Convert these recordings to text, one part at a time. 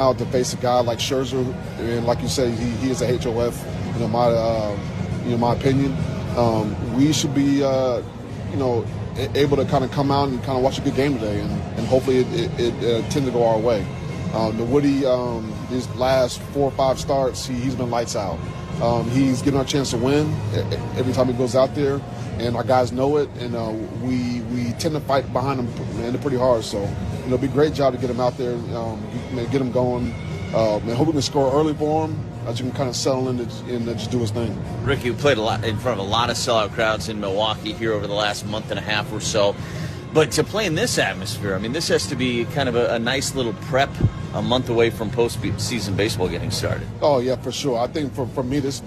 out to face a guy like Scherzer, and like you said, he is a HOF. My opinion, we should be able to kind of come out and kind of watch a good game today, and hopefully it tends to go our way. Woody, these last 4 or 5 starts, he's been lights out. He's getting our chance to win every time he goes out there, and our guys know it, and we tend to fight behind him pretty hard. So it'll be a great job to get him out there, get him going, and hope we can score early for him. You can kind of settle in and just do his thing. Ricky, you played a lot in front of a lot of sellout crowds in Milwaukee here over the last month and a half or so. But to play in this atmosphere, I mean, this has to be kind of a nice little prep a month away from postseason baseball getting started. Oh, yeah, for sure. I think for me, this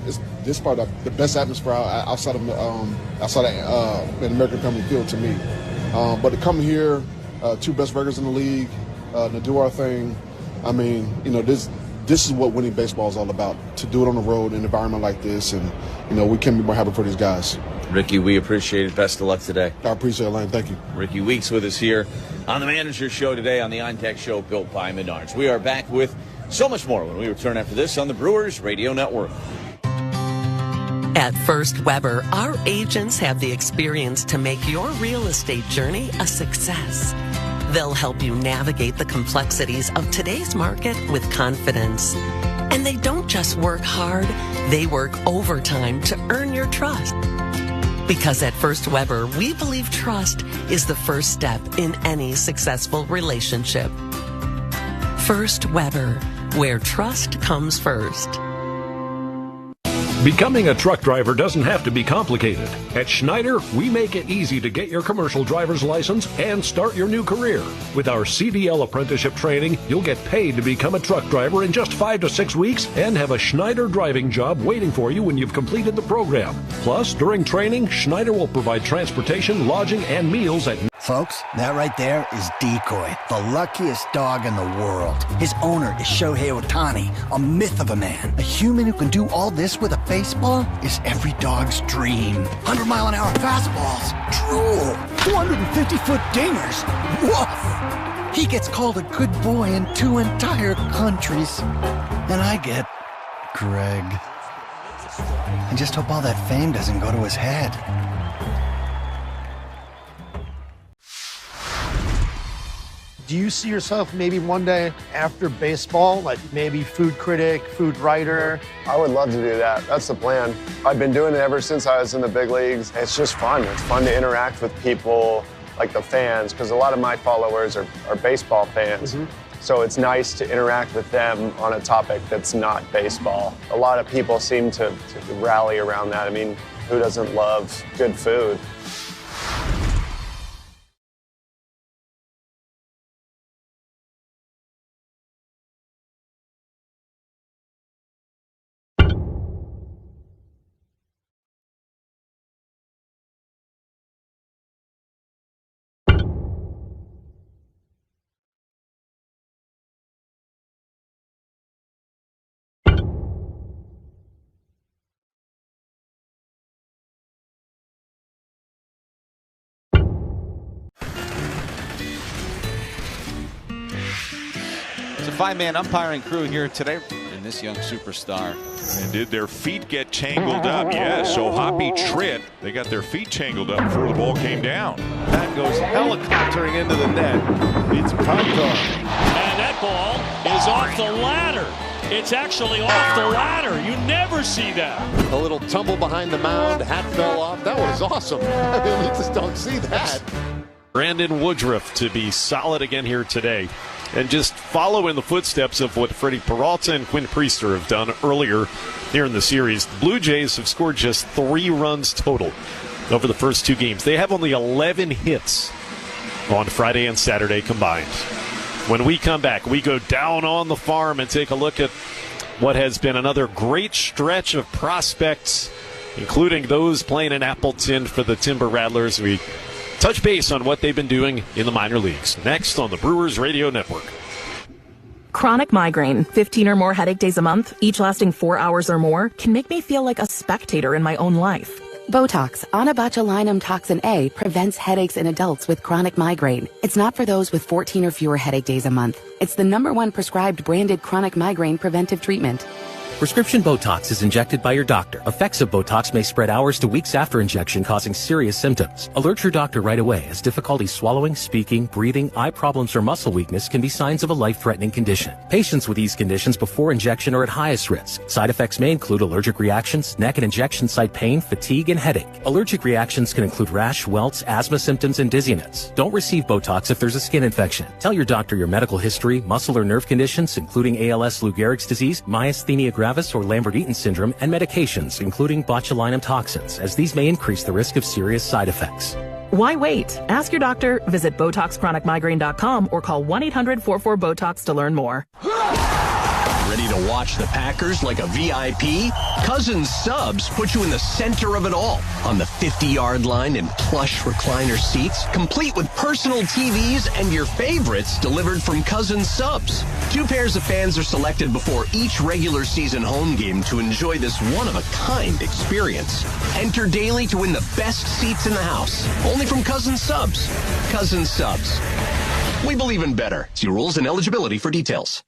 is probably the best atmosphere outside of an American Family Field to me. But to come here, 2 best records in the league, to do our thing, I mean, this is what winning baseball is all about, to do it on the road in an environment like this, and we can't be more happy for these guys. Ricky, we appreciate it. Best of luck today. I appreciate it, Lane. Thank you. Ricky Weeks with us here on the Manager Show today on the OnTech Show built by Menards. We are back with so much more when we return after this on the Brewers Radio Network. At First Weber, our agents have the experience to make your real estate journey a success. They'll help you navigate the complexities of today's market with confidence. And they don't just work hard, they work overtime to earn your trust. Because at First Weber, we believe trust is the first step in any successful relationship. First Weber, where trust comes first. Becoming a truck driver doesn't have to be complicated. At Schneider, we make it easy to get your commercial driver's license and start your new career. With our CDL apprenticeship training, you'll get paid to become a truck driver in just 5 to 6 weeks and have a Schneider driving job waiting for you when you've completed the program. Plus, during training, Schneider will provide transportation, lodging, and meals at... Folks, that right there is Decoy, the luckiest dog in the world. His owner is Shohei Ohtani, a myth of a man. A human who can do all this with a baseball is every dog's dream. 100-mile-an-hour fastballs, drool, 250-foot dingers, woof. He gets called a good boy in 2 entire countries. And I get Greg. I just hope all that fame doesn't go to his head. Do you see yourself maybe one day after baseball, like maybe food critic, food writer? I would love to do that. That's the plan. I've been doing it ever since I was in the big leagues. It's just fun. It's fun to interact with people, like the fans, because a lot of my followers are baseball fans. So it's nice to interact with them on a topic that's not baseball. A lot of people seem to rally around that. I mean, who doesn't love good food? It's a 5-man umpiring crew here today in this young superstar. And did their feet get tangled up? Yes, so Hoppy tripped. They got their feet tangled up before the ball came down. That goes helicoptering into the net. It's pumped on. And that ball is off the ladder. It's actually off the ladder. You never see that. A little tumble behind the mound. Hat fell off. That was awesome. I mean, you just don't see that. Brandon Woodruff to be solid again here today. And just follow in the footsteps of what Freddie Peralta and Quinn Priester have done earlier here in the series. The Blue Jays have scored just 3 runs total over the first 2 games. They have only 11 hits on Friday and Saturday combined. When we come back, we go down on the farm and take a look at what has been another great stretch of prospects, including those playing in Appleton for the Timber Rattlers. We touch base on what they've been doing in the minor leagues. Next on the Brewers Radio Network. Chronic migraine, 15 or more headache days a month, each lasting 4 hours or more, can make me feel like a spectator in my own life. Botox, onabotulinum toxin A, prevents headaches in adults with chronic migraine. It's not for those with 14 or fewer headache days a month. It's the #1 prescribed branded chronic migraine preventive treatment. Prescription Botox is injected by your doctor. Effects of Botox may spread hours to weeks after injection, causing serious symptoms. Alert your doctor right away, as difficulty swallowing, speaking, breathing, eye problems, or muscle weakness can be signs of a life-threatening condition. Patients with these conditions before injection are at highest risk. Side effects may include allergic reactions, neck and injection site pain, fatigue, and headache. Allergic reactions can include rash, welts, asthma symptoms, and dizziness. Don't receive Botox if there's a skin infection. Tell your doctor your medical history, muscle or nerve conditions, including ALS, Lou Gehrig's disease, myasthenia gravis, or Lambert-Eaton syndrome, and medications, including botulinum toxins, as these may increase the risk of serious side effects. Why wait? Ask your doctor, visit BotoxChronicMigraine.com, or call 1-800-44-BOTOX to learn more. Ready to watch the Packers like a VIP? Cousins Subs put you in the center of it all, on the 50-yard line in plush recliner seats, complete with personal TVs and your favorites delivered from Cousins Subs. 2 pairs of fans are selected before each regular season home game to enjoy this one-of-a-kind experience. Enter daily to win the best seats in the house, only from Cousins Subs. Cousins Subs. We believe in better. See rules and eligibility for details.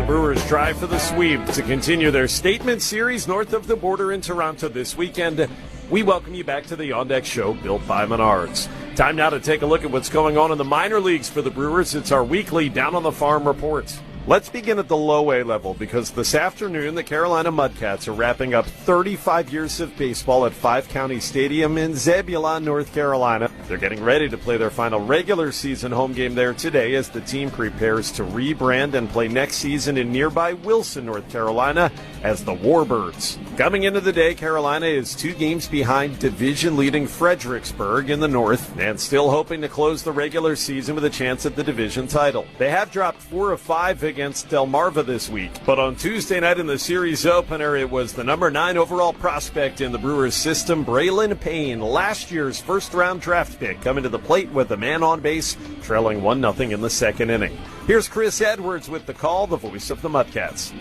Brewers drive for the sweep to continue their statement series north of the border in Toronto this weekend. We welcome you back to the On Deck Show, built by Menards. Time now to take a look at what's going on in the minor leagues for the Brewers. It's our weekly Down on the Farm report. Let's begin at the low A level, because this afternoon the Carolina Mudcats are wrapping up 35 years of baseball at Five County Stadium in Zebulon, North Carolina. They're getting ready to play their final regular season home game there today as the team prepares to rebrand and play next season in nearby Wilson, North Carolina as the Warbirds. Coming into the day, Carolina is 2 games behind division-leading Fredericksburg in the north and still hoping to close the regular season with a chance at the division title. They have dropped 4 of 5 against Delmarva this week, but on Tuesday night in the series opener, it was the number 9 overall prospect in the Brewers system, Braylon Payne, last year's first-round draft pick, coming to the plate with a man on base, trailing 1-0 in the second inning. Here's Chris Edwards with the call, the voice of the Mudcats.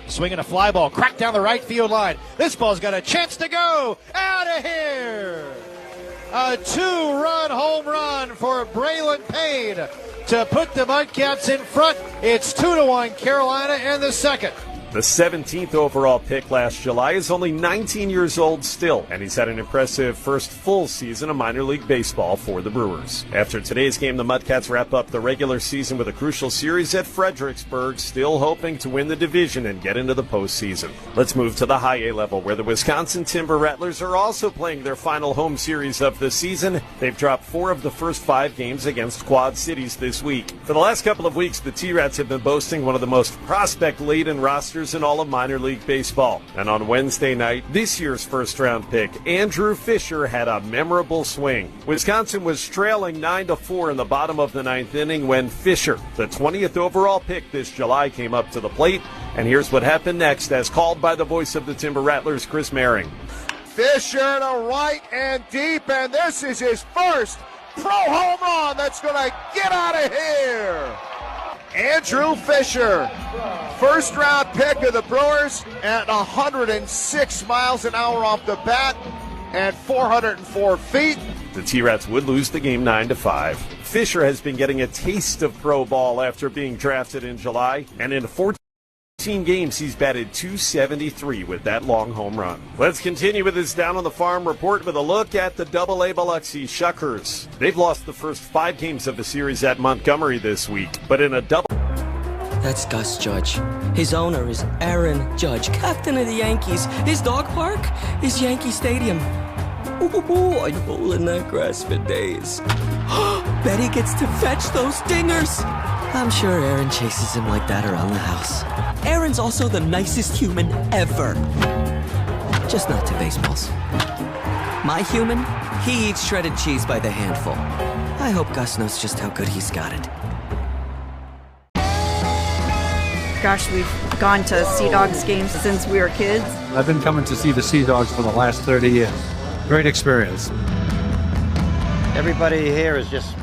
Swinging a fly ball, cracked down the right field line. This ball's got a chance to go out of here. A 2-run home run for Braylon Payne to put the Mudcats in front. It's 2-1 Carolina in the second. The 17th overall pick last July is only 19 years old still, and he's had an impressive first full season of minor league baseball for the Brewers. After today's game, the Mudcats wrap up the regular season with a crucial series at Fredericksburg, still hoping to win the division and get into the postseason. Let's move to the high A level, where the Wisconsin Timber Rattlers are also playing their final home series of the season. They've dropped 4 of the first 5 games against Quad Cities this week. For the last couple of weeks, the T-Rats have been boasting one of the most prospect-laden rosters in all of minor league baseball. And on Wednesday night, this year's first-round pick, Andrew Fisher, had a memorable swing. Wisconsin was trailing 9-4 in the bottom of the 9th inning when Fisher, the 20th overall pick this July, came up to the plate. And here's what happened next, as called by the voice of the Timber Rattlers, Chris Maring. Fisher to right and deep, and this is his first pro home run that's going to get out of here. Andrew Fisher, first-round pick of the Brewers at 106 miles an hour off the bat and 404 feet. The T-Rats would lose the game 9-5. Fisher has been getting a taste of pro ball after being drafted in July, and in 14 games he's batted .273 with that long home run. Let's continue with this Down on the Farm report with a look at the AA Biloxi Shuckers. They've lost the first 5 games of the series at Montgomery this week, but in a double... That's Gus Judge. His owner is Aaron Judge, captain of the Yankees. His dog park is Yankee Stadium. Ooh, I'd roll in that grass for days. Betty gets to fetch those dingers. I'm sure Aaron chases him like that around the house. Aaron's also the nicest human ever. Just not to baseballs. My human, he eats shredded cheese by the handful. I hope Gus knows just how good he's got it. Gosh, we've gone to Sea Dogs games since we were kids. I've been coming to see the Sea Dogs for the last 30 years. Great experience. Everybody here is just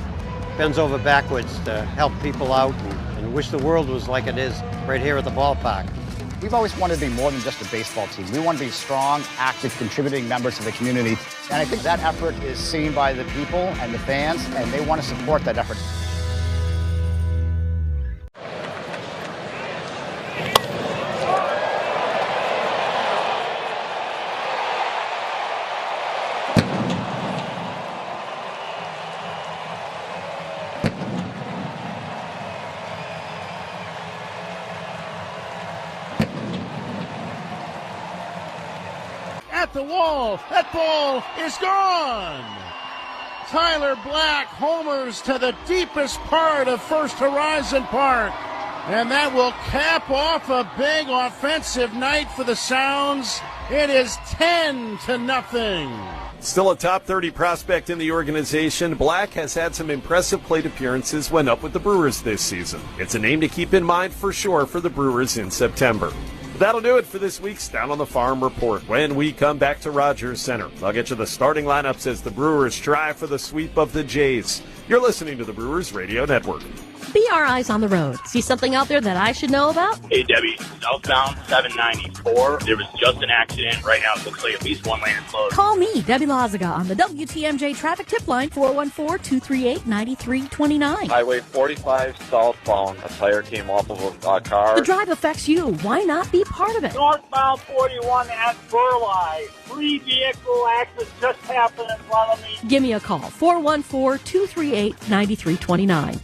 bends over backwards to help people out and wish the world was like it is right here at the ballpark. We've always wanted to be more than just a baseball team. We want to be strong, active, contributing members of the community. And I think that effort is seen by the people and the fans, and they want to support that effort. At the wall, that ball is gone. Tyler Black homers to the deepest part of First Horizon Park, and that will cap off a big offensive night for the Sounds. It is 10-0. Still a top 30 prospect in the organization, Black has had some impressive plate appearances when up with the Brewers this season. It's a name to keep in mind for sure for the Brewers in September. That'll do it for this week's Down on the Farm report. When we come back to Rogers Center, I'll get you the starting lineups as the Brewers try for the sweep of the Jays. You're listening to the Brewers Radio Network. Be our eyes on the road. See something out there that I should know about? Hey, Debbie. Southbound 794. There was just an accident. Right now it looks like at least one lane is closed. Call me, Debbie Loziga, on the WTMJ traffic tip line, 414-238-9329. Highway 45 southbound. A tire came off of a car. The drive affects you. Why not be part of it? Northbound 41 at Burleigh. 3 vehicle accidents just happened in front of me. Give me a call, 414-238-9329.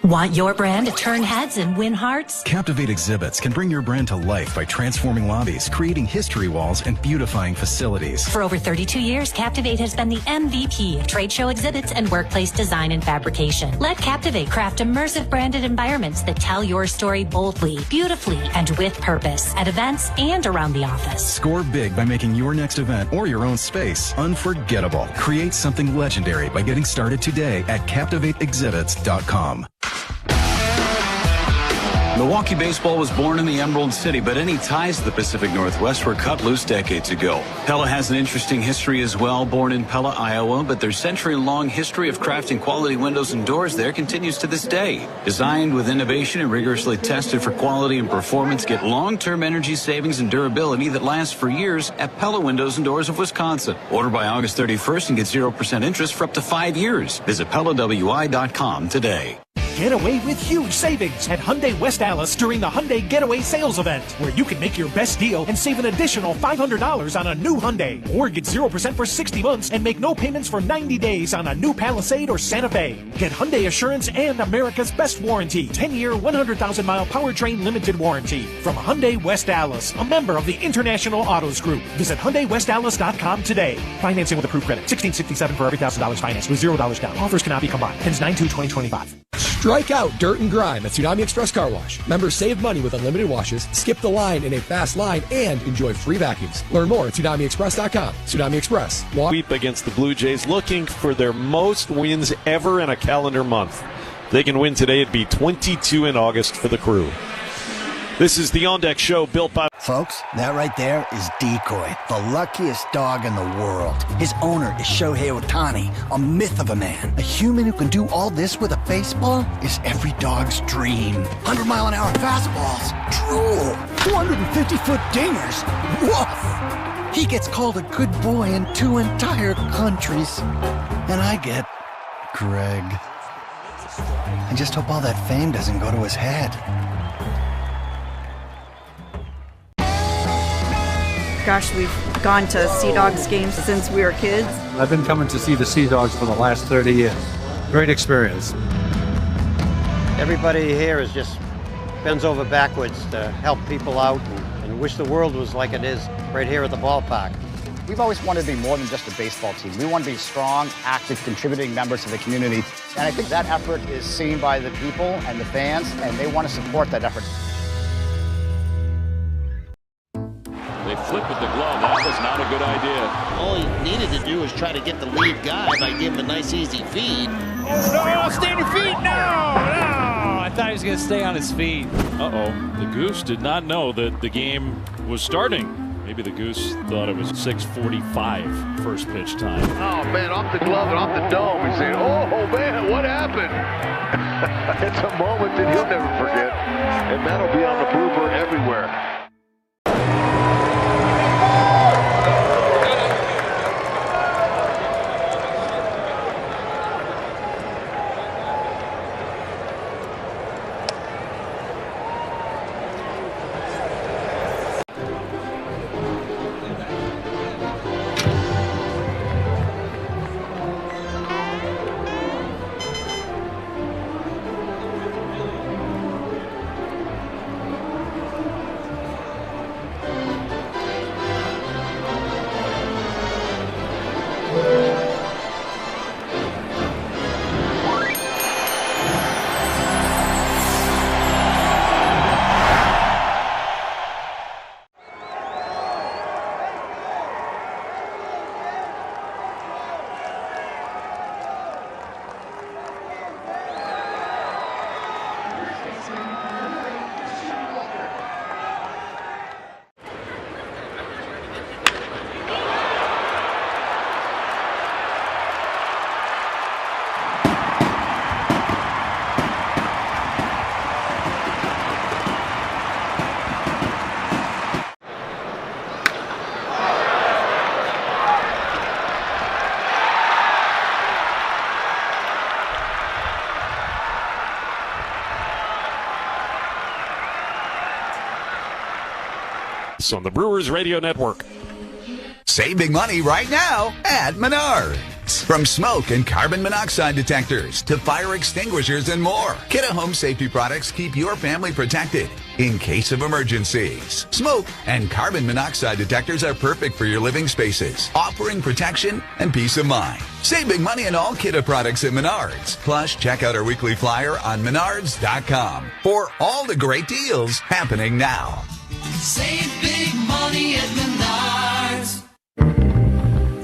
Want your brand to turn heads and win hearts? Captivate Exhibits can bring your brand to life by transforming lobbies, creating history walls, and beautifying facilities. For over 32 years, Captivate has been the MVP of trade show exhibits and workplace design and fabrication. Let Captivate craft immersive branded environments that tell your story boldly, beautifully, and with purpose at events and around the office. Score big by making your next event or your own space unforgettable. Create something legendary by getting started today at CaptivateExhibits.com. Milwaukee baseball was born in the Emerald City, but any ties to the Pacific Northwest were cut loose decades ago. Pella has an interesting history as well, born in Pella, Iowa, but their century-long history of crafting quality windows and doors there continues to this day. Designed with innovation and rigorously tested for quality and performance, get long-term energy savings and durability that lasts for years at Pella Windows and Doors of Wisconsin. Order by August 31st and get 0% interest for up to 5 years. Visit PellaWI.com today. Get away with huge savings at Hyundai West Allis during the Hyundai Getaway Sales Event, where you can make your best deal and save an additional $500 on a new Hyundai. Or get 0% for 60 months and make no payments for 90 days on a new Palisade or Santa Fe. Get Hyundai Assurance and America's Best Warranty, 10-year, 100,000-mile powertrain limited warranty. From Hyundai West Allis, a member of the International Autos Group. Visit HyundaiWestAllis.com today. Financing with approved credit. $1,667 for every $1,000 financed with $0 down. Offers cannot be combined. Ends 9/2/2025. Strike out dirt and grime at Tsunami Express Car Wash. Members save money with unlimited washes, skip the line in a fast line, and enjoy free vacuums. Learn more at TsunamiExpress.com. Tsunami Express. Sweep against the Blue Jays, looking for their most wins ever in a calendar month. If they can win today, it'd be 22 in August for the Crew. This is the On Deck Show, built by... Folks, that right there is Decoy, the luckiest dog in the world. His owner is Shohei Ohtani, a myth of a man. A human who can do all this with a baseball is every dog's dream. 100-mile-an-hour fastballs, drool. 250-foot dingers, woof. He gets called a good boy in 2 entire countries. And I get Greg. I just hope all that fame doesn't go to his head. Gosh, we've gone to Sea Dogs games since we were kids. I've been coming to see the Sea Dogs for the last 30 years. Great experience. Everybody here is just bends over backwards to help people out and wish the world was like it is right here at the ballpark. We've always wanted to be more than just a baseball team. We want to be strong, active, contributing members of the community. And I think that effort is seen by the people and the fans, and they want to support that effort. They flip with the glove. That was not a good idea. All he needed to do was try to get the lead guy by giving him a nice easy feed. No, stay on your feet. No. I thought he was going to stay on his feet. Uh-oh. The Goose did not know that the game was starting. Maybe the Goose thought it was 6:45 first pitch time. Oh, man, off the glove and off the dome. He's saying, oh, man, what happened? It's a moment that he'll never forget, and that'll be on the blooper everywhere. Pass on the Brewers Radio Network. Save big money right now at Menards. From smoke and carbon monoxide detectors to fire extinguishers and more, Kidde Home Safety products keep your family protected in case of emergencies. Smoke and carbon monoxide detectors are perfect for your living spaces, offering protection and peace of mind. Save big money on all Kidde products at Menards. Plus, check out our weekly flyer on Menards.com for all the great deals happening now. Save big money at Menards.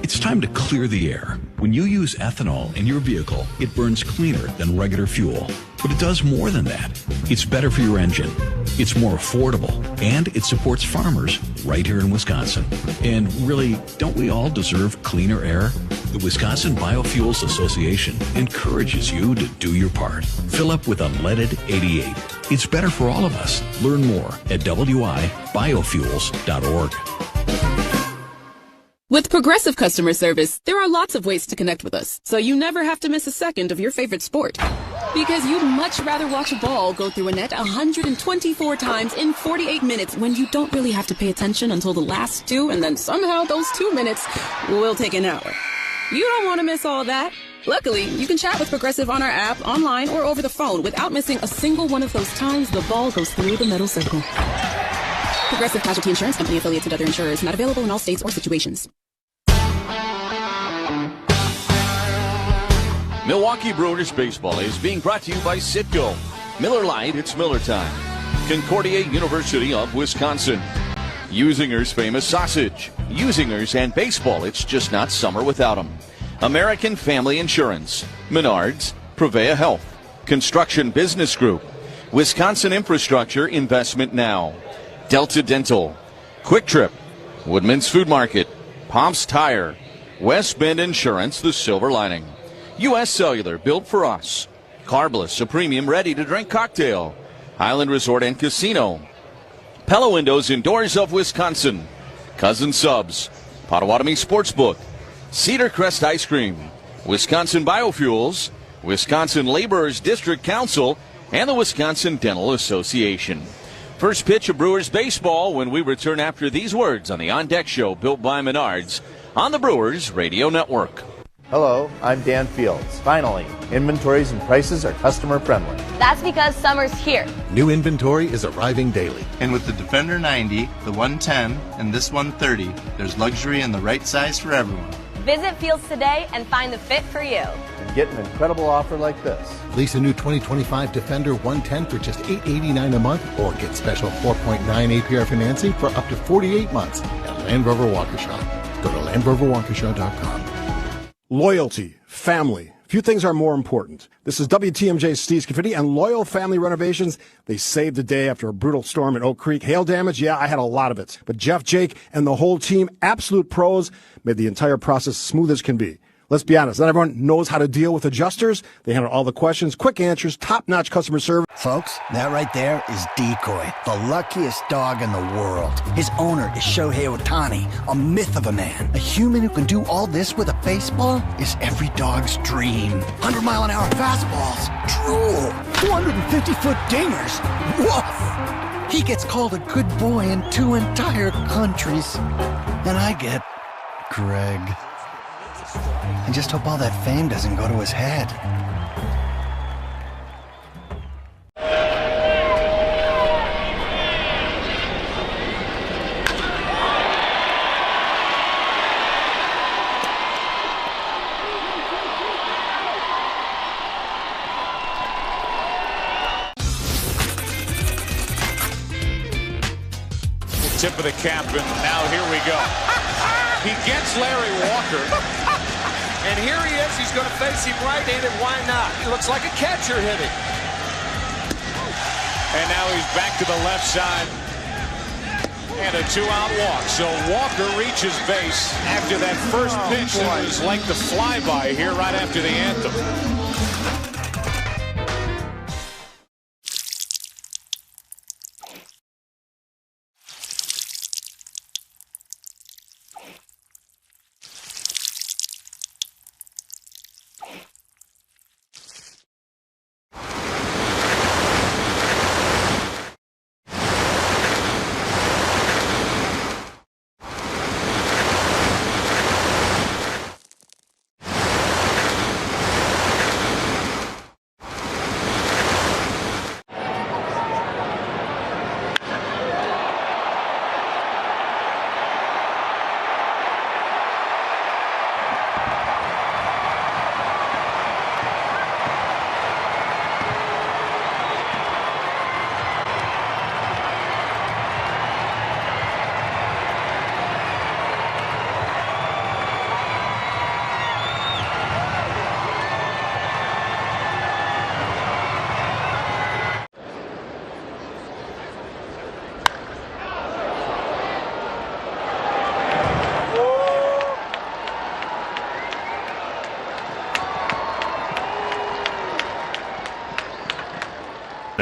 It's time to clear the air. When you use ethanol in your vehicle, it burns cleaner than regular fuel. But it does more than that. It's better for your engine. It's more affordable. And it supports farmers right here in Wisconsin. And really, don't we all deserve cleaner air? The Wisconsin Biofuels Association encourages you to do your part. Fill up with unleaded 88. It's better for all of us. Learn more at wibiofuels.org. With Progressive Customer Service, there are lots of ways to connect with us, so you never have to miss a second of your favorite sport. Because you'd much rather watch a ball go through a net 124 times in 48 minutes when you don't really have to pay attention until the last two, and then somehow those 2 minutes will take an hour. You don't want to miss all that. Luckily, you can chat with Progressive on our app, online, or over the phone without missing a single one of those times the ball goes through the metal circle. Progressive Casualty Insurance Company, affiliates and other insurers, not available in all states or situations. Milwaukee Brewers baseball is being brought to you by Citgo. Miller Lite, it's Miller time. Concordia University of Wisconsin. Usinger's famous sausage. Usinger's and baseball, it's just not summer without them. American Family Insurance. Menards. Prevea Health. Construction Business Group. Wisconsin Infrastructure Investment Now. Delta Dental, Quick Trip, Woodman's Food Market, Pomp's Tire, West Bend Insurance, the silver lining, U.S. Cellular, built for us, Carbless, a premium ready-to-drink cocktail, Highland Resort and Casino, Pella Windows Indoors of Wisconsin, Cousin Subs, Potawatomi Sportsbook, Cedar Crest Ice Cream, Wisconsin Biofuels, Wisconsin Laborers District Council, and the Wisconsin Dental Association. First pitch of Brewers baseball when we return after these words on the On Deck Show built by Menards on the Brewers Radio Network. Hello, I'm Dan Fields. Finally, inventories and prices are customer friendly. That's because summer's here. New inventory is arriving daily. And with the Defender 90, the 110, and this 130, there's luxury and the right size for everyone. Visit Fields today and find the fit for you. And get an incredible offer like this. Lease a new 2025 Defender 110 for just $889 a month, or get special 4.9 APR financing for up to 48 months at Land Rover Waukesha. Go to LandRoverWaukesha.com. Loyalty, family. Few things are more important. This is WTMJ's Steve Scafidi, and Loyal Family Renovations. They saved the day after a brutal storm in Oak Creek. Hail damage, yeah, I had a lot of it. But Jeff, Jake, and the whole team, absolute pros, made the entire process smooth as can be. Let's be honest, not everyone knows how to deal with adjusters. They handle all the questions, quick answers, top-notch customer service. Folks, that right there is Decoy, the luckiest dog in the world. His owner is Shohei Ohtani, a myth of a man. A human who can do all this with a baseball is every dog's dream. 100-mile-an-hour fastballs, drool. 250-foot dingers, woof. He gets called a good boy in 2 entire countries. And I get Greg. I just hope all that fame doesn't go to his head. Tip of the cap, and now here we go. He gets Larry Walker. And here he is. He's going to face him right-handed. Why not? He looks like a catcher hitting. And now he's back to the left side. And a 2-out walk. So Walker reaches base after that first pitch that was like the flyby here right after the anthem.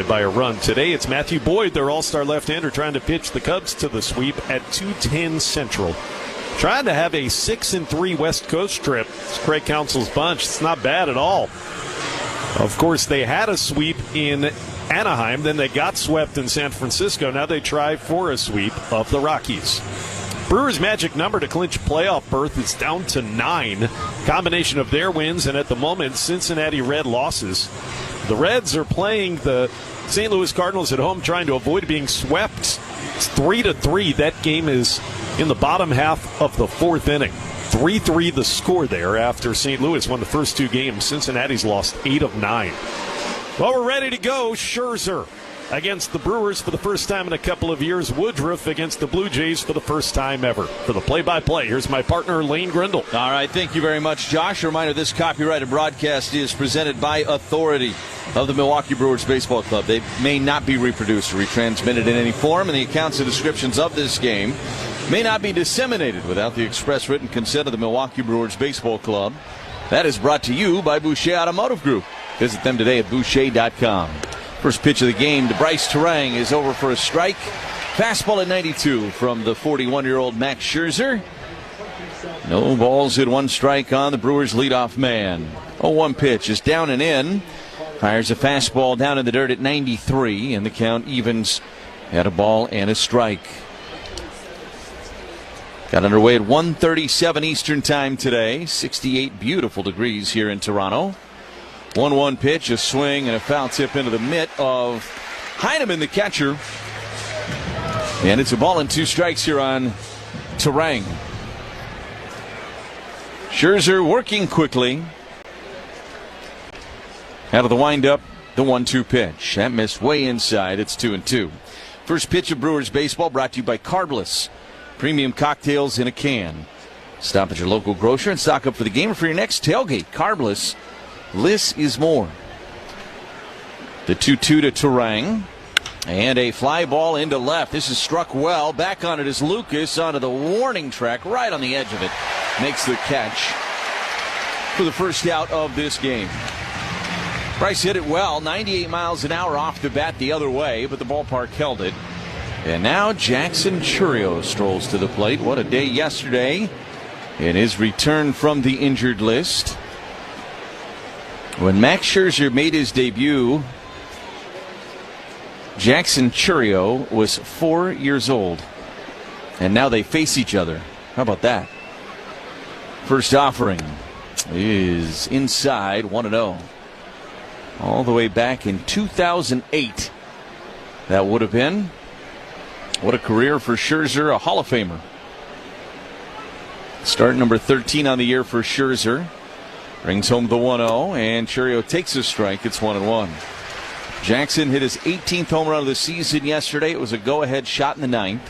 by a run. Today it's Matthew Boyd, their all-star left-hander, trying to pitch the Cubs to the sweep at 2:10 Central. Trying to have a 6-3 West Coast trip. It's Craig Counsell's bunch. It's not bad at all. Of course, they had a sweep in Anaheim, then they got swept in San Francisco. Now they try for a sweep of the Rockies. Brewers' magic number to clinch playoff berth is down to 9. Combination of their wins and, at the moment, Cincinnati Red losses. The Reds are playing the St. Louis Cardinals at home, trying to avoid being swept. It's 3-3. That game is in the bottom half of the 4th inning. 3-3 the score there after St. Louis won the first 2 games. Cincinnati's lost 8 of 9. Well, we're ready to go. Scherzer against the Brewers for the first time in a couple of years. Woodruff against the Blue Jays for the first time ever. For the play-by-play, here's my partner, Lane Grindle. All right, thank you very much, Josh. A reminder, this copyrighted broadcast is presented by authority of the Milwaukee Brewers Baseball Club. They may not be reproduced or retransmitted in any form, and the accounts and descriptions of this game may not be disseminated without the express written consent of the Milwaukee Brewers Baseball Club. That is brought to you by Boucher Automotive Group. Visit them today at Boucher.com. First pitch of the game to Bryce Terang is over for a strike. Fastball at 92 from the 41-year-old Max Scherzer. No balls and 1 strike on the Brewers' leadoff man. 0-1 pitch is down and in. Fires a fastball down in the dirt at 93, and the count evens at a ball and a strike. Got underway at 1:37 Eastern Time today. 68 beautiful degrees here in Toronto. 1-1 pitch, a swing, and a foul tip into the mitt of Heineman, the catcher. And it's a ball and 2 strikes here on Terang. Scherzer working quickly. Out of the windup, the 1-2 pitch. That missed way inside. It's 2-2. First pitch of Brewers baseball brought to you by Carbless. Premium cocktails in a can. Stop at your local grocer and stock up for the game or for your next tailgate. Carbless. Less is more. The 2-2 to Terang. And a fly ball into left. This is struck well. Back on it is Lucas onto the warning track right on the edge of it. Makes the catch for the first out of this game. Bryce hit it well. 98 miles an hour off the bat the other way, but the ballpark held it. And now Jackson Chourio strolls to the plate. What a day yesterday in his return from the injured list. When Max Scherzer made his debut, Jackson Chourio was 4 years old. And now they face each other. How about that? First offering is inside, 1-0. All the way back in 2008. That would have been. What a career for Scherzer, a Hall of Famer. Start number 13 on the year for Scherzer. Brings home the 1-0, and Chourio takes a strike. It's 1-1. Jackson hit his 18th home run of the season yesterday. It was a go-ahead shot in the 9th.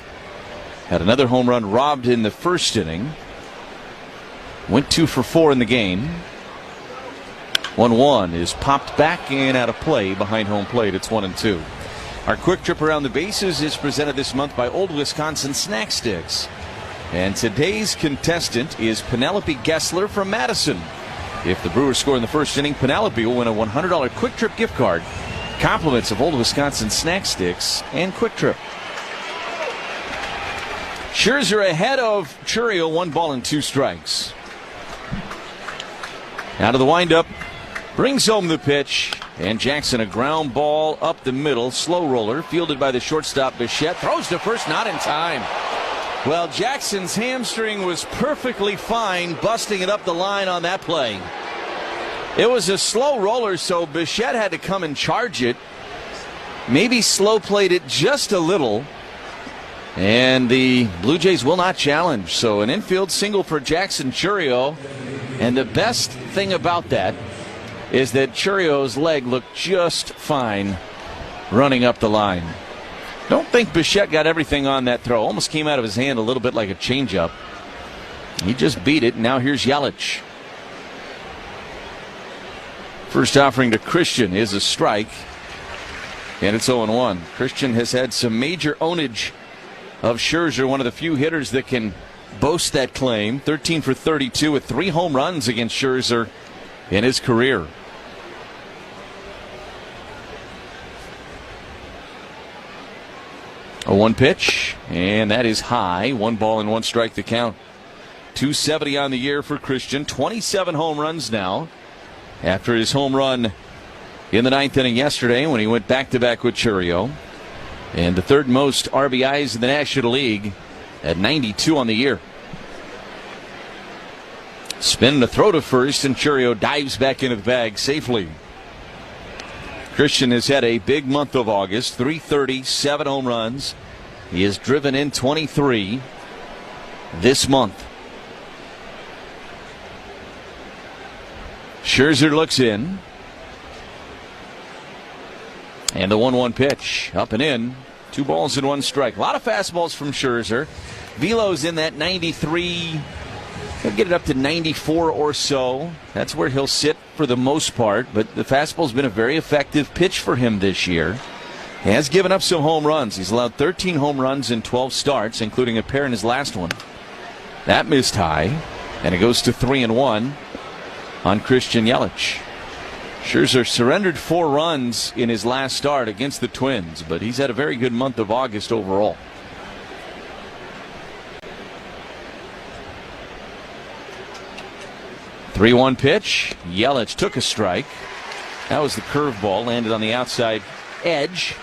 Had another home run robbed in the first inning. Went 2 for 4 in the game. 1-1 is popped back and out of play behind home plate. It's 1-2. Our quick trip around the bases is presented this month by Old Wisconsin Snack Sticks. And today's contestant is Penelope Gessler from Madison. If the Brewers score in the first inning, Penelope will win a $100 Quick Trip gift card. Compliments of Old Wisconsin Snack Sticks and Quick Trip. Scherzer ahead of Chourio, 1 ball and 2 strikes. Out of the windup, brings home the pitch, and Jackson a ground ball up the middle, slow roller, fielded by the shortstop Bichette, throws to first, not in time. Well, Jackson's hamstring was perfectly fine, busting it up the line on that play. It was a slow roller, so Bichette had to come and charge it. Maybe slow played it just a little. And the Blue Jays will not challenge. So an infield single for Jackson Chourio. And the best thing about that is that Chourio's leg looked just fine running up the line. Don't think Bichette got everything on that throw. Almost came out of his hand a little bit like a changeup. He just beat it. Now here's Yelich. First offering to Christian is a strike. And it's 0-1. Christian has had some major ownage of Scherzer, one of the few hitters that can boast that claim. 13 for 32 with 3 home runs against Scherzer in his career. A 1 pitch, and that is high. 1 ball and 1 strike to count. 270 on the year for Christian. 27 home runs now after his home run in the 9th inning yesterday when he went back-to-back with Churio. And the 3rd most RBIs in the National League at 92 on the year. Spin to throw to first, and Churio dives back into the bag safely. Christian has had a big month of August. 330, 7 home runs. He has driven in 23 this month. Scherzer looks in. And the 1-1 pitch. Up and in. 2 balls and 1 strike. A lot of fastballs from Scherzer. Velo's in that 93. He'll get it up to 94 or so. That's where he'll sit for the most part. But the fastball's been a very effective pitch for him this year. He has given up some home runs. He's allowed 13 home runs in 12 starts, including a pair in his last one. That missed high. And it goes to 3-1 on Christian Yelich. Scherzer surrendered 4 runs in his last start against the Twins, but he's had a very good month of August overall. The 3-1 pitch. Yelich took a strike. That was the curveball, landed on the outside edge.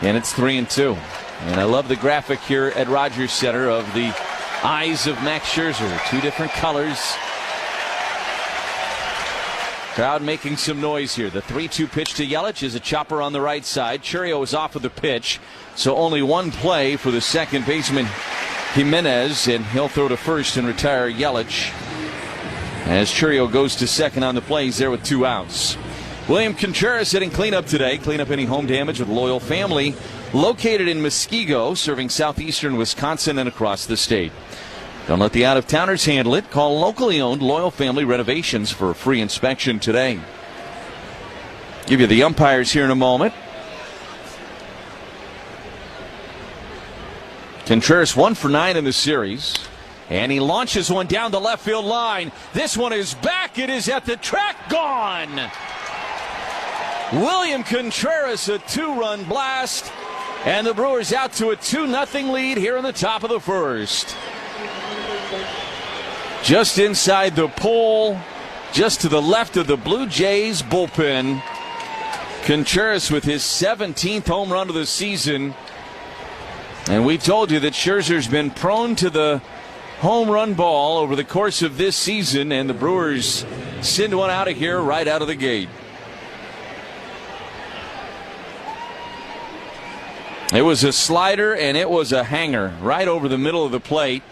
And it's 3-2. And I love the graphic here at Rogers Center of the eyes of Max Scherzer. 2 different colors. Crowd making some noise here. The 3-2 pitch to Yelich is a chopper on the right side. Churio is off of the pitch, so only 1 play for the second baseman Jimenez, and he'll throw to first and retire Yelich. As Churio goes to second on the play, he's there with 2 outs. William Contreras hitting cleanup today. Clean up any home damage with Loyal Family, located in Muskego, serving southeastern Wisconsin and across the state. Don't let the out-of-towners handle it. Call locally owned Loyal Family Renovations for a free inspection today. Give you the umpires here in a moment. Contreras 1 for 9 in the series. And he launches one down the left field line. This one is back. It is at the track. Gone. William Contreras, a 2-run blast. And the Brewers out to a 2-0 lead here in the top of the first. Just inside the pole, just to the left of the Blue Jays bullpen. Contreras with his 17th home run of the season. And we told you that Scherzer's been prone to the home run ball over the course of this season, and the Brewers send one out of here right out of the gate. It was a slider, and it was a hanger right over the middle of the plate.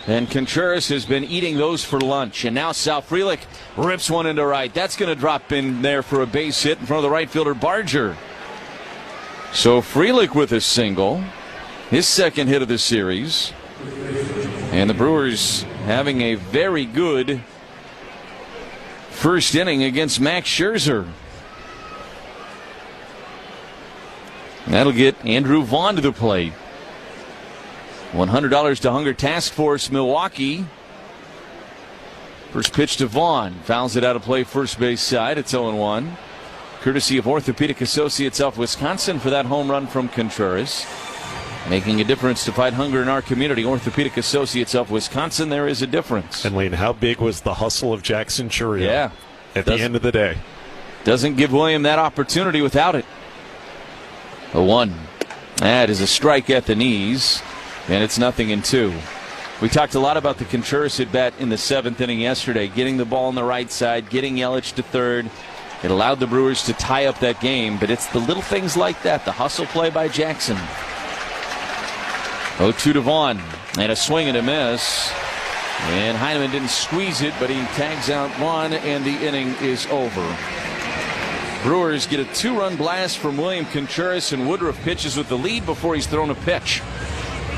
And Contreras has been eating those for lunch. And now Sal Frelick rips one into right. That's going to drop in there for a base hit in front of the right fielder, Barger. So Frelick with a single, his second hit of the series. And the Brewers having a very good first inning against Max Scherzer. And that'll get Andrew Vaughn to the plate. $100 to Hunger Task Force Milwaukee. First pitch to Vaughn. Fouls it out of play first base side. It's 0-1. Courtesy of Orthopedic Associates of Wisconsin for that home run from Contreras. Making a difference to fight hunger in our community. Orthopedic Associates of Wisconsin, there is a difference. And Lane, how big was the hustle of Jackson Churio? Yeah. At the end of the day. Doesn't give William that opportunity without it. 0-1. That is a strike at the knees. And it's 0-2. We talked a lot about the Contreras at bat in the 7th inning yesterday, getting the ball on the right side, getting Yelich to third. It allowed the Brewers to tie up that game, but it's the little things like that, the hustle play by Jackson. 0-2 to Vaughn, and a swing and a miss. And Heineman didn't squeeze it, but he tags out Vaughn, and the inning is over. Brewers get a 2-run blast from William Contreras, and Woodruff pitches with the lead before he's thrown a pitch.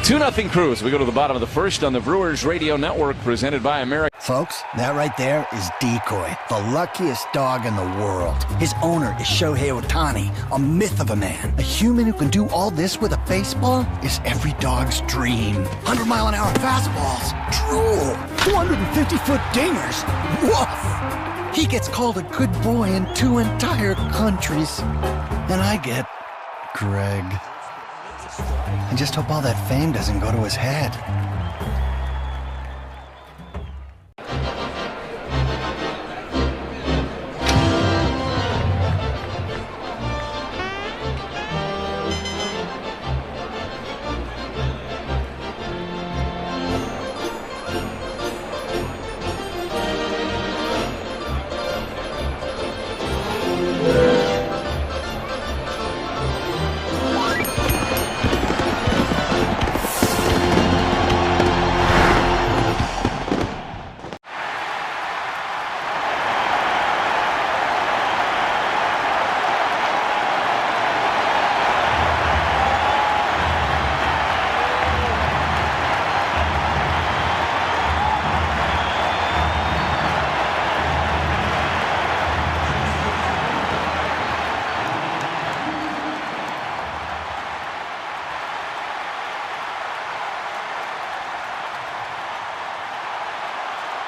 2-0 Crews. We go to the bottom of the first on the Brewers Radio Network, presented by America. Folks, that right there is Decoy, the luckiest dog in the world. His owner is Shohei Ohtani, a myth of a man. A human who can do all this with a baseball is every dog's dream. 100-mile-an-hour fastballs, drool, 250-foot dingers, woof. He gets called a good boy in 2 entire countries. And I get Greg. I just hope all that fame doesn't go to his head.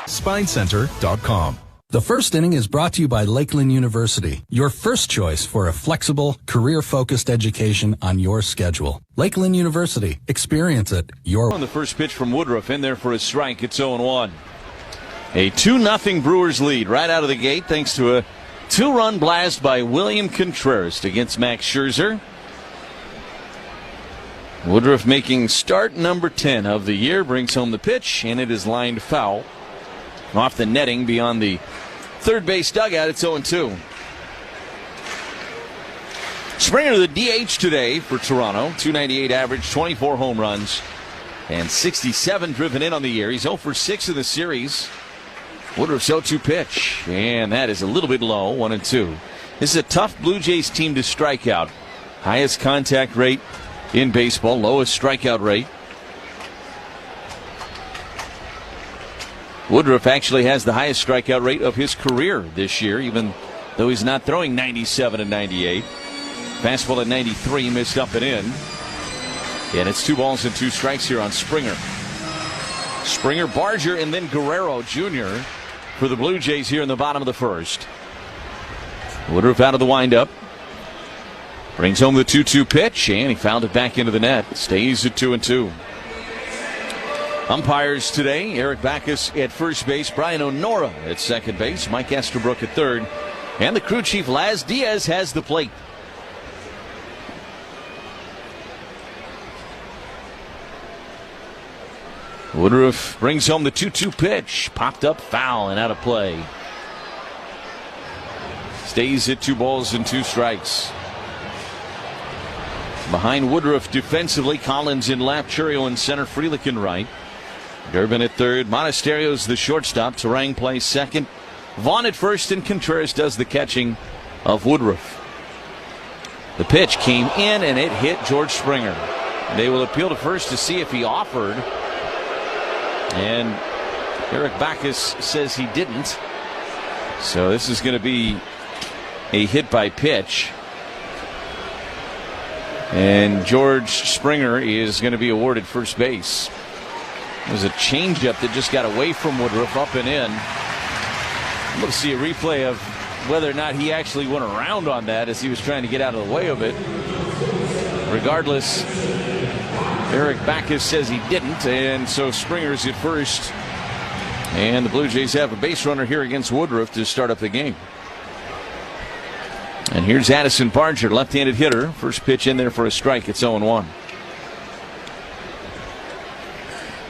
SpineCenter.com. The first inning is brought to you by Lakeland University, your first choice for a flexible, career-focused education on your schedule. Lakeland University. Experience it your on the first pitch from Woodruff, in there for a strike. It's 0-1. A 2-0 Brewers lead right out of the gate thanks to a 2-run blast by William Contreras against Max Scherzer. Woodruff making start number 10 of the year, brings home the pitch, and it is lined foul. Off the netting beyond the third base dugout, it's 0-2. Springer the DH today for Toronto. .298 average, 24 home runs, and 67 driven in on the year. He's 0 for 6 in the series. Woodruff's 0-2 pitch, and that is a little bit low, 1-2. This is a tough Blue Jays team to strike out. Highest contact rate in baseball, lowest strikeout rate. Woodruff actually has the highest strikeout rate of his career this year, even though he's not throwing 97 and 98. Fastball at 93, missed up and in. And it's 2 balls and 2 strikes here on Springer. Springer, Barger, and then Guerrero Jr. for the Blue Jays here in the bottom of the first. Woodruff out of the windup. Brings home the 2-2 pitch, and he fouled it back into the net. Stays at 2-2. Umpires today: Eric Backus at first base, Brian O'Nora at second base, Mike Estabrook at third, and the crew chief Laz Diaz has the plate. Woodruff brings home the 2-2 pitch, popped up, foul, and out of play. Stays at 2 balls and 2 strikes. Behind Woodruff defensively, Collins in left, Churio in center, Frelick in right. Durbin at third, Monasterio's the shortstop, Terang plays second, Vaughn at first, and Contreras does the catching of Woodruff. The pitch came in and it hit George Springer. They will appeal to first to see if he offered, and Eric Backus says he didn't. So this is going to be a hit by pitch, and George Springer is going to be awarded first base. It was a changeup that just got away from Woodruff, up and in. We'll see a replay of whether or not he actually went around on that as he was trying to get out of the way of it. Regardless, Eric Backus says he didn't, and so Springer's at first. And the Blue Jays have a base runner here against Woodruff to start up the game. And here's Addison Barger, left-handed hitter. First pitch in there for a strike. It's 0-1.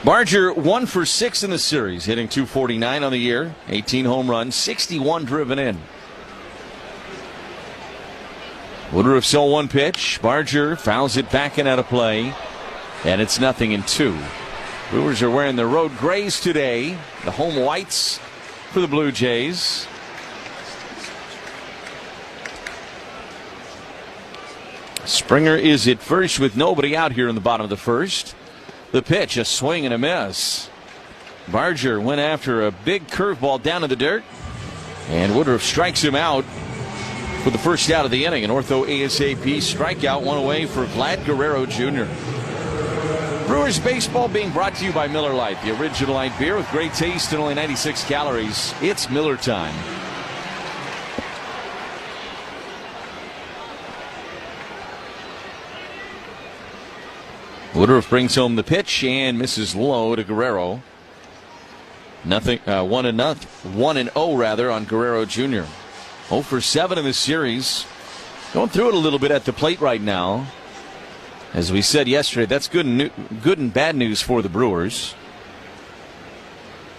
Barger 1 for 6 in the series, hitting .249 on the year, 18 home runs, 61 driven in. Woodruff's 0-1 pitch. Barger fouls it back and out of play, and it's 0-2. Brewers are wearing the road grays today, the home whites for the Blue Jays. Springer is at first with nobody out here in the bottom of the first. The pitch, a swing and a miss. Barger went after a big curveball down in the dirt, and Woodruff strikes him out for the first out of the inning. An ortho ASAP strikeout, one away for Vlad Guerrero Jr. Brewers baseball being brought to you by Miller Lite, the original light beer with great taste and only 96 calories. It's Miller time. Woodruff brings home the pitch and misses low to Guerrero. 1-0 rather on Guerrero Jr. 0 for 7 in this series. Going through it a little bit at the plate right now. As we said yesterday, that's good and bad news for the Brewers.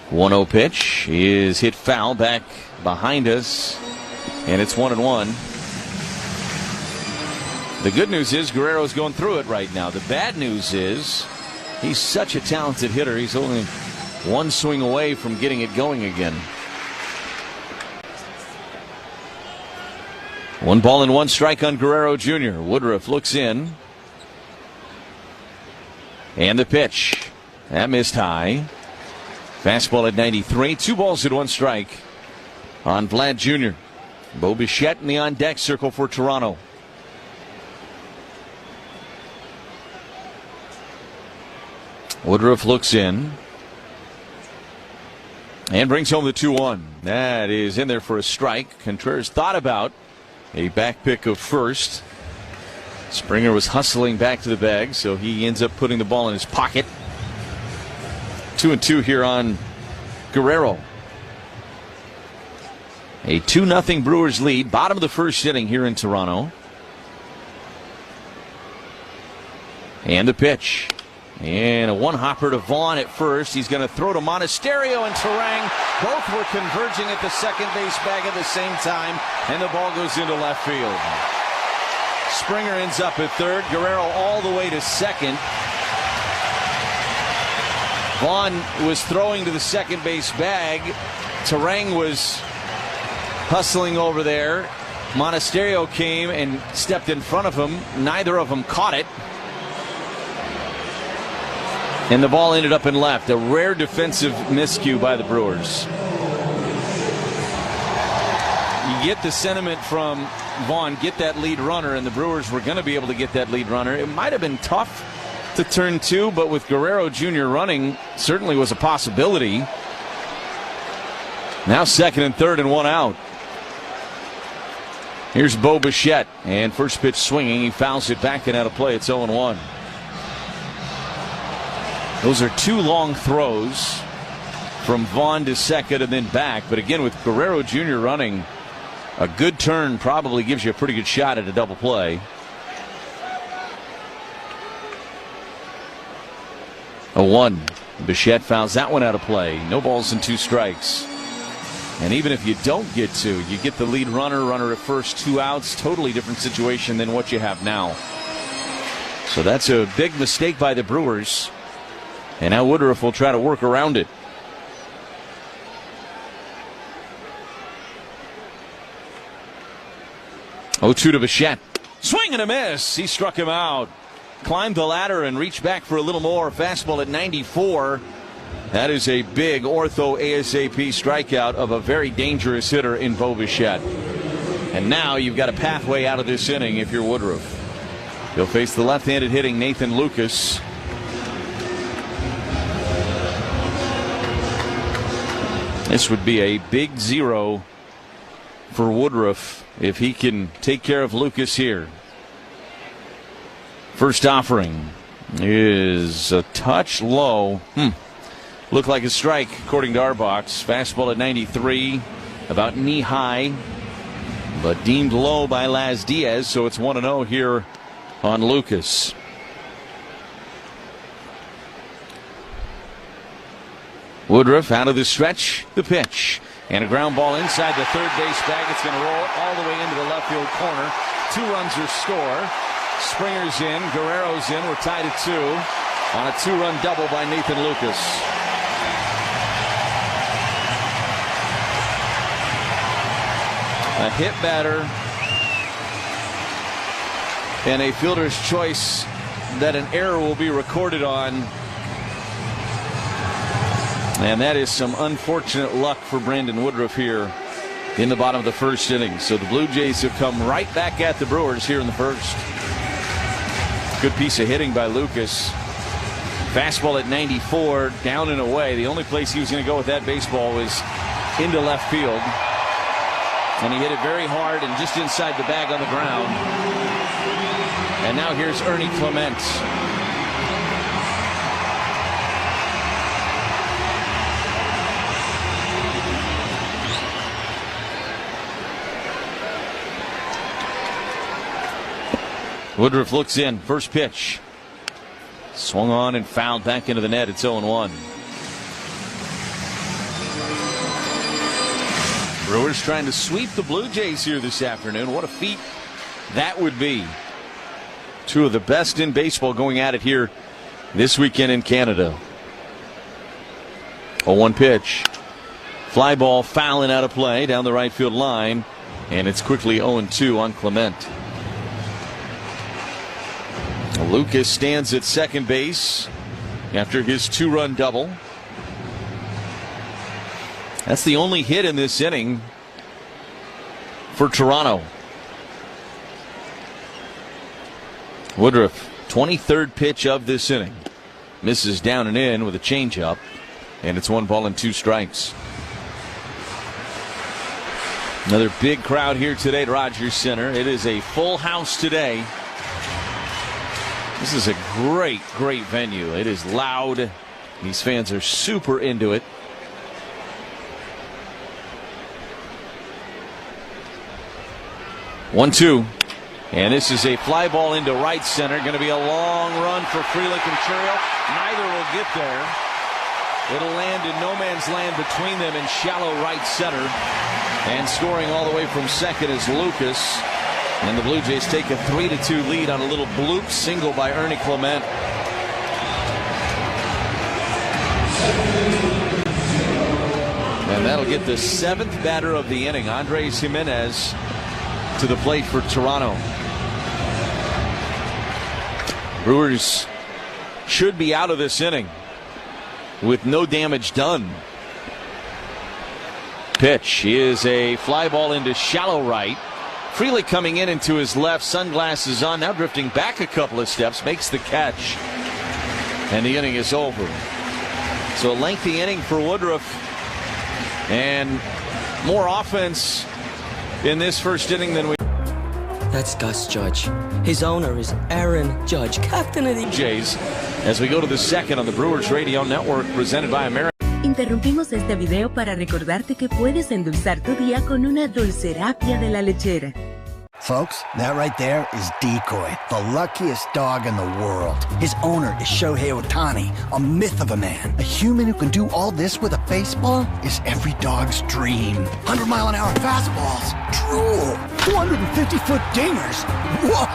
1-0 pitch is hit foul back behind us, and it's 1-1. The good news is Guerrero's going through it right now. The bad news is he's such a talented hitter. He's only one swing away from getting it going again. 1 strike on Guerrero Jr. Woodruff looks in. And the pitch. That missed high. Fastball at 93. 2 strike on Vlad Jr. Bo Bichette in the on-deck circle for Toronto. Woodruff looks in. And brings home the 2-1. That is in there for a strike. Contreras thought about a back pick of first. Springer was hustling back to the bag, so he ends up putting the ball in his pocket. 2-2 here on Guerrero. A 2-0 Brewers lead. Bottom of the first inning here in Toronto. And the pitch. And a one-hopper to Vaughn at first. He's going to throw to Monasterio and Terang. Both were converging at the second base bag at the same time, and the ball goes into left field. Springer ends up at third. Guerrero all the way to second. Vaughn was throwing to the second base bag. Terang was hustling over there. Monasterio came and stepped in front of him. Neither of them caught it. And the ball ended up in left. A rare defensive miscue by the Brewers. You get the sentiment from Vaughn, get that lead runner, and the Brewers were going to be able to get that lead runner. It might have been tough to turn two, but with Guerrero Jr. running, certainly was a possibility. Now second and third and one out. Here's Bo Bichette, and first pitch swinging. He fouls it back and out of play. It's 0-1. Those are two long throws from Vaughn to second and then back. But again, with Guerrero Jr. running, a good turn probably gives you a pretty good shot at a double play. 0-1. Bichette fouls that one out of play. No balls and 2 strikes. And even if you don't get two, you get the lead runner at first, 2 outs. Totally different situation than what you have now. So that's a big mistake by the Brewers. And now Woodruff will try to work around it. 0-2 to Bichette. Swing and a miss. He struck him out. Climbed the ladder and reached back for a little more. Fastball at 94. That is a big ortho ASAP strikeout of a very dangerous hitter in Bo Bichette. And now you've got a pathway out of this inning if you're Woodruff. He'll face the left-handed hitting Nathan Lucas. This would be a big 0 for Woodruff if he can take care of Lucas here. First offering is a touch low. Looked like a strike according to our box. Fastball at 93, about knee high, but deemed low by Laz Diaz, so it's 1-0 here on Lucas. Woodruff out of the stretch, the pitch, and a ground ball inside the third base bag. It's going to roll all the way into the left field corner. 2 runs or score. Springer's in, Guerrero's in. We're tied at 2 on a 2-run double by Nathan Lucas. A hit batter and a fielder's choice that an error will be recorded on. And that is some unfortunate luck for Brandon Woodruff here in the bottom of the first inning. So the Blue Jays have come right back at the Brewers here in the first. Good piece of hitting by Lucas. Fastball at 94, down and away. The only place he was going to go with that baseball was into left field. And he hit it very hard and just inside the bag on the ground. And now here's Ernie Clement. Woodruff looks in. First pitch. Swung on and fouled back into the net. It's 0-1. Brewers trying to sweep the Blue Jays here this afternoon. What a feat that would be. Two of the best in baseball going at it here this weekend in Canada. 0-1 pitch. Fly ball fouling out of play down the right field line. And it's quickly 0-2 on Clement. Lucas stands at second base after his 2-run double. That's the only hit in this inning for Toronto. Woodruff, 23rd pitch of this inning. Misses down and in with a changeup. And it's 1 ball and 2 strikes. Another big crowd here today at Rogers Center. It is a full house today. This is a great venue. It is loud. These fans are super into it. One-two. And this is a fly ball into right center. Going to be a long run for Frelick and Churiel. Neither will get there. It'll land in no man's land between them in shallow right center. And scoring all the way from second is Lucas. And the Blue Jays take a 3-2 lead on a little bloop single by Ernie Clement. And that'll get the 7th batter of the inning, Andres Jimenez, to the plate for Toronto. Brewers should be out of this inning with no damage done. Pitch is a fly ball into shallow right. Frelick coming in into his left, sunglasses on, now drifting back a couple of steps, makes the catch. And the inning is over. So a lengthy inning for Woodruff. And more offense in this first inning than we... That's Gus Judge. His owner is Aaron Judge, captain of the Jays. As we go to the second on the Brewers Radio Network, presented by America. Interrumpimos este video para recordarte que puedes endulzar tu día con una dulcerapia de la lechera. Folks, that right there is Decoy, the luckiest dog in the world. His owner is Shohei Ohtani, a myth of a man. A human who can do all this with a baseball is every dog's dream. 100-mile-an-hour fastballs, drool. 250-foot dingers, woof.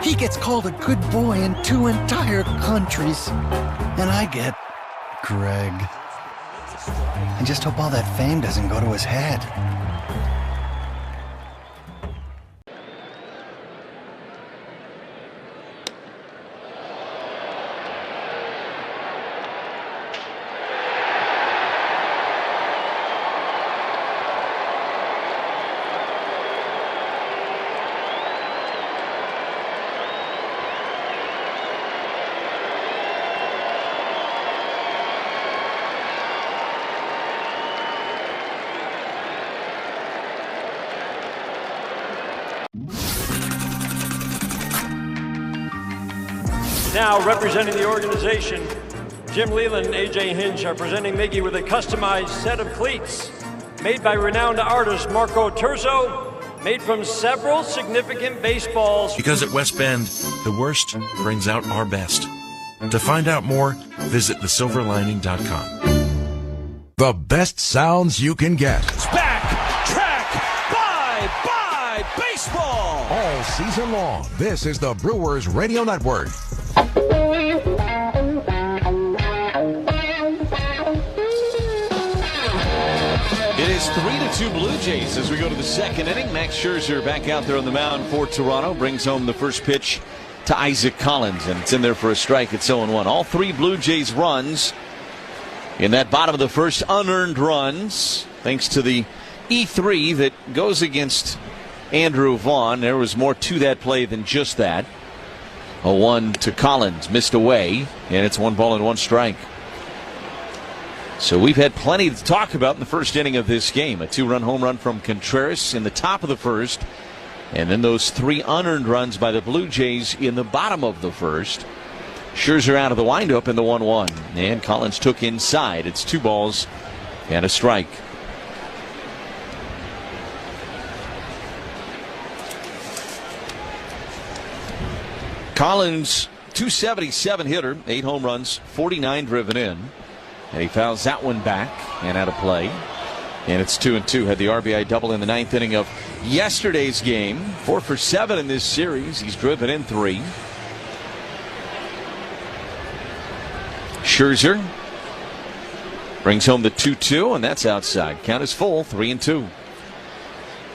He gets called a good boy in 2 entire countries. And I get Greg. I just hope all that fame doesn't go to his head. Now, representing the organization, Jim Leland and A.J. Hinch are presenting Miggy with a customized set of cleats made by renowned artist Marco Turzo, made from several significant baseballs. Because at West Bend, the worst brings out our best. To find out more, visit thesilverlining.com. The best sounds you can get. It's back, track, bye, baseball. All season long, this is the Brewers Radio Network. It is 3-2 Blue Jays as we go to the second inning. Max Scherzer back out there on the mound for Toronto. Brings home the first pitch to Isaac Collins, and it's in there for a strike. It's 0-1. All 3 Blue Jays runs in that bottom of the first, unearned runs, thanks to the E3 that goes against Andrew Vaughn. There was more to that play than just that. 0-1 to Collins, missed away, and it's 1 ball and 1 strike. So we've had plenty to talk about in the first inning of this game. A 2-run home run from Contreras in the top of the first, and then those 3 unearned runs by the Blue Jays in the bottom of the first. Scherzer out of the windup in the 1-1, and Collins took inside. It's 2 balls and a strike. Collins, 277 hitter, 8 home runs, 49 driven in. And he fouls that one back and out of play. And it's 2-2. Had the RBI double in the 9th inning of yesterday's game. 4 for 7 in this series. He's driven in 3. Scherzer brings home the 2-2, and that's outside. Count is full, 3-2.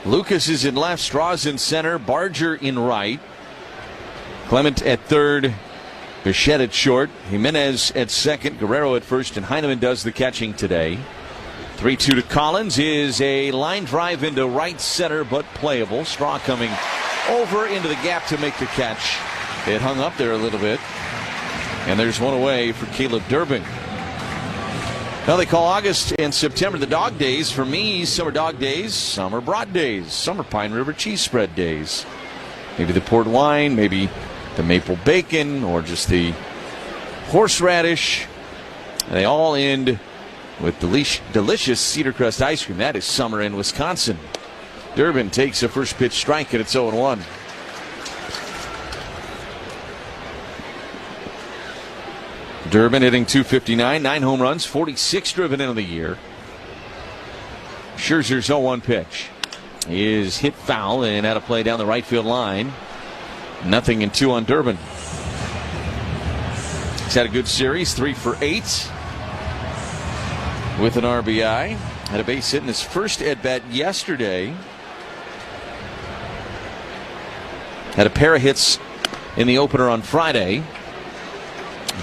Lucas is in left, Straws in center, Barger in right. Clement at third, Bichette at short, Jimenez at second, Guerrero at first, and Heineman does the catching today. 3-2 to Collins is a line drive into right center, but playable. Straw coming over into the gap to make the catch. It hung up there a little bit. And there's one away for Caleb Durbin. Now they call August and September the dog days. For me, some are dog days, some are broad days, some are Pine River cheese spread days. Maybe the port wine, maybe the maple bacon, or just the horseradish. And they all end with delicious cedar crust ice cream. That is summer in Wisconsin. Durbin takes a first pitch strike, and it's 0-1. Durbin hitting .259, 9 home runs, 46 driven in the year. Scherzer's 0-1 pitch is hit foul and out of play down the right field line. 0-2 on Durbin. He's had a good series, 3 for 8 with an RBI. Had a base hit in his first at-bat yesterday. Had a pair of hits in the opener on Friday.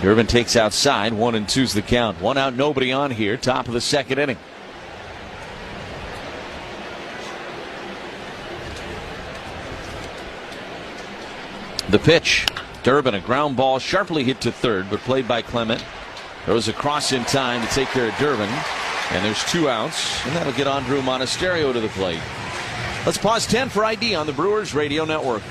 Durbin takes outside. 1-2's the count. 1 out, nobody on here. Top of the second inning. The pitch. Durbin, a ground ball sharply hit to third, but played by Clement. Throws across in time to take care of Durbin. And there's 2 outs. And that'll get Andrew Monasterio to the plate. Let's pause 10 for ID on the Brewers Radio Network.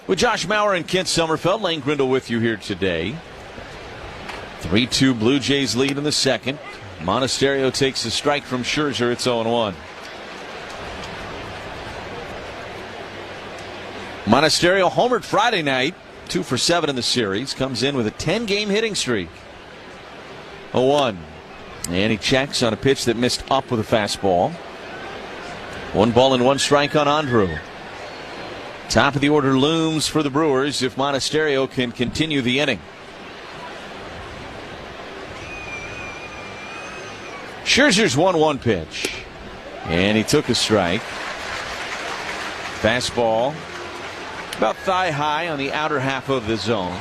With Josh Maurer and Kent Sommerfeld, Lane Grindle with you here today. 3-2 Blue Jays lead in the second. Monasterio takes a strike from Scherzer. It's 0-1. Monasterio homered Friday night. 2 for 7 in the series. Comes in with a 10-game hitting streak. 0-1. And he checks on a pitch that missed up with a fastball. 1 ball and 1 strike on Andrew. Top of the order looms for the Brewers if Monasterio can continue the inning. Scherzer's 1-1 pitch. And he took a strike. Fastball about thigh high on the outer half of the zone.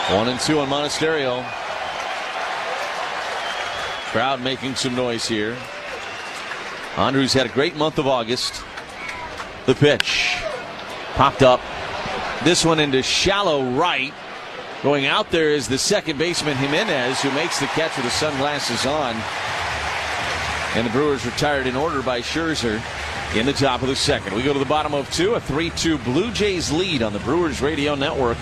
1-2 on Monasterio. Crowd making some noise here. Andrew's had a great month of August. The pitch popped up. This one into shallow right. Going out there is the second baseman Jimenez, who makes the catch with the sunglasses on. And the Brewers retired in order by Scherzer in the top of the second. We go to the bottom of 2, a 3-2 Blue Jays lead on the Brewers Radio Network.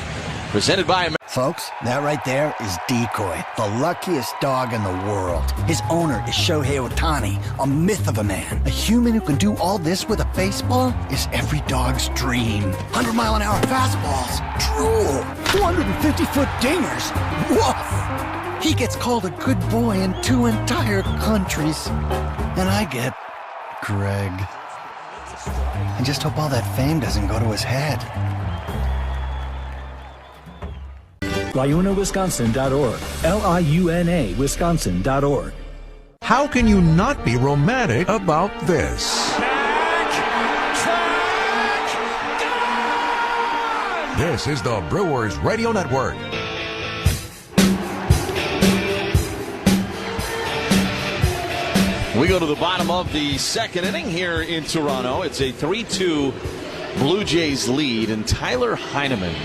Presented by Folks, that right there is Decoy, the luckiest dog in the world. His owner is Shohei Ohtani, a myth of a man. A human who can do all this with a baseball is every dog's dream. 100-mile-an-hour fastballs, drool, 250-foot dingers, woof. He gets called a good boy in 2 entire countries. And I get Greg. I just hope all that fame doesn't go to his head. LiunaWisconsin.org. LIUNA Wisconsin.org. How can you not be romantic about this? This is the Brewers Radio Network. We go to the bottom of the second inning here in Toronto. It's a 3-2 Blue Jays lead, and Tyler Heineman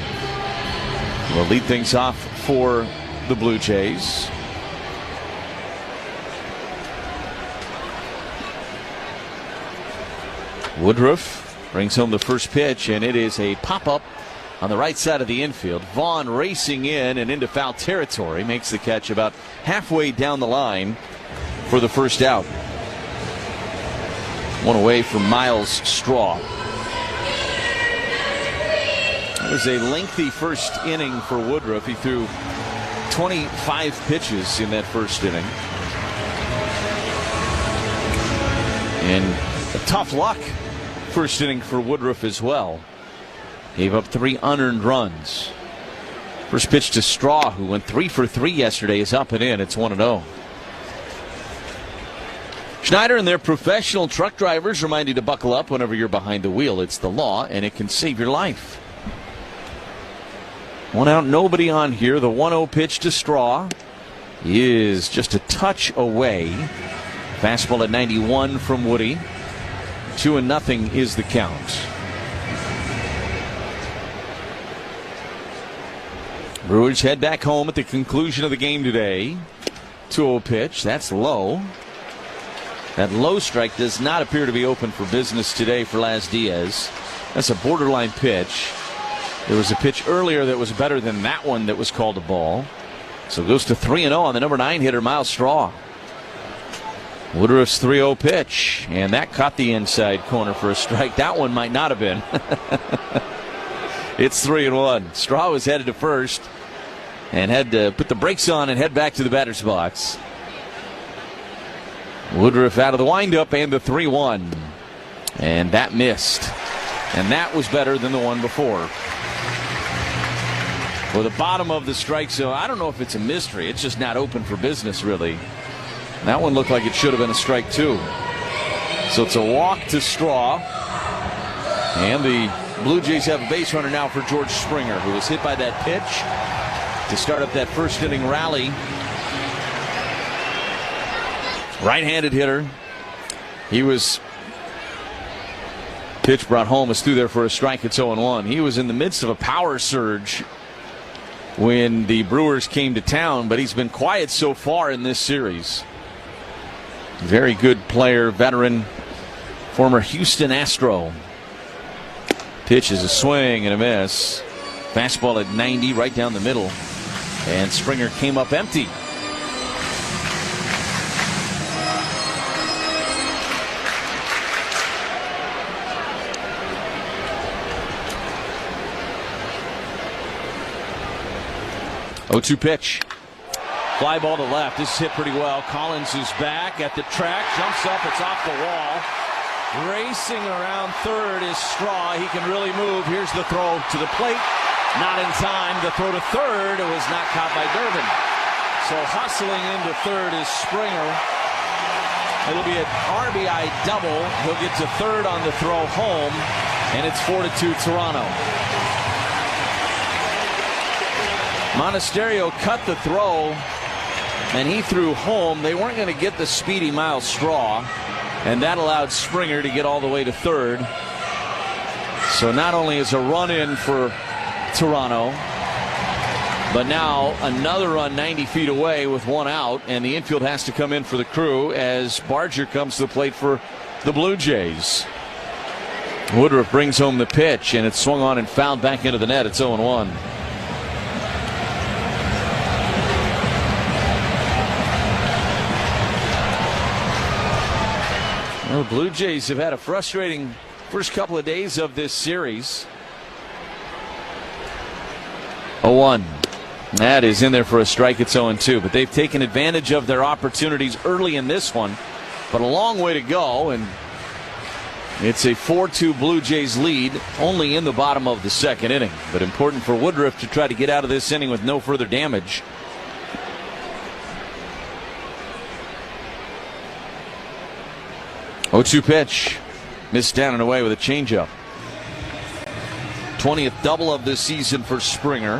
will lead things off for the Blue Jays. Woodruff brings home the first pitch, and it is a pop-up on the right side of the infield. Vaughn racing in and into foul territory, makes the catch about halfway down the line for the first out. One away from Miles Straw. It was a lengthy first inning for Woodruff. He threw 25 pitches in that first inning. And a tough luck first inning for Woodruff as well. Gave up 3 unearned runs. First pitch to Straw, who went 3 for 3 yesterday, is up and in. It's 1-0. Schneider and their professional truck drivers remind you to buckle up whenever you're behind the wheel. It's the law, and it can save your life. 1 out, nobody on here. The 1-0 pitch to Straw is just a touch away. Fastball at 91 from Woody. 2-0 is the count. Brewers head back home at the conclusion of the game today. 2-0 pitch. That's low. That low strike does not appear to be open for business today for Laz Diaz. That's a borderline pitch. There was a pitch earlier that was better than that one that was called a ball. So it goes to 3-0 on the number 9 hitter, Miles Straw. Woodruff's 3-0 pitch, and that caught the inside corner for a strike. That one might not have been. It's 3-1. Straw was headed to first and had to put the brakes on and head back to the batter's box. Woodruff out of the windup and the 3-1. And that missed. And that was better than the one before. For the bottom of the strike zone, I don't know if it's a mystery. It's just not open for business, really. That one looked like it should have been a strike, too. So it's a walk to Straw. And the Blue Jays have a base runner now for George Springer, who was hit by that pitch to start up that first inning rally. Right-handed hitter. He was pitch brought home, is through there for a strike. It's 0-1. He was in the midst of a power surge when the Brewers came to town, but he's been quiet so far in this series. Very good player, veteran, former Houston Astro. Pitch is a swing and a miss. Fastball at 90 right down the middle. And Springer came up empty. Oh-2 pitch. Fly ball to left. This is hit pretty well. Collins is back at the track. Jumps up. It's off the wall. Racing around third is Straw. He can really move. Here's the throw to the plate. Not in time. The throw to third. It was not caught by Durbin. So hustling into third is Springer. It'll be an RBI double. He'll get to third on the throw home. And it's 4-2 Toronto. Monasterio cut the throw, and he threw home. They weren't going to get the speedy Miles Straw, and that allowed Springer to get all the way to third. So not only is a run in for Toronto, but now another run 90 feet away with 1 out, and the infield has to come in for the Crew as Barger comes to the plate for the Blue Jays. Woodruff brings home the pitch, and it's swung on and fouled back into the net. It's 0-1. Well, the Blue Jays have had a frustrating first couple of days of this series. 0-1. That is in there for a strike. It's 0-2. But they've taken advantage of their opportunities early in this one. But a long way to go. And it's a 4-2 Blue Jays lead only in the bottom of the second inning. But important for Woodruff to try to get out of this inning with no further damage. 0-2 pitch. Missed down and away with a changeup. 20th double of this season for Springer.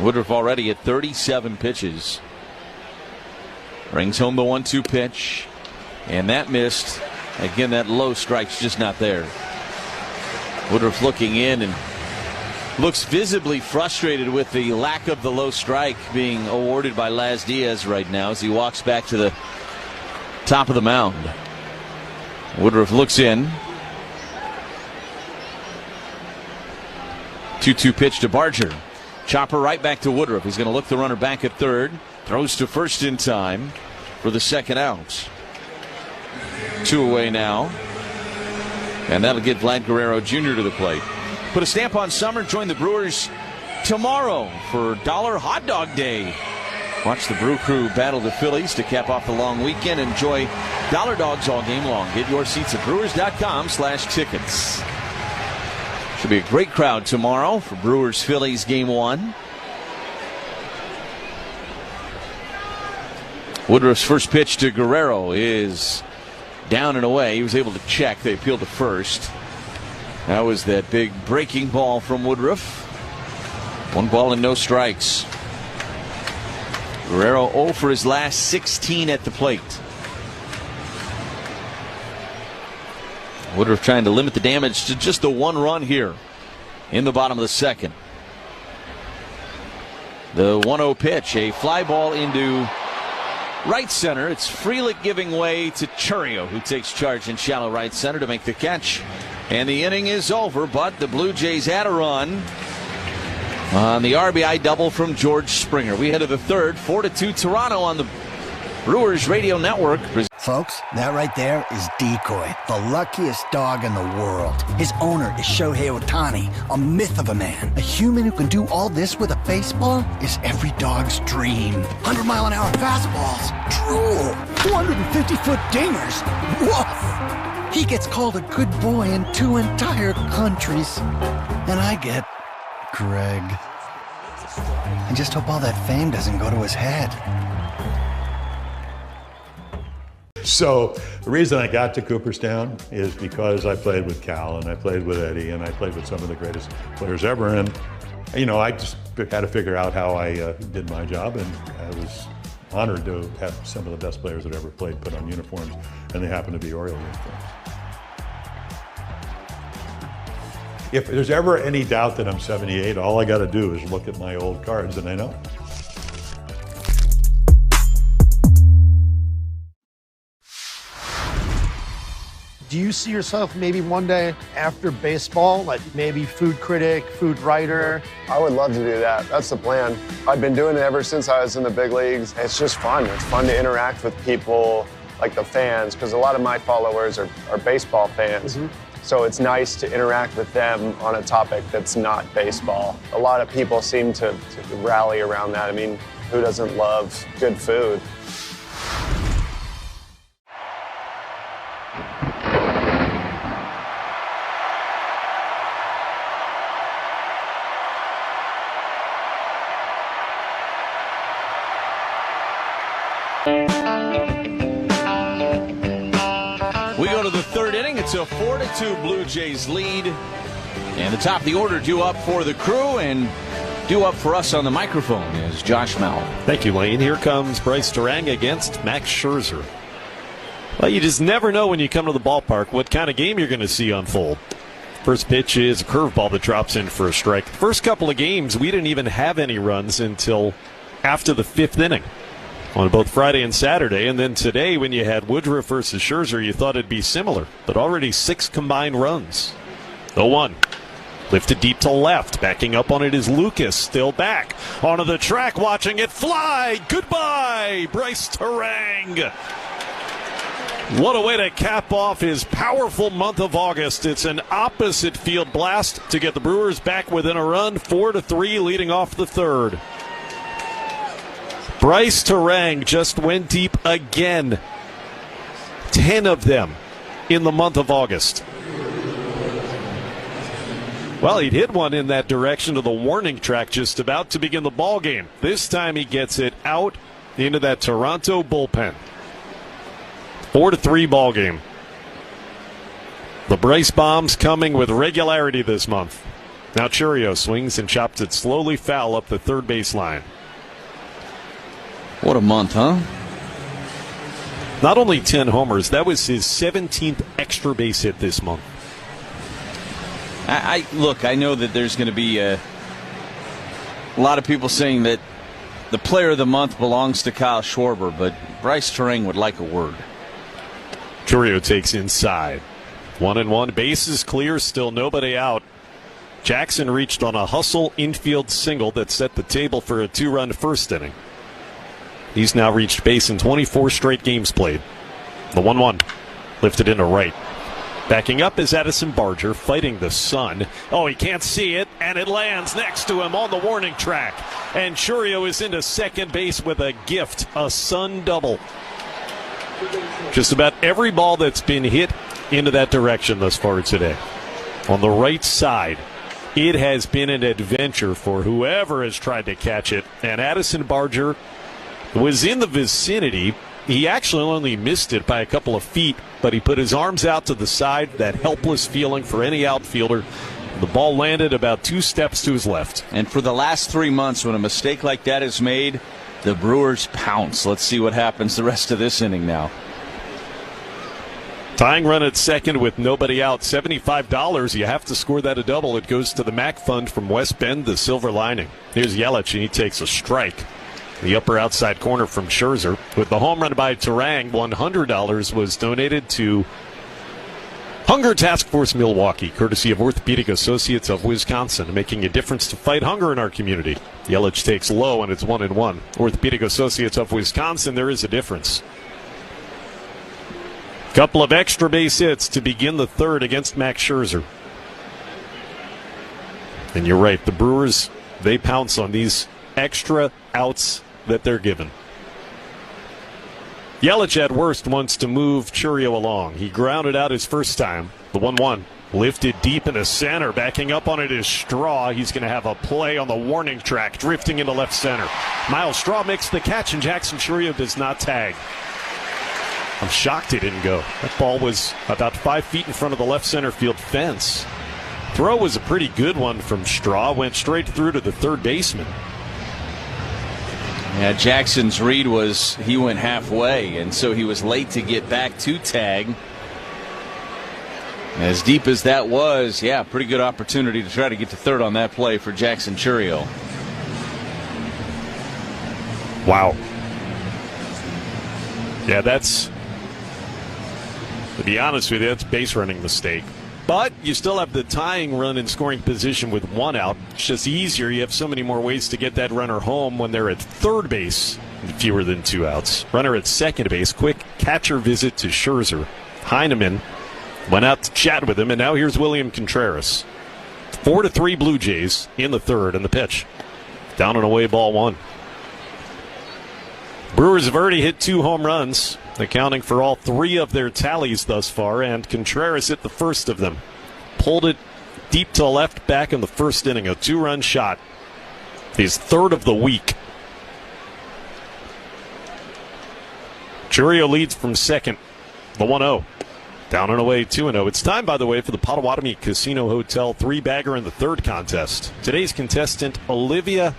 Woodruff already at 37 pitches. Brings home the 1-2 pitch. And that missed. Again, that low strike's just not there. Woodruff looking in and looks visibly frustrated with the lack of the low strike being awarded by Laz Diaz right now as he walks back to the top of the mound. Woodruff looks in. 2-2 pitch to Barger. Chopper right back to Woodruff. He's going to look the runner back at third. Throws to first in time for the second out. 2 away now. And that'll get Vlad Guerrero Jr. to the plate. Put a stamp on summer. Join the Brewers tomorrow for Dollar Hot Dog Day. Watch the Brew Crew battle the Phillies to cap off the long weekend. Enjoy Dollar Dogs all game long. Get your seats at brewers.com/tickets. Should be a great crowd tomorrow for Brewers-Phillies Game 1. Woodruff's first pitch to Guerrero is down and away. He was able to check. They appealed to first. That was that big breaking ball from Woodruff. 1 ball and no strikes. Guerrero 0 for his last 16 at the plate. Woodruff trying to limit the damage to just the 1 run here in the bottom of the second. The 1-0 pitch, a fly ball into right center. It's Frelick giving way to Churio, who takes charge in shallow right center to make the catch. And the inning is over, but the Blue Jays had a run on the RBI double from George Springer. We head to the third, 4-2 Toronto on the Brewers Radio Network. Folks, that right there is Decoy, the luckiest dog in the world. His owner is Shohei Ohtani, a myth of a man. A human who can do all this with a baseball is every dog's dream. 100-mile-an-hour fastballs, drool, 250-foot dingers, woof. He gets called a good boy in 2 entire countries. And I get Greg. I just hope all that fame doesn't go to his head. So the reason I got to Cooperstown is because I played with Cal and I played with Eddie and I played with some of the greatest players ever. And, you know, I just had to figure out how I did my job, and I was honored to have some of the best players that ever played put on uniforms, and they happen to be Oriole uniforms. If there's ever any doubt that I'm 78, all I got to do is look at my old cards and I know. Do you see yourself maybe one day after baseball, like maybe food critic, food writer? I would love to do that. That's the plan. I've been doing it ever since I was in the big leagues. It's just fun. It's fun to interact with people, like the fans, because a lot of my followers are baseball fans. Mm-hmm. So it's nice to interact with them on a topic that's not baseball. A lot of people seem to rally around that. I mean, who doesn't love good food? We go to the third inning. It's a 4-2 Blue Jays lead. And the top of the order due up for the Crew, and due up for us on the microphone is Josh Mel. Thank you, Lane. Here comes Bryce Turang against Max Scherzer. Well, you just never know when you come to the ballpark what kind of game you're going to see unfold. First pitch is a curveball that drops in for a strike. First couple of games, we didn't even have any runs until after the 5th inning on both Friday and Saturday. And then today, when you had Woodruff versus Scherzer, you thought it'd be similar. But already 6 combined runs. 0-1. Lifted deep to left. Backing up on it is Lucas. Still back. Onto the track, watching it fly. Goodbye, Bryce Turang. What a way to cap off his powerful month of August. It's an opposite field blast to get the Brewers back within a run. 4-3 leading off the third. Bryce Turang just went deep again. 10 of them in the month of August. Well, he'd hit one in that direction to the warning track just about to begin the ball game. This time he gets it out into that Toronto bullpen. 4-3 ball game. The Bryce bombs coming with regularity this month. Now Churio swings and chops it slowly foul up the third baseline. What a month, huh? Not only 10 homers, that was his 17th extra base hit this month. Look, I know that there's going to be a lot of people saying that the player of the month belongs to Kyle Schwarber, but Bryce Turang would like a word. Chourio takes inside. 1-1, bases clear, still nobody out. Jackson reached on a hustle infield single that set the table for a 2-run first inning. He's now reached base in 24 straight games played. The 1-1 lifted into right. Backing up is Addison Barger fighting the sun. Oh, he can't see it, and it lands next to him on the warning track. And Chourio is into second base with a gift, a sun double. Just about every ball that's been hit into that direction thus far today. On the right side, it has been an adventure for whoever has tried to catch it. And Addison Barger was in the vicinity. He actually only missed it by a couple of feet, but he put his arms out to the side, that helpless feeling for any outfielder. The ball landed about 2 steps to his left. And for the last 3 months, when a mistake like that is made, the Brewers pounce. Let's see what happens the rest of this inning now. Tying run at second with nobody out. $75. You have to score that a double. It goes to the MAC Fund from West Bend, the Silver Lining. Here's Yelich, and he takes a strike. The upper outside corner from Scherzer. With the home run by Terang, $100 was donated to Hunger Task Force Milwaukee, courtesy of Orthopedic Associates of Wisconsin, making a difference to fight hunger in our community. Yelich takes low, and it's 1-1. Orthopedic Associates of Wisconsin, there is a difference. Couple of extra base hits to begin the third against Max Scherzer. And you're right, the Brewers, they pounce on these extra outs that they're given. Yelich at worst wants to move Chourio along. He grounded out his first time. The 1-1 lifted deep into center. Backing up on it is Straw. He's going to have a play on the warning track, drifting into left center. Miles Straw makes the catch, and Jackson Chourio does not tag. I'm shocked he didn't go. That ball was about 5 feet in front of the left center field fence. Throw was a pretty good one from Straw. Went straight through to the third baseman. Yeah, Jackson's read was he went halfway, and so he was late to get back to tag. As deep as that was, yeah, pretty good opportunity to try to get to third on that play for Jackson Chourio. Wow. Yeah, that's, to be honest with you, that's base running mistake. But you still have the tying run in scoring position with 1 out. It's just easier. You have so many more ways to get that runner home when they're at third base, fewer than 2 outs. Runner at second base, quick catcher visit to Scherzer. Heineman went out to chat with him, and now here's William Contreras. 4-3 Blue Jays in the third, and the pitch. Down and away, ball 1. Brewers have already hit 2 home runs, accounting for all 3 of their tallies thus far, and Contreras hit the first of them. Pulled it deep to left back in the first inning, a 2-run shot. His third of the week. Chourio leads from second, the 1-0. Down and away, 2-0. It's time, by the way, for the Potawatomi Casino Hotel 3-bagger in the third contest. Today's contestant, Olivia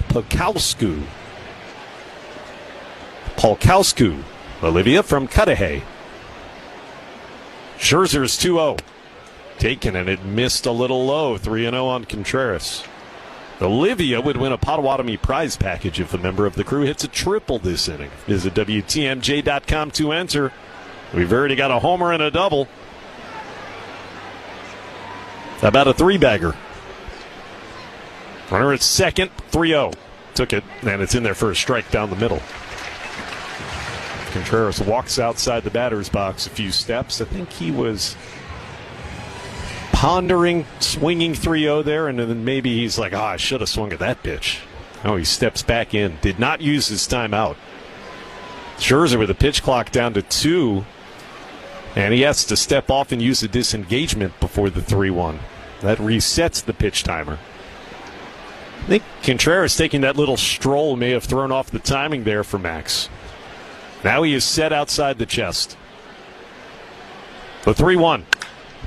Polkowsku. Olivia from Cudahy. Scherzer's 2-0. Taken, and it missed a little low. 3-0 on Contreras. Olivia would win a Potawatomi prize package if a member of the crew hits a triple this inning. Visit WTMJ.com to enter. We've already got a homer and a double. How about a 3-bagger? Runner at second, 3-0. Took it, and it's in there for a strike down the middle. Contreras walks outside the batter's box a few steps. I think he was pondering swinging 3-0 there, and then maybe he's like, I should have swung at that pitch. Oh, he steps back in. Did not use his timeout. Scherzer with the pitch clock down to 2, and he has to step off and use a disengagement before the 3-1. That resets the pitch timer. I think Contreras taking that little stroll may have thrown off the timing there for Max. Now he is set outside the chest. The 3-1.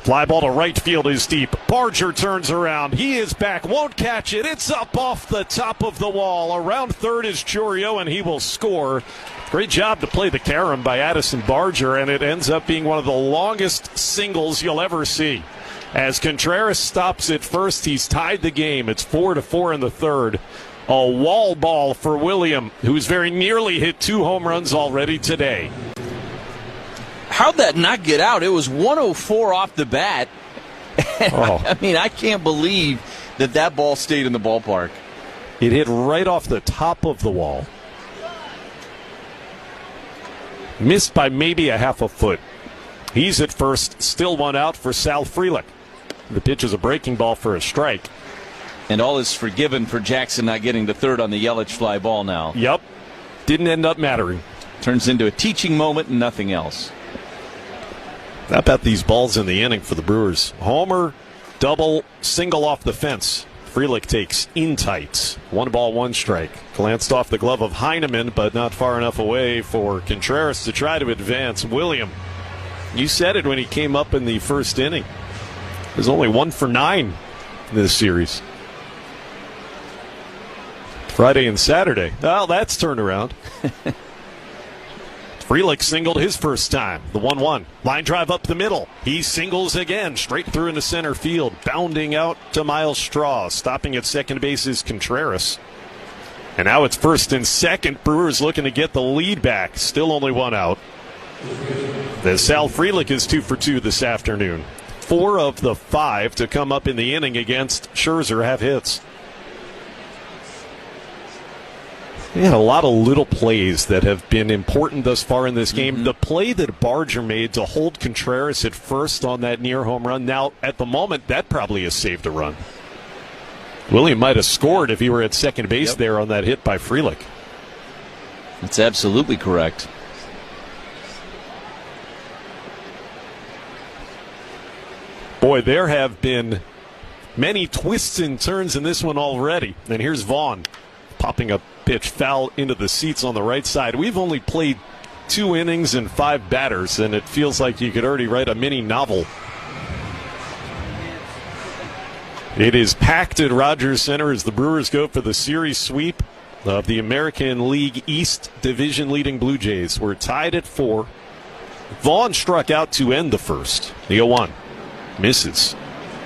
Fly ball to right field is deep. Barger turns around. He is back. Won't catch it. It's up off the top of the wall. Around third is Chourio, and he will score. Great job to play the carom by Addison Barger, and it ends up being one of the longest singles you'll ever see. As Contreras stops at first, he's tied the game. It's 4-4 in the third. A wall ball for William, who's very nearly hit 2 home runs already today. How'd that not get out? It was 104 off the bat. I mean, I can't believe that ball stayed in the ballpark. It hit right off the top of the wall. Missed by maybe a half a foot. He's at first, still one out for Sal Frelick. The pitch is a breaking ball for a strike. And all is forgiven for Jackson not getting to third on the Yelich fly ball now. Yep. Didn't end up mattering. Turns into a teaching moment and nothing else. How about these balls in the inning for the Brewers? Homer, double, single off the fence. Frelick takes in tight. 1 ball, 1 strike. Glanced off the glove of Heineman, but not far enough away for Contreras to try to advance. William, you said it when he came up in the first inning. There's only 1 for 9 in this series. Friday and Saturday. Well, that's turned around. Frelick singled his first time. The 1-1. Line drive up the middle. He singles again. Straight through into center field. Bounding out to Miles Straw. Stopping at second base is Contreras. And now it's first and second. Brewers looking to get the lead back. Still only 1 out. The Sal Frelick is 2 for 2 this afternoon. 4 of the 5 to come up in the inning against Scherzer have hits. They had a lot of little plays that have been important thus far in this game. The play that Barger made to hold Contreras at first on that near home run, now at the moment, that probably has saved a run. William might have scored if he were at second base there on that hit by Frelick. That's absolutely correct. Boy, there have been many twists and turns in this one already. And here's Vaughn popping a pitch foul into the seats on the right side. We've only played 2 innings and 5 batters, and it feels like you could already write a mini novel. It is packed at Rogers Center as the Brewers go for the series sweep of the American League East Division leading Blue Jays. We're tied at 4. Vaughn struck out to end the first. The 0-1 misses.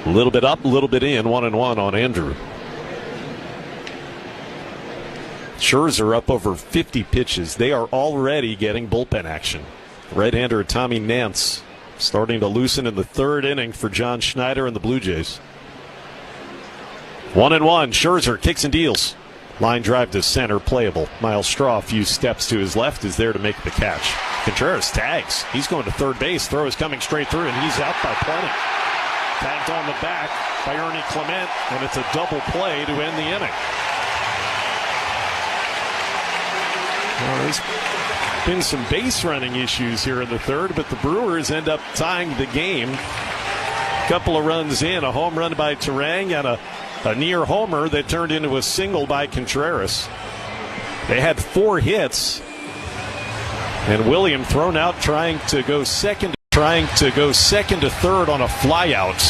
A little bit up, a little bit in, 1-1 on Andrew. Scherzer up over 50 pitches. They are already getting bullpen action. Right-hander Tommy Nance starting to loosen in the third inning for John Schneider and the Blue Jays. 1-1. Scherzer kicks and deals. Line drive to center, playable. Miles Straw, a few steps to his left, is there to make the catch. Contreras tags. He's going to third base. Throw is coming straight through, and he's out by plenty. Tagged on the back by Ernie Clement, and it's a double play to end the inning. Well, there's been some base running issues here in the third, but the Brewers end up tying the game. Couple of runs in, a home run by Terang and a near homer that turned into a single by Contreras. They had 4 hits, and William thrown out trying to go second to third on a flyout.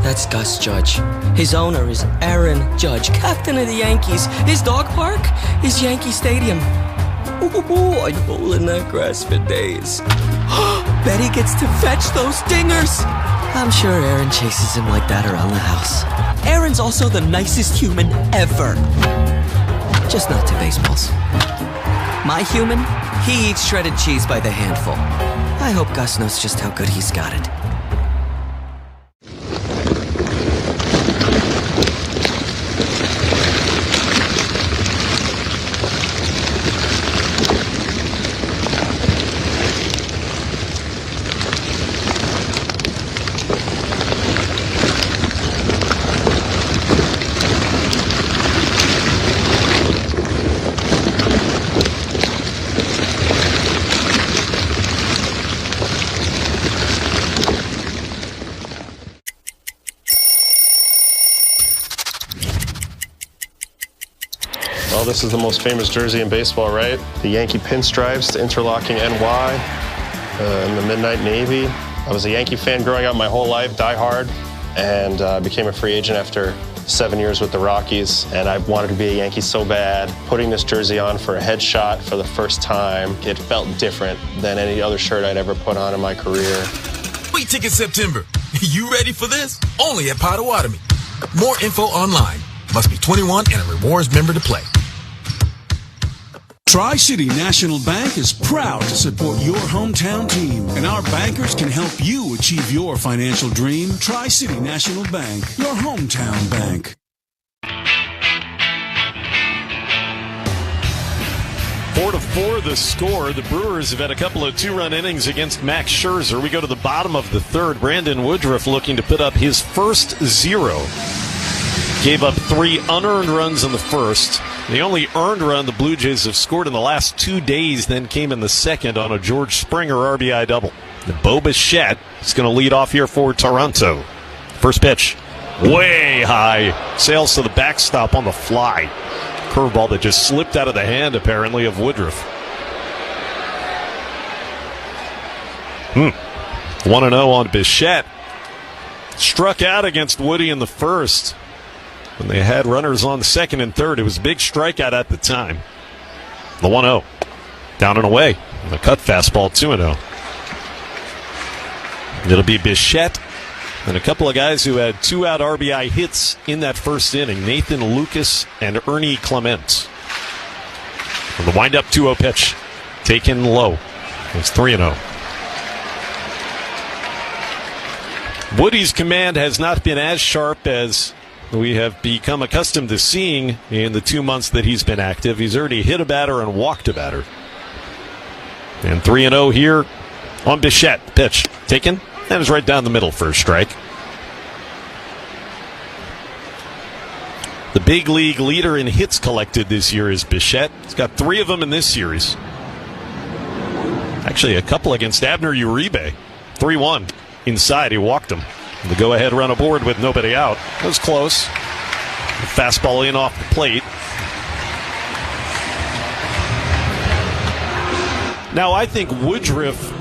That's Gus Judge. His owner is Aaron Judge, captain of the Yankees. His dog park is Yankee Stadium. Ooh, I'd bowl in that grass for days. Bet he gets to fetch those dingers. I'm sure Aaron chases him like that around the house. Aaron's also the nicest human ever. Just not to baseballs. My human, he eats shredded cheese by the handful. I hope Gus knows just how good he's got it. Well, this is the most famous jersey in baseball, right? The Yankee pinstripes, the interlocking NY, and the Midnight Navy. I was a Yankee fan growing up my whole life, die hard, and became a free agent after 7 years with the Rockies, and I wanted to be a Yankee so bad. Putting this jersey on for a headshot for the first time, it felt different than any other shirt I'd ever put on in my career. Sweet Ticket September. You ready for this? Only at Potawatomi. More info online. Must be 21 and a rewards member to play. Tri-City National Bank is proud to support your hometown team, and our bankers can help you achieve your financial dream. Tri-City National Bank, your hometown bank. 4-4 the score. The Brewers have had a couple of two-run innings against Max Scherzer. We go to the bottom of the third. Brandon Woodruff looking to put up his first 0. Gave up 3 unearned runs in the first. The only earned run the Blue Jays have scored in the last 2 days then came in the second on a George Springer RBI double. The Bo Bichette is going to lead off here for Toronto. First pitch, way high. Sails to the backstop on the fly. Curveball that just slipped out of the hand, apparently, of Woodruff. 1-0 on Bichette. Struck out against Woody in the first. When they had runners on the second and third, it was a big strikeout at the time. The 1-0. Down and away. The cut fastball, 2-0. It'll be Bichette and a couple of guys who had 2-out RBI hits in that first inning. Nathan Lucas and Ernie Clement. And the wind-up 2-0 pitch. Taken low. It's 3-0. Woody's command has not been as sharp as we have become accustomed to seeing in the 2 months that he's been active. He's already hit a batter and walked a batter. And 3-0 here on Bichette. Pitch taken. And is right down the middle for a strike. The big league leader in hits collected this year is Bichette. He's got 3 of them in this series. Actually, a couple against Abner Uribe. 3-1 inside. He walked him. The go-ahead run aboard with nobody out. It was close. The fastball in off the plate. Now, I think Woodruff,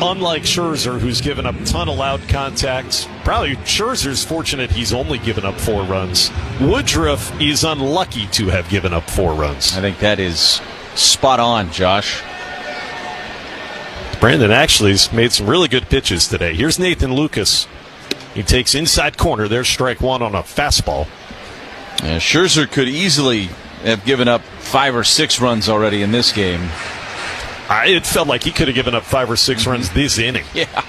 unlike Scherzer, who's given up a ton of loud contacts, probably Scherzer's fortunate he's only given up 4 runs. Woodruff is unlucky to have given up 4 runs. I think that is spot on, Josh. Brandon actually's made some really good pitches today. Here's Nathan Lucas. He takes inside corner. There's strike 1 on a fastball. Yeah, Scherzer could easily have given up 5 or 6 runs already in this game. It felt like he could have given up 5 or 6 runs this inning. Yeah.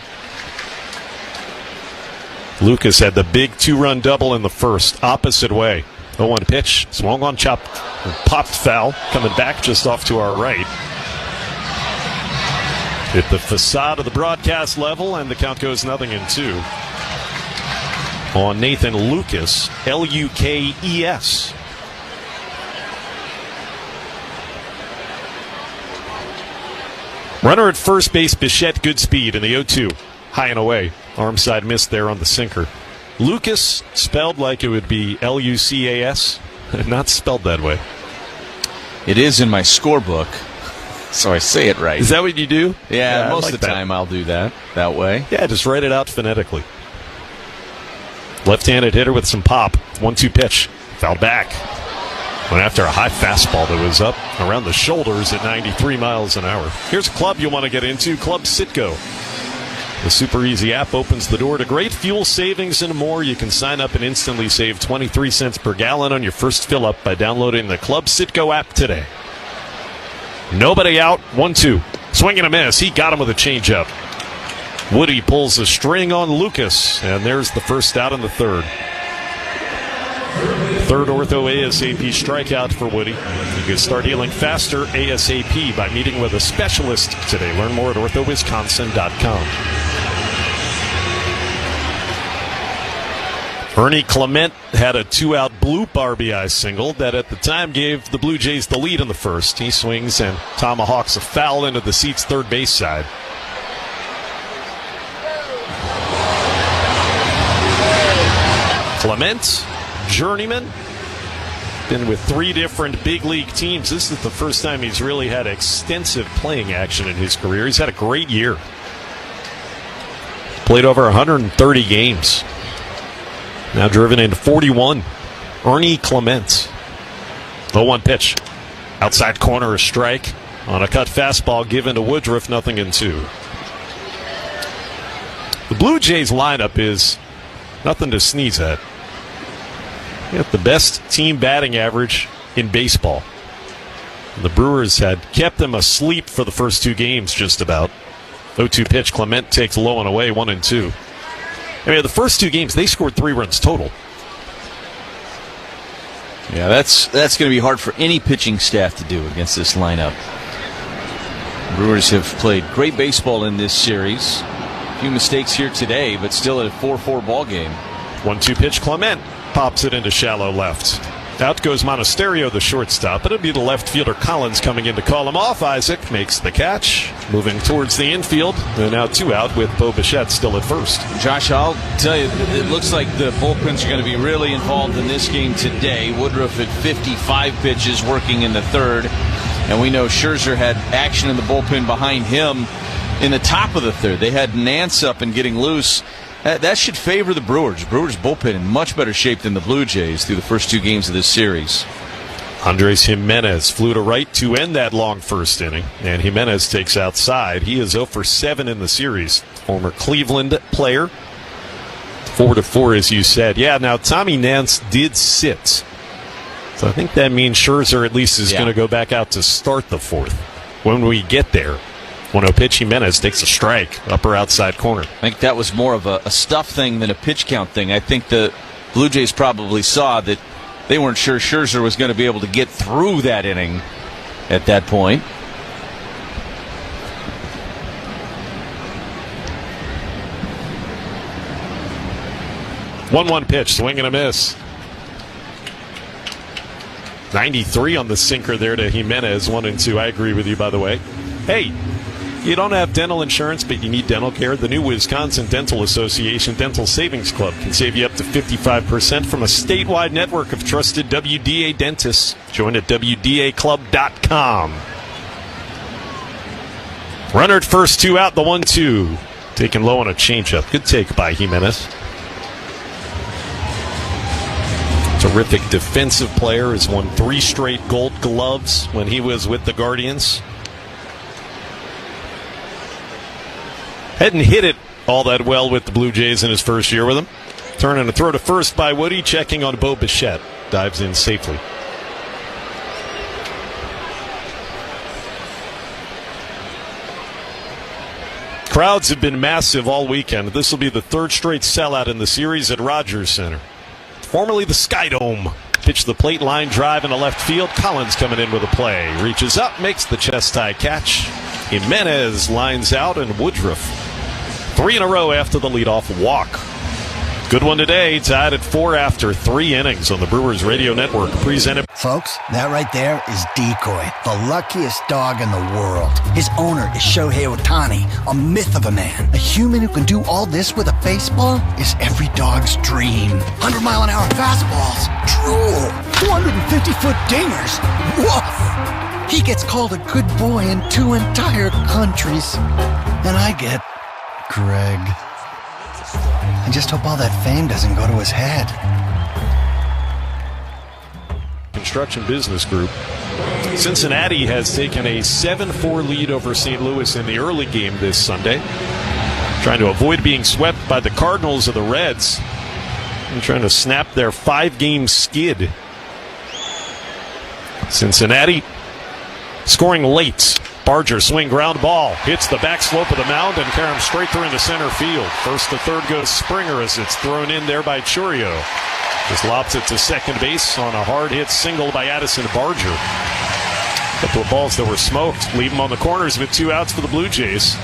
Lucas had the big 2-run double in the first, opposite way. 0-1 pitch, swung on, chopped, popped foul, coming back just off to our right. Hit the facade of the broadcast level, and the count goes 0-2. On Nathan Lucas, Lukes. Runner at first base, Bichette, good speed in the 0-2. High and away. Arm side missed there on the sinker. Lucas, spelled like it would be Lucas, not spelled that way. It is in my scorebook, so I say it right. Is that what you do? Yeah, most of the time I'll do that way. Yeah, just write it out phonetically. Left-handed hitter with some pop. 1-2 pitch. Fouled back. Went after a high fastball that was up around the shoulders at 93 miles an hour. Here's a club you want to get into, Club Citgo. The super easy app opens the door to great fuel savings and more. You can sign up and instantly save 23 cents per gallon on your first fill-up by downloading the Club Citgo app today. Nobody out, 1-2. Swing and a miss. He got him with a changeup. Woody pulls a string on Lucas, and there's the first out in the third. Third ortho ASAP strikeout for Woody. You can start healing faster ASAP by meeting with a specialist today. Learn more at orthowisconsin.com. Ernie Clement had a 2-out bloop RBI single that at the time gave the Blue Jays the lead in the first. He swings and tomahawks a foul into the seat's third base side. Clement, journeyman, been with 3 different big league teams. This is the first time he's really had extensive playing action in his career. He's had a great year. Played over 130 games. Now driven into 41. Ernie Clement. 0-1 pitch. Outside corner, a strike. On a cut fastball given to Woodruff, 0-2. The Blue Jays lineup is nothing to sneeze at. They have the best team batting average in baseball. The Brewers had kept them asleep for the first two games just about. 0-2 pitch, Clement takes low and away, 1-2. I mean, the first two games, they scored 3 runs total. Yeah, that's going to be hard for any pitching staff to do against this lineup. Brewers have played great baseball in this series. A few mistakes here today, but still a 4-4 ball game. 1-2 pitch, Clement pops it into shallow left. Out goes Monasterio, the shortstop. It'll be the left fielder Collins coming in to call him off. Isaac makes the catch, moving towards the infield. And now 2 out with Bo Bichette still at first. Josh, I'll tell you, it looks like the bullpens are going to be really involved in this game today. Woodruff at 55 pitches working in the third. And we know Scherzer had action in the bullpen behind him in the top of the third. They had Nance up and getting loose. That should favor the Brewers. Brewers bullpen in much better shape than the Blue Jays through the first 2 games of this series. Andres Jimenez flew to right to end that long first inning, and Jimenez takes outside. He is 0 for 7 in the series. Former Cleveland player. 4-4, as you said. Yeah, now Tommy Nance did sit. So I think that means Scherzer at least is going to go back out to start the 4th. When we get there, 1-0 pitch, Jimenez takes a strike, upper outside corner. I think that was more of a stuff thing than a pitch count thing. I think the Blue Jays probably saw that they weren't sure Scherzer was going to be able to get through that inning at that point. One pitch, swing and a miss. 93 on the sinker there to Jimenez, 1-2. I agree with you, by the way. Hey, you don't have dental insurance, but you need dental care? The new Wisconsin Dental Association Dental Savings Club can save you up to 55% from a statewide network of trusted WDA dentists. Join at WDAclub.com. Runner at first, 2 out, the 1-2. Taken low on a changeup. Good take by Jimenez. Terrific defensive player. Has won 3 straight Gold Gloves when he was with the Guardians. Hadn't hit it all that well with the Blue Jays in his first year with them. Turning a throw to first by Woody, checking on Bo Bichette. Dives in safely. Crowds have been massive all weekend. This will be the 3rd straight sellout in the series at Rogers Center. Formerly the Sky Dome. Pitch the plate line drive into left field. Collins coming in with a play. Reaches up, makes the chest-high catch. Jimenez lines out, and Woodruff 3 in a row after the leadoff walk. Good one today, tied at 4 after 3 innings on the Brewers Radio Network. Presented. Folks, that right there is Decoy, the luckiest dog in the world. His owner is Shohei Ohtani, a myth of a man. A human who can do all this with a baseball is every dog's dream. 100-mile-an-hour fastballs, drool, 250-foot dingers, woof. He gets called a good boy in 2 entire countries. And I get Greg. I just hope all that fame doesn't go to his head. Construction Business Group. Cincinnati has taken a 7-4 lead over St. Louis in the early game this Sunday. Trying to avoid being swept by the Cardinals or the Reds. And trying to snap their 5-game skid. Cincinnati scoring late. Barger swing ground ball. Hits the back slope of the mound and caroms straight through into center field. First to third goes Springer as it's thrown in there by Churio. Just lobs it to second base on a hard hit single by Addison Barger. Couple of balls that were smoked. Leave them on the corners with 2 outs for the Blue Jays.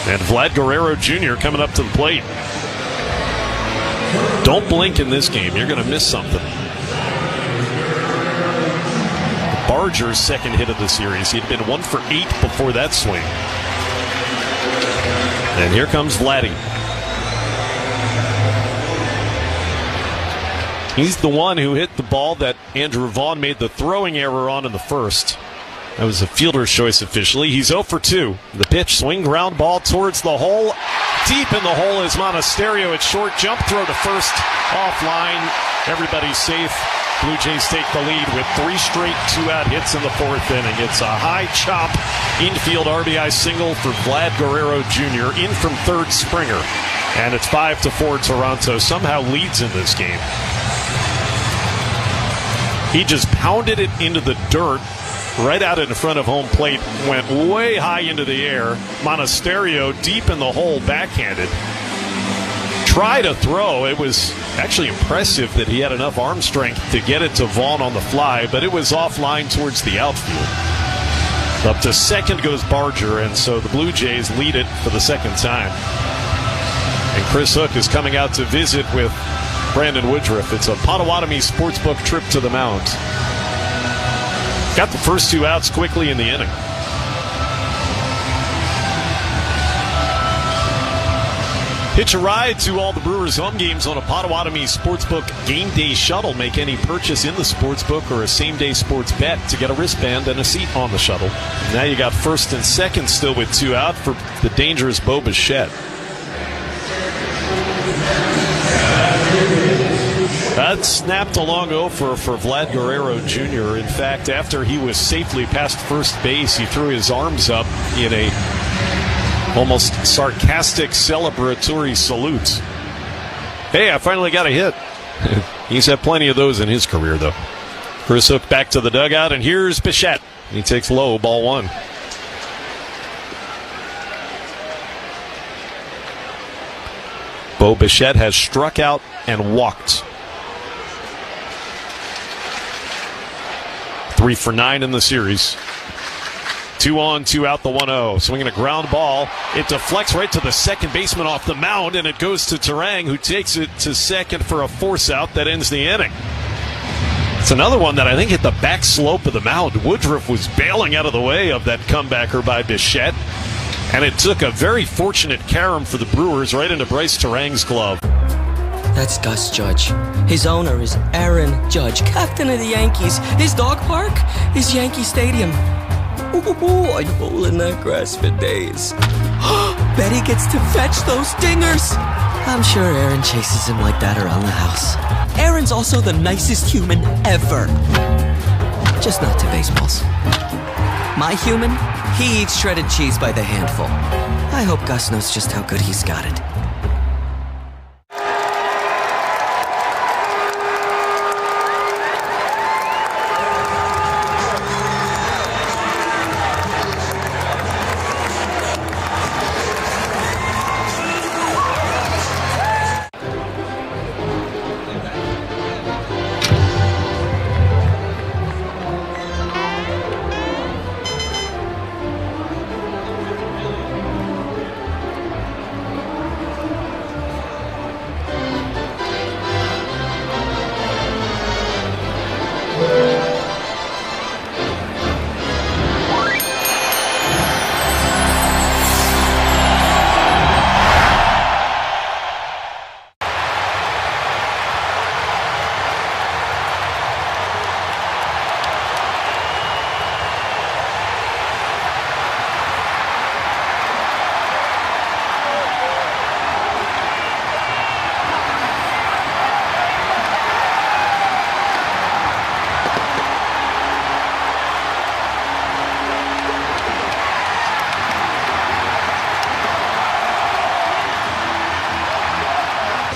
And Vlad Guerrero Jr. coming up to the plate. Don't blink in this game. You're going to miss something. Barger's second hit of the series. He'd been 1 for 8 before that swing. And here comes Vladdy. He's the one who hit the ball that Andrew Vaughn made the throwing error on in the first. That was a fielder's choice officially. He's 0 for 2. The pitch, swing ground ball towards the hole. Deep in the hole is Monasterio at short. Jump throw to first. Offline. Everybody's safe. Blue Jays take the lead with 3 straight 2-out hits in the 4th inning. It's a high chop infield RBI single for Vlad Guerrero Jr. In from third, Springer. And it's 5-4. Toronto somehow leads in this game. He just pounded it into the dirt right out in front of home plate, went way high into the air. Monasterio deep in the hole, backhanded. Tried to throw. It was actually impressive that he had enough arm strength to get it to Vaughn on the fly, but it was offline towards the outfield. Up to second goes Barger, and so the Blue Jays lead it for the second time. And Chris Hook is coming out to visit with Brandon Woodruff. It's a Potawatomi Sportsbook trip to the mound. Got the first 2 outs quickly in the inning. Hitch a ride to all the Brewers home games on a Potawatomi Sportsbook game day shuttle. Make any purchase in the sportsbook or a same-day sports bet to get a wristband and a seat on the shuttle. Now you got first and second still with 2 out for the dangerous Bo Bichette. That snapped a long over for Vlad Guerrero Jr. In fact, after he was safely past first base, he threw his arms up in a almost sarcastic celebratory salute. Hey, I finally got a hit. He's had plenty of those in his career, though. Chris Hook back to the dugout, and here's Bichette. He takes low, ball 1. Bo Bichette has struck out and walked. 3 for 9 in the series. 2 on, 2 out, the 1-0. Swinging a ground ball. It deflects right to the second baseman off the mound, and it goes to Terang, who takes it to second for a force out that ends the inning. It's another one that I think hit the back slope of the mound. Woodruff was bailing out of the way of that comebacker by Bichette, and it took a very fortunate carom for the Brewers right into Bryce Terang's glove. That's Gus Judge. His owner is Aaron Judge, captain of the Yankees. His dog park is Yankee Stadium. Ooh, I'd roll in that grass for days. Betty gets to fetch those dingers. I'm sure Aaron chases him like that around the house. Aaron's also the nicest human ever. Just not to baseballs. My human, he eats shredded cheese by the handful. I hope Gus knows just how good he's got it.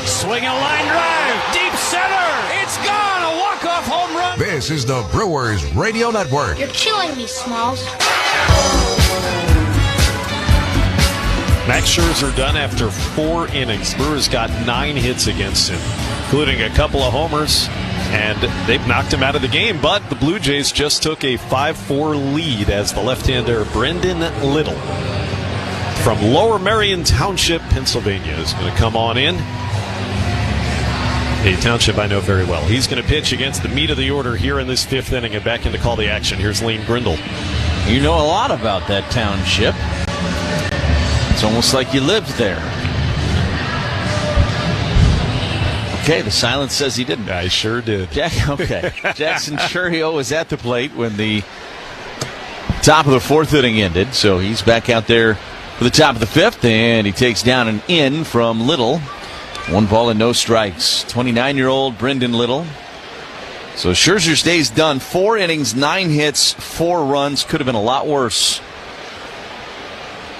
Swing a line drive, deep center. It's gone, a walk-off home run. This is the Brewers Radio Network. You're killing me, Smalls. Max Scherzer done after 4 innings. Brewers got 9 hits against him, including a couple of homers, and they've knocked him out of the game. But the Blue Jays just took a 5-4 lead as the left-hander Brendan Little from Lower Merion Township, Pennsylvania, is going to come on in. A township I know very well. He's going to pitch against the meat of the order here in this 5th inning, and back in to call the action. Here's Lane Grindle. You know a lot about that township. It's almost like you lived there. Okay, the silence says he didn't. I sure did. Okay. Jackson Chourio was at the plate when the top of the 4th inning ended, so he's back out there for the top of the 5th, and he takes down an in from Little. 1 ball and no strikes. 29-year-old Brendan Little. So Scherzer's day's done. 4 innings, 9 hits, 4 runs. Could have been a lot worse.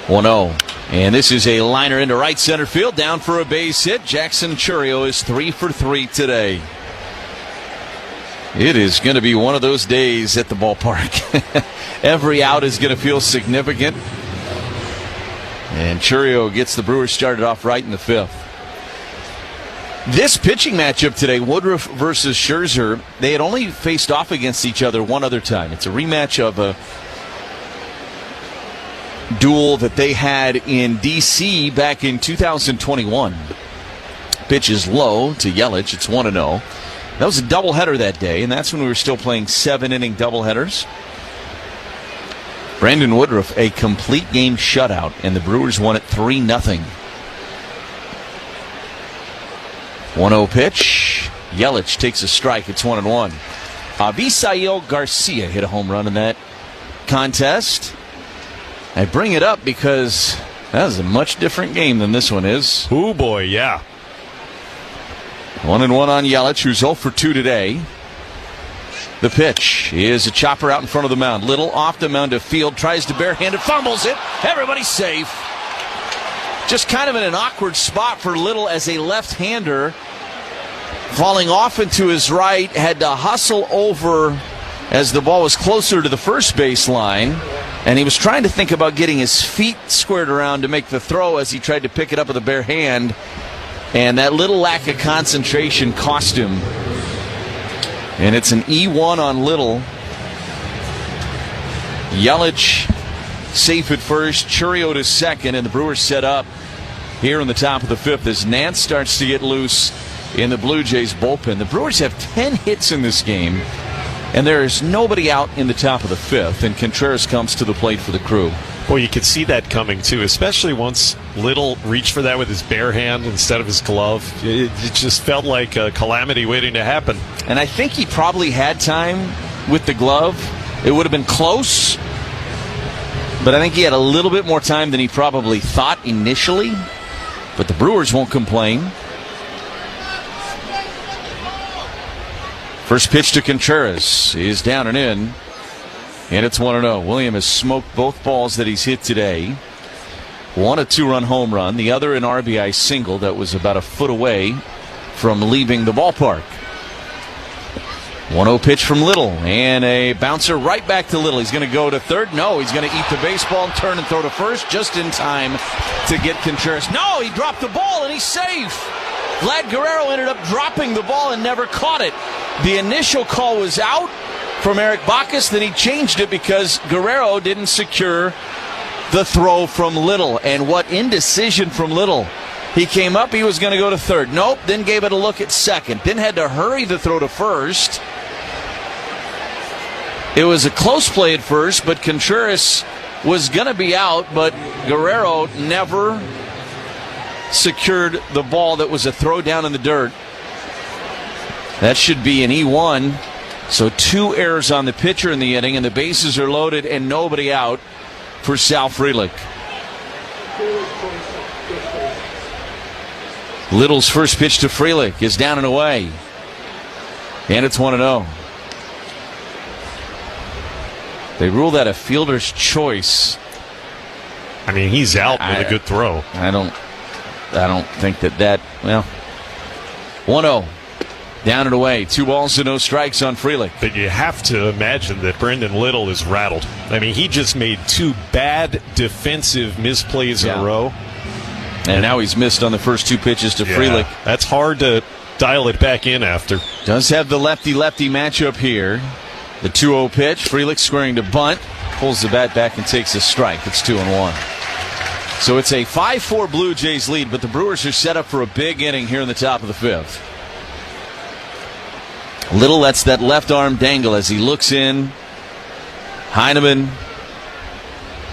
1-0. And this is a liner into right center field. Down for a base hit. Jackson Chourio is 3 for 3 today. It is going to be one of those days at the ballpark. Every out is going to feel significant. And Chourio gets the Brewers started off right in the 5th. This pitching matchup today, Woodruff versus Scherzer, they had only faced off against each other one other time. It's a rematch of a duel that they had in D.C. back in 2021. Pitch is low to Yelich. It's 1-0. That was a doubleheader that day, and that's when we were still playing 7-inning doubleheaders. Brandon Woodruff, a complete game shutout, and the Brewers won it 3-0. 1-0 pitch. Yelich takes a strike. It's 1-1. Avisail Garcia hit a home run in that contest. I bring it up because that is a much different game than this one is. Oh, boy, yeah. 1-1 on Yelich, who's 0 for 2 today. The pitch is a chopper out in front of the mound. Little off the mound to field, tries to barehand it, fumbles it. Everybody's safe. Just kind of in an awkward spot for Little as a left-hander. Falling off into his right, had to hustle over as the ball was closer to the first baseline. And he was trying to think about getting his feet squared around to make the throw as he tried to pick it up with a bare hand. And that little lack of concentration cost him. And it's an E1 on Little. Yelich safe at first, Chourio to second, and the Brewers set up here in the top of the 5th as Nance starts to get loose in the Blue Jays bullpen. The Brewers have 10 hits in this game, and there is nobody out in the top of the 5th, and Contreras comes to the plate for the Crew. Well, you could see that coming, too, especially once Little reached for that with his bare hand instead of his glove. It just felt like a calamity waiting to happen. And I think he probably had time with the glove. It would have been close, but I think he had a little bit more time than he probably thought initially. But the Brewers won't complain. First pitch to Contreras is down and in. And it's 1-0. William has smoked both balls that he's hit today. One a 2-run home run, the other an RBI single that was about a foot away from leaving the ballpark. 1-0 pitch from Little, and a bouncer right back to Little. He's going to go to third. No, he's going to eat the baseball and turn and throw to first just in time to get Contreras. No, he dropped the ball, and he's safe. Vlad Guerrero ended up dropping the ball and never caught it. The initial call was out from Eric Bacchus, then he changed it because Guerrero didn't secure the throw from Little. And what indecision from Little. He came up, he was going to go to third. Nope, then gave it a look at second. Then had to hurry the throw to first. It was a close play at first, but Contreras was going to be out, but Guerrero never secured the ball that was a throw down in the dirt. That should be an E1. So 2 errors on the pitcher in the inning, and the bases are loaded and nobody out for Sal Frelick. Little's first pitch to Frelick is down and away. And it's 1-0. They rule that a fielder's choice. I mean, he's out with a good throw. I don't think that well, 1-0. Down and away. 2 balls and no strikes on Frelick. But you have to imagine that Brandon Little is rattled. I mean, he just made 2 bad defensive misplays in a row. And now he's missed on the first 2 pitches to Frelick. That's hard to dial it back in after. Does have the lefty-lefty matchup here. The 2-0 pitch. Frelick squaring to bunt. Pulls the bat back and takes a strike. It's 2-1. So it's a 5-4 Blue Jays lead, but the Brewers are set up for a big inning here in the top of the 5th. Little lets that left arm dangle as he looks in. Heineman,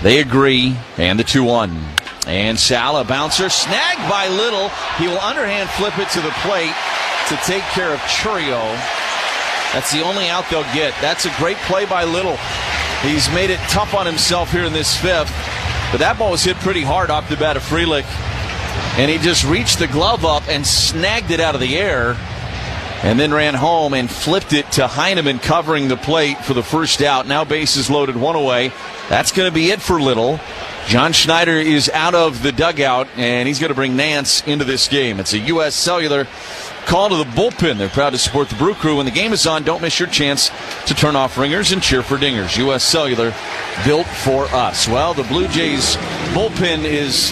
they agree, and the 2-1. And Sal, a bouncer, snagged by Little. He will underhand flip it to the plate to take care of Chourio. That's the only out they'll get. That's a great play by Little. He's made it tough on himself here in this 5th. But that ball was hit pretty hard off the bat of Frelick. And he just reached the glove up and snagged it out of the air. And then ran home and flipped it to Heineman covering the plate for the first out. Now bases loaded, 1 away. That's going to be it for Little. John Schneider is out of the dugout, and he's going to bring Nance into this game. It's a U.S. Cellular call to the bullpen. They're proud to support the Brew Crew. When the game is on, don't miss your chance to turn off ringers and cheer for dingers. U.S. Cellular, built for us. Well, the Blue Jays bullpen is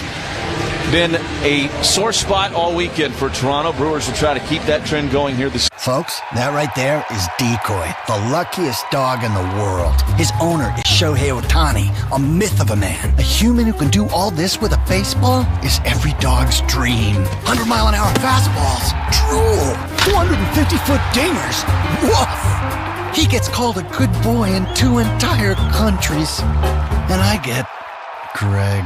been a sore spot all weekend for Toronto. Brewers will try to keep that trend going here this. Folks, that right there is Decoy, the luckiest dog in the world. His owner is Shohei Ohtani, a myth of a man. A human who can do all this with a baseball is every dog's dream. 100-mile-an-hour fastballs, drool, 250-foot dingers, woof. He gets called a good boy in 2 entire countries. And I get Greg.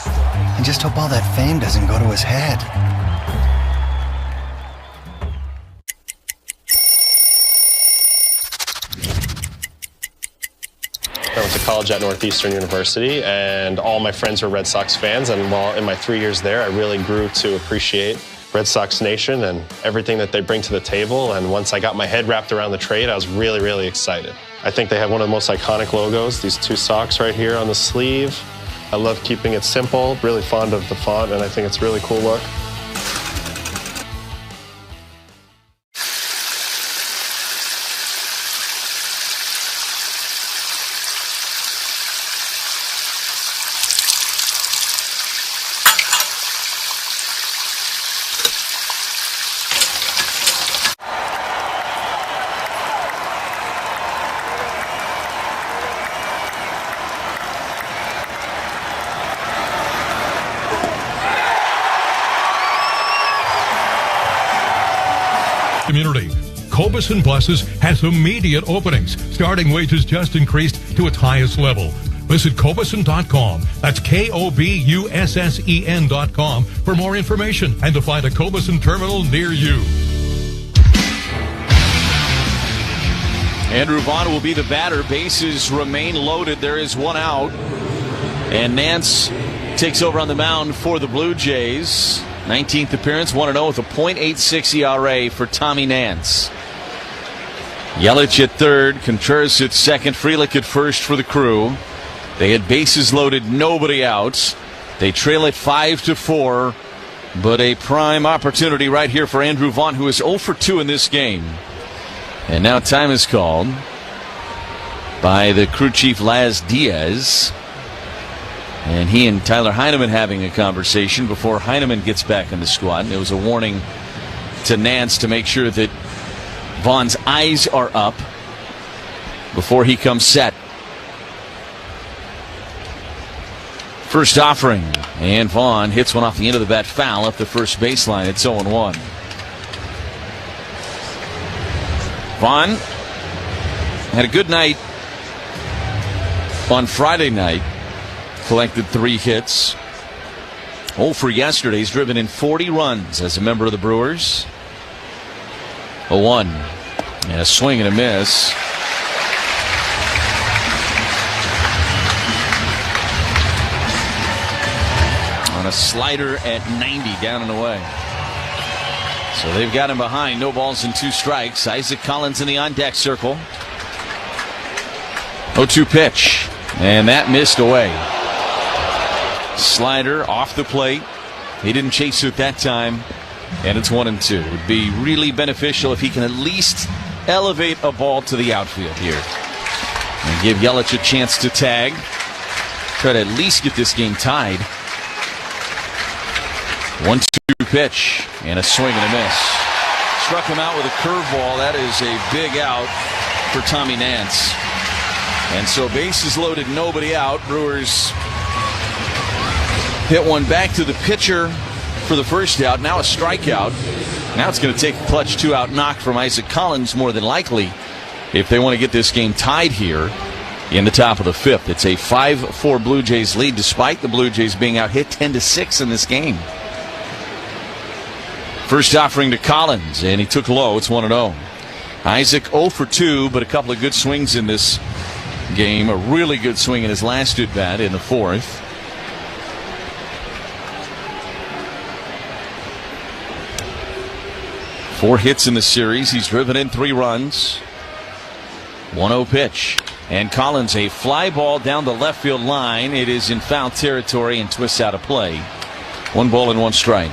I just hope all that fame doesn't go to his head. I went to college at Northeastern University, and all my friends were Red Sox fans. And while in my 3 years there, I really grew to appreciate Red Sox Nation and everything that they bring to the table. And once I got my head wrapped around the trade, I was really, really excited. I think they have one of the most iconic logos, these 2 socks right here on the sleeve. I love keeping it simple, really fond of the font, and I think it's a really cool look. Community. Cobus & Blesses has immediate openings. Starting wages just increased to its highest level. Visit Cobussen.com. That's Kobussen.com for more information and to find a Cobussen terminal near you. Andrew Vaughn will be the batter. Bases remain loaded. There is 1 out. And Nance takes over on the mound for the Blue Jays. 19th appearance, 1-0 with a .86 ERA for Tommy Nance. Yelich at third, Contreras at second, Frelick at first for the Crew. They had bases loaded, nobody out. They trail it 5-4, but a prime opportunity right here for Andrew Vaughn, who is 0 for 2 in this game. And now time is called by the crew chief Laz Diaz. And he and Tyler Heineman having a conversation before Heineman gets back in the squad. And it was a warning to Nance to make sure that Vaughn's eyes are up before he comes set. First offering, and Vaughn hits one off the end of the bat foul up the first baseline. It's 0-1. Vaughn had a good night on Friday night. Collected 3 hits. 0 for yesterday. He's driven in 40 runs as a member of the Brewers. 0-1. And a swing and a miss. On a slider at 90, down and away. So they've got him behind. No balls and 2 strikes. Isaac Collins in the on-deck circle. 0-2 pitch. And that missed away. Slider off the plate. He didn't chase it that time. And it's 1-2. It would be really beneficial if he can at least elevate a ball to the outfield here. And give Yelich a chance to tag. Try to at least get this game tied. 1-2 pitch. And a swing and a miss. Struck him out with a curveball. That is a big out for Tommy Nance. And so bases loaded, nobody out. Brewers hit one back to the pitcher for the first out. Now a strikeout. Now it's going to take a clutch 2-out knock from Isaac Collins, more than likely, if they want to get this game tied here in the top of the 5th. It's a 5-4 Blue Jays lead, despite the Blue Jays being out hit 10-6 in this game. First offering to Collins, and he took low. It's 1-0. Isaac 0 for 2, but a couple of good swings in this game. A really good swing in his last at-bat in the 4th. Four hits in the series. He's driven in 3 runs. 1-0 pitch. And Collins, a fly ball down the left field line. It is in foul territory and twists out of play. 1 ball and 1 strike.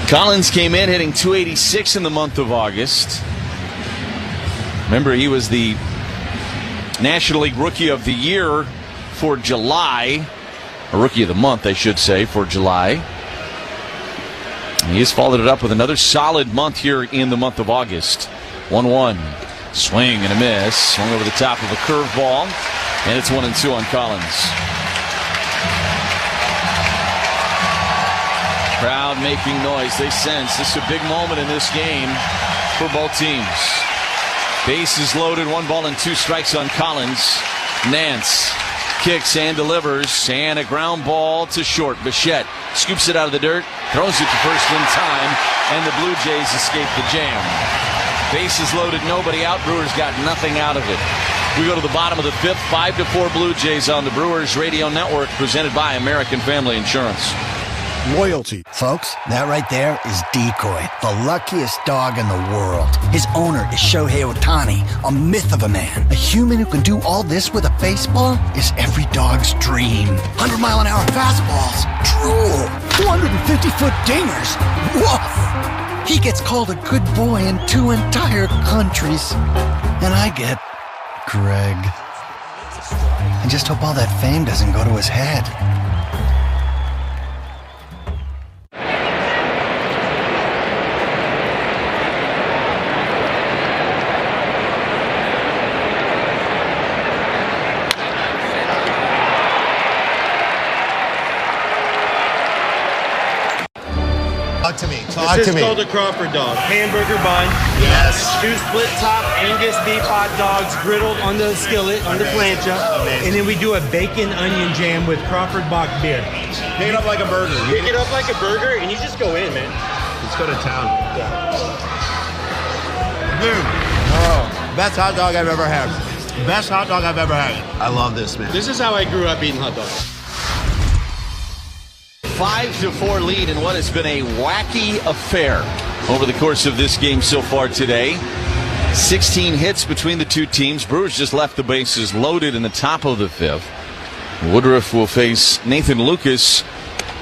Collins came in hitting .286 in the month of August. Remember, he was the National League Rookie of the Year for July. Or Rookie of the Month, I should say, for July. He has followed it up with another solid month here in the month of August. 1-1. Swing and a miss. Swung over the top of a curveball. And it's 1-2 on Collins. Crowd making noise. They sense this is a big moment in this game for both teams. Bases loaded, 1 ball and 2 strikes on Collins. Nance kicks and delivers, and a ground ball to short. Bichette scoops it out of the dirt, throws it to first in time, and the Blue Jays escape the jam. Bases loaded, nobody out. Brewers got nothing out of it. We go to the bottom of the 5th, 5-4 Blue Jays on the Brewers Radio Network, presented by American Family Insurance. Loyalty. Folks, that right there is Decoy, the luckiest dog in the world. His owner is Shohei Ohtani, a myth of a man. A human who can do all this with a baseball is every dog's dream. 100-mile-an-hour fastballs, drool. 250-foot dingers, woof. He gets called a good boy in 2 entire countries. And I get Greg. I just hope all that fame doesn't go to his head. Talk to me. This is called a Crawford dog. Hamburger bun. Yes. 2 split top Angus beef hot dogs griddled on the skillet, on the plancha. Amazing. And then we do a bacon onion jam with Crawford Bock beer. Pick it up like a burger. Pick it up like a burger, and you just go in, man. Let's go to town. Dude. Oh, best hot dog I've ever had. Best hot dog I've ever had. I love this, man. This is how I grew up eating hot dogs. 5-4 lead in what has been a wacky affair over the course of this game so far today. 16 hits between the two teams. Brewers just left the bases loaded in the top of the 5th. Woodruff will face Nathan Lucas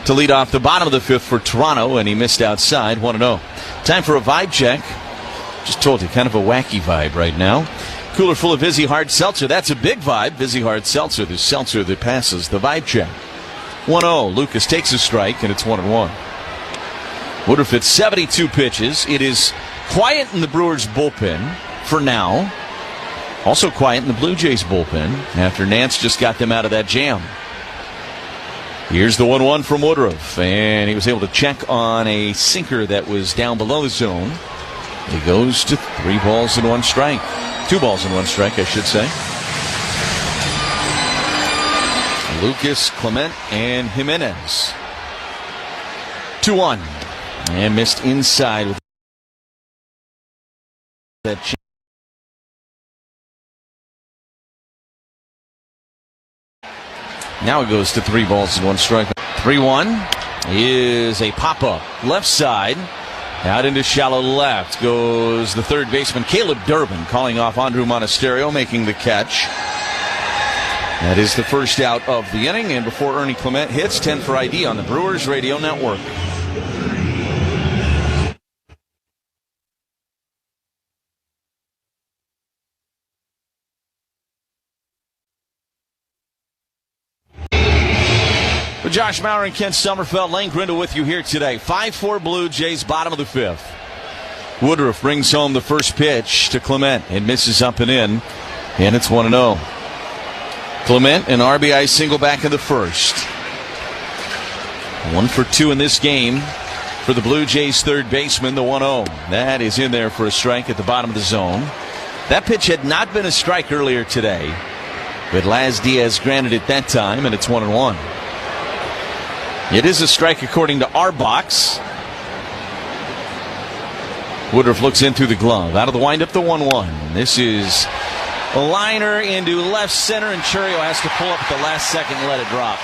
to lead off the bottom of the 5th for Toronto, and he missed outside. 1-0. Time for a vibe check. Just told you, kind of a wacky vibe right now. Cooler full of Vizzy Hard Seltzer. That's a big vibe. Vizzy Hard Seltzer, the seltzer that passes the vibe check. 1-0. Lucas takes a strike, and it's 1-1. Woodruff hit 72 pitches. It is quiet in the Brewers' bullpen for now. Also quiet in the Blue Jays' bullpen after Nance just got them out of that jam. Here's the 1-1 from Woodruff, and he was able to check on a sinker that was down below the zone. He goes to 3 balls and 1 strike. 2 balls and 1 strike, I should say. Lucas, Clement, and Jimenez. 2-1. And missed inside with that. Now it goes to 3 balls and 1 strike. 3-1 is a pop-up. Left side. Out into shallow left goes the third baseman, Caleb Durbin, calling off Andrew Monasterio, making the catch. That is the first out of the inning, and before Ernie Clement hits, 10 for ID on the Brewers Radio Network. With Josh Maurer and Ken Sommerfeld, Lane Grindle with you here today. 5-4 Blue Jays, bottom of the 5th. Woodruff brings home the first pitch to Clement. It misses up and in, and it's 1-0. Clement, an RBI single back in the first. 1 for 2 in this game for the Blue Jays' third baseman, the 1-0. That is in there for a strike at the bottom of the zone. That pitch had not been a strike earlier today, but Laz Diaz granted it that time, and it's 1-1. It is a strike according to our box. Woodruff looks in through the glove. Out of the windup, the 1-1. This is a liner into left center, and Churio has to pull up at the last second and let it drop.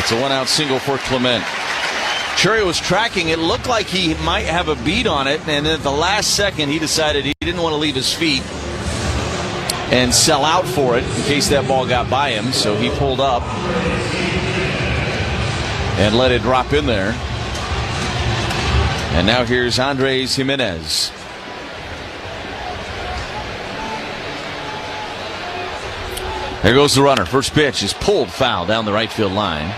It's a 1-out single for Clement. Churio was tracking. It looked like he might have a beat on it, and then at the last second he decided he didn't want to leave his feet and sell out for it in case that ball got by him, so he pulled up and let it drop in there. And now here's Andres Jimenez. There goes the runner. First pitch is pulled foul down the right field line.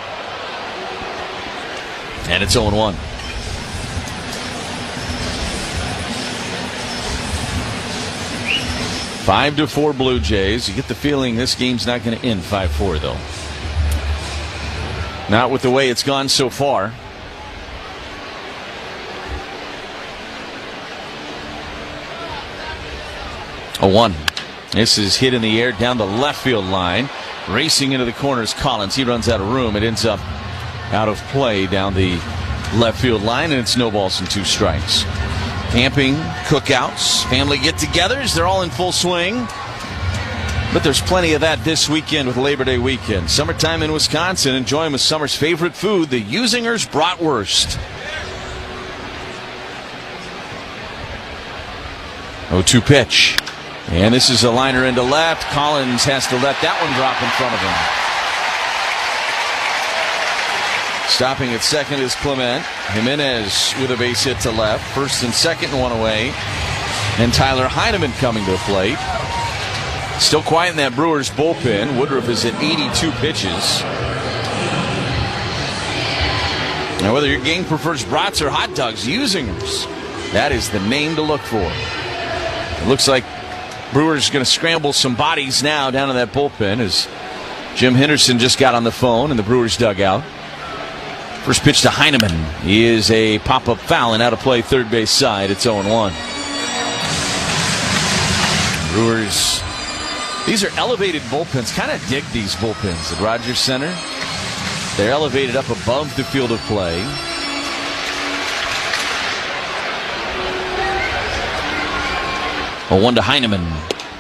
And it's 0-1. Five to 4 Blue Jays. You get the feeling this game's not going to end 5-4, though. Not with the way it's gone so far. A 1. This is hit in the air down the left field line. Racing into the corner is Collins. He runs out of room. It ends up out of play down the left field line, and it's no balls and 2 strikes. Camping, cookouts, family get-togethers, they're all in full swing. But there's plenty of that this weekend with Labor Day weekend. Summertime in Wisconsin, enjoying with summer's favorite food, the Usinger's Bratwurst. 0-2 pitch. And this is a liner into left. Collins has to let that one drop in front of him. Stopping at second is Clement. Jimenez with a base hit to left. First and second, one away. And Tyler Heineman coming to the plate. Still quiet in that Brewers bullpen. Woodruff is at 82 pitches. Now, whether your gang prefers brats or hot dogs, Usingers, that is the name to look for. It looks like Brewers going to scramble some bodies now down in that bullpen as Jim Henderson just got on the phone in the Brewers dugout. First pitch to Heineman is a pop-up foul and out of play third base side. It's 0-1. Brewers, these are elevated bullpens. Kind of dig these bullpens at Rogers Center. They're elevated up above the field of play. A 1 to Heineman.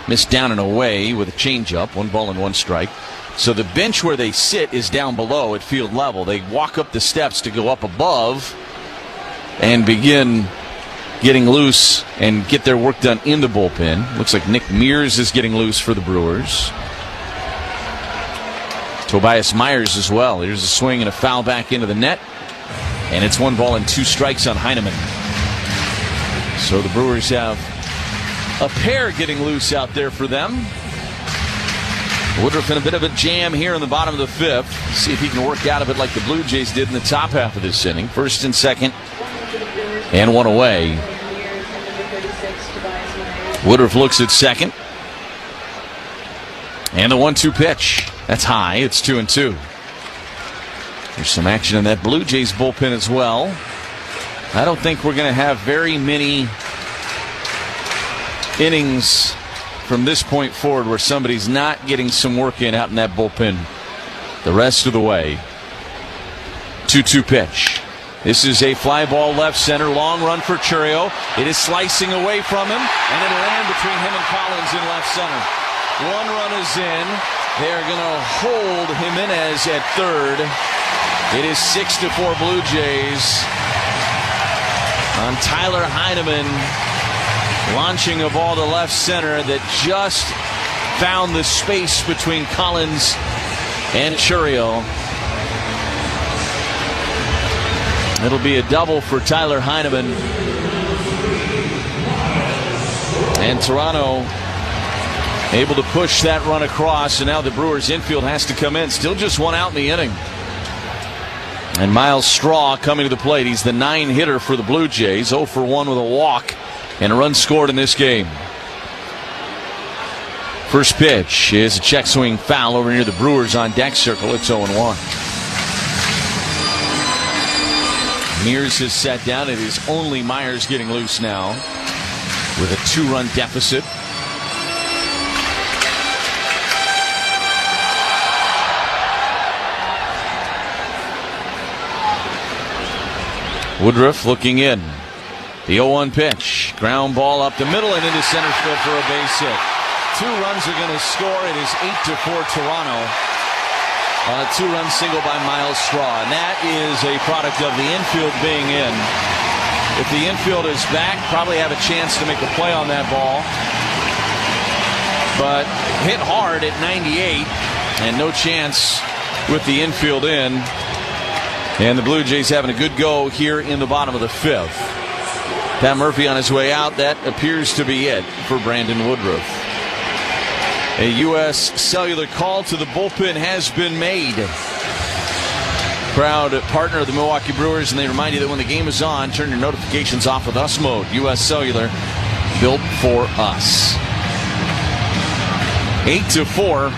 Missed down and away with a changeup. 1 ball and 1 strike. So the bench where they sit is down below at field level. They walk up the steps to go up above and begin getting loose and get their work done in the bullpen. Looks like Nick Mears is getting loose for the Brewers. Tobias Myers as well. Here's a swing and a foul back into the net. And it's 1 ball and 2 strikes on Heineman. So the Brewers have a pair getting loose out there for them. Woodruff in a bit of a jam here in the bottom of the 5th. See if he can work out of it like the Blue Jays did in the top half of this inning. First and second, and 1 away. Woodruff looks at second. And the 1-2 pitch. That's high. It's 2-2. There's some action in that Blue Jays bullpen as well. I don't think we're going to have very many innings from this point forward where somebody's not getting some work in out in that bullpen the rest of the way. 2-2 pitch. This is a fly ball left center. Long run for Churio. It is slicing away from him, and it'll land between him and Collins in left center. 1 run is in. They're going to hold Jimenez at third. It is 6-4 Blue Jays on Tyler Heineman. Launching a ball to left center that just found the space between Collins and Churio. It'll be a double for Tyler Heineman. And Toronto able to push that run across, and now the Brewers infield has to come in. Still just 1 out in the inning. And Miles Straw coming to the plate. He's the 9 hitter for the Blue Jays. 0 for 1 with a walk. And a run scored in this game. First pitch is a check swing foul over near the Brewers on deck circle. It's 0-1. Mears has sat down. It is only Myers getting loose now with a 2-run deficit. Woodruff looking in. The 0-1 pitch. Ground ball up the middle and into center field for a base hit. 2 runs are going to score. It is 8-4 Toronto. on a 2-run single by Miles Straw. And that is a product of the infield being in. If the infield is back, probably have a chance to make a play on that ball. But hit hard at 98, and no chance with the infield in. And the Blue Jays having a good go here in the bottom of the 5th. Pat Murphy on his way out. That appears to be it for Brandon Woodruff. A U.S. Cellular call to the bullpen has been made. Proud partner of the Milwaukee Brewers, and they remind you that when the game is on, turn your notifications off with Us Mode. U.S. Cellular, built for us. 8-4,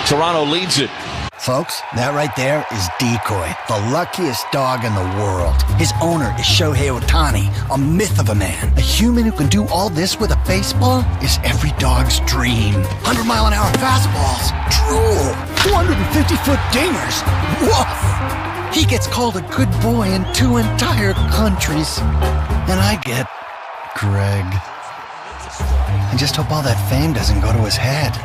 Toronto leads it. Folks, that right there is Decoy, the luckiest dog in the world. His owner is Shohei Ohtani, a myth of a man. A human who can do all this with a baseball is every dog's dream. 100-mile-an-hour fastballs, drool, 250-foot dingers, woof. He gets called a good boy in 2 entire countries. And I get Greg. I just hope all that fame doesn't go to his head.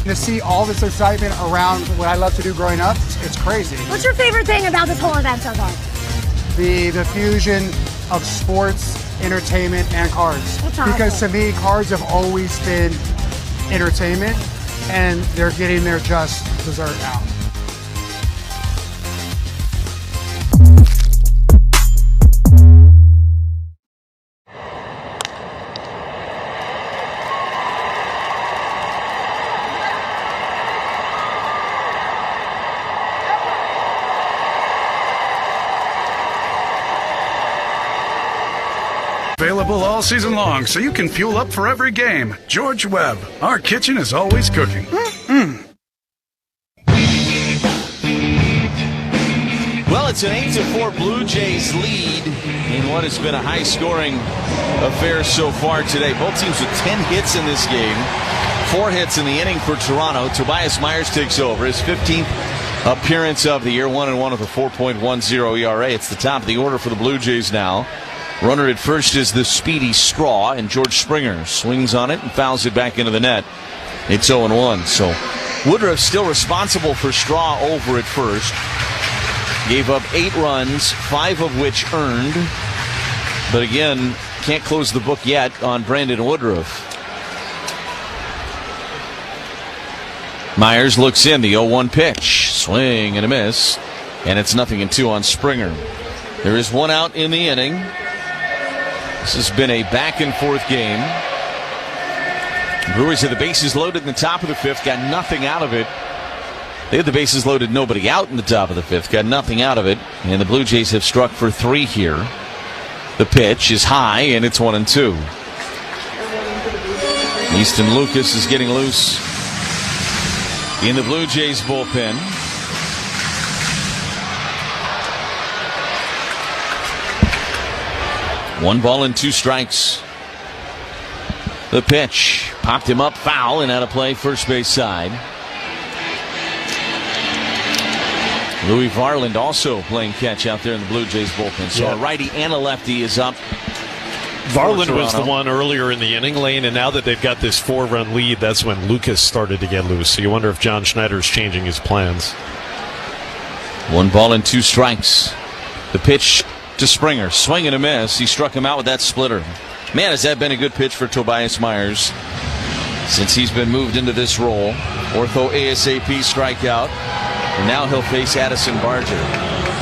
To see all this excitement around what I love to do growing up, it's crazy. What's your favorite thing about this whole event so far? The fusion of sports, entertainment, and cars. Because to me, cars have always been entertainment, and they're getting their just dessert now. Available all season long so you can fuel up for every game. George Webb, our kitchen is always cooking. Well, it's an 8-4 Blue Jays lead in what has been a high-scoring affair so far today. Both teams with 10 hits in this game. 4 hits in the inning for Toronto. Tobias Myers takes over his 15th appearance of the year, 1-1 with a 4.10 ERA. It's the top of the order for the Blue Jays now. Runner at first is the speedy Straw, and George Springer swings on it and fouls it back into the net. It's 0-1. So Woodruff still responsible for Straw over at first. Gave up 8 runs, 5 of which earned. But again, can't close the book yet on Brandon Woodruff. Myers looks in, the 0-1 pitch. Swing and a miss. And it's 0-2 on Springer. There is 1 out in the inning. This has been a back-and-forth game. Brewers had the bases loaded in the top of the 5th, got nothing out of it. They had the bases loaded, nobody out in the top of the 5th, got nothing out of it. And the Blue Jays have struck for 3 here. The pitch is high, and it's 1-2. Easton Lucas is getting loose in the Blue Jays bullpen. One ball and 2 strikes. The pitch popped him up, foul, and out of play, first base side. Louis Varland also playing catch out there in the Blue Jays bullpen. So a righty and a lefty is up. Varland was the one earlier in the inning, Lane, and now that they've got this 4-run lead, that's when Lucas started to get loose. So you wonder if John Schneider's changing his plans. 1 ball and 2 strikes. The pitch to Springer. Swing and a miss. He struck him out with that splitter. Man, has that been a good pitch for Tobias Myers since he's been moved into this role. Ortho ASAP strikeout. And now he'll face Addison Barger.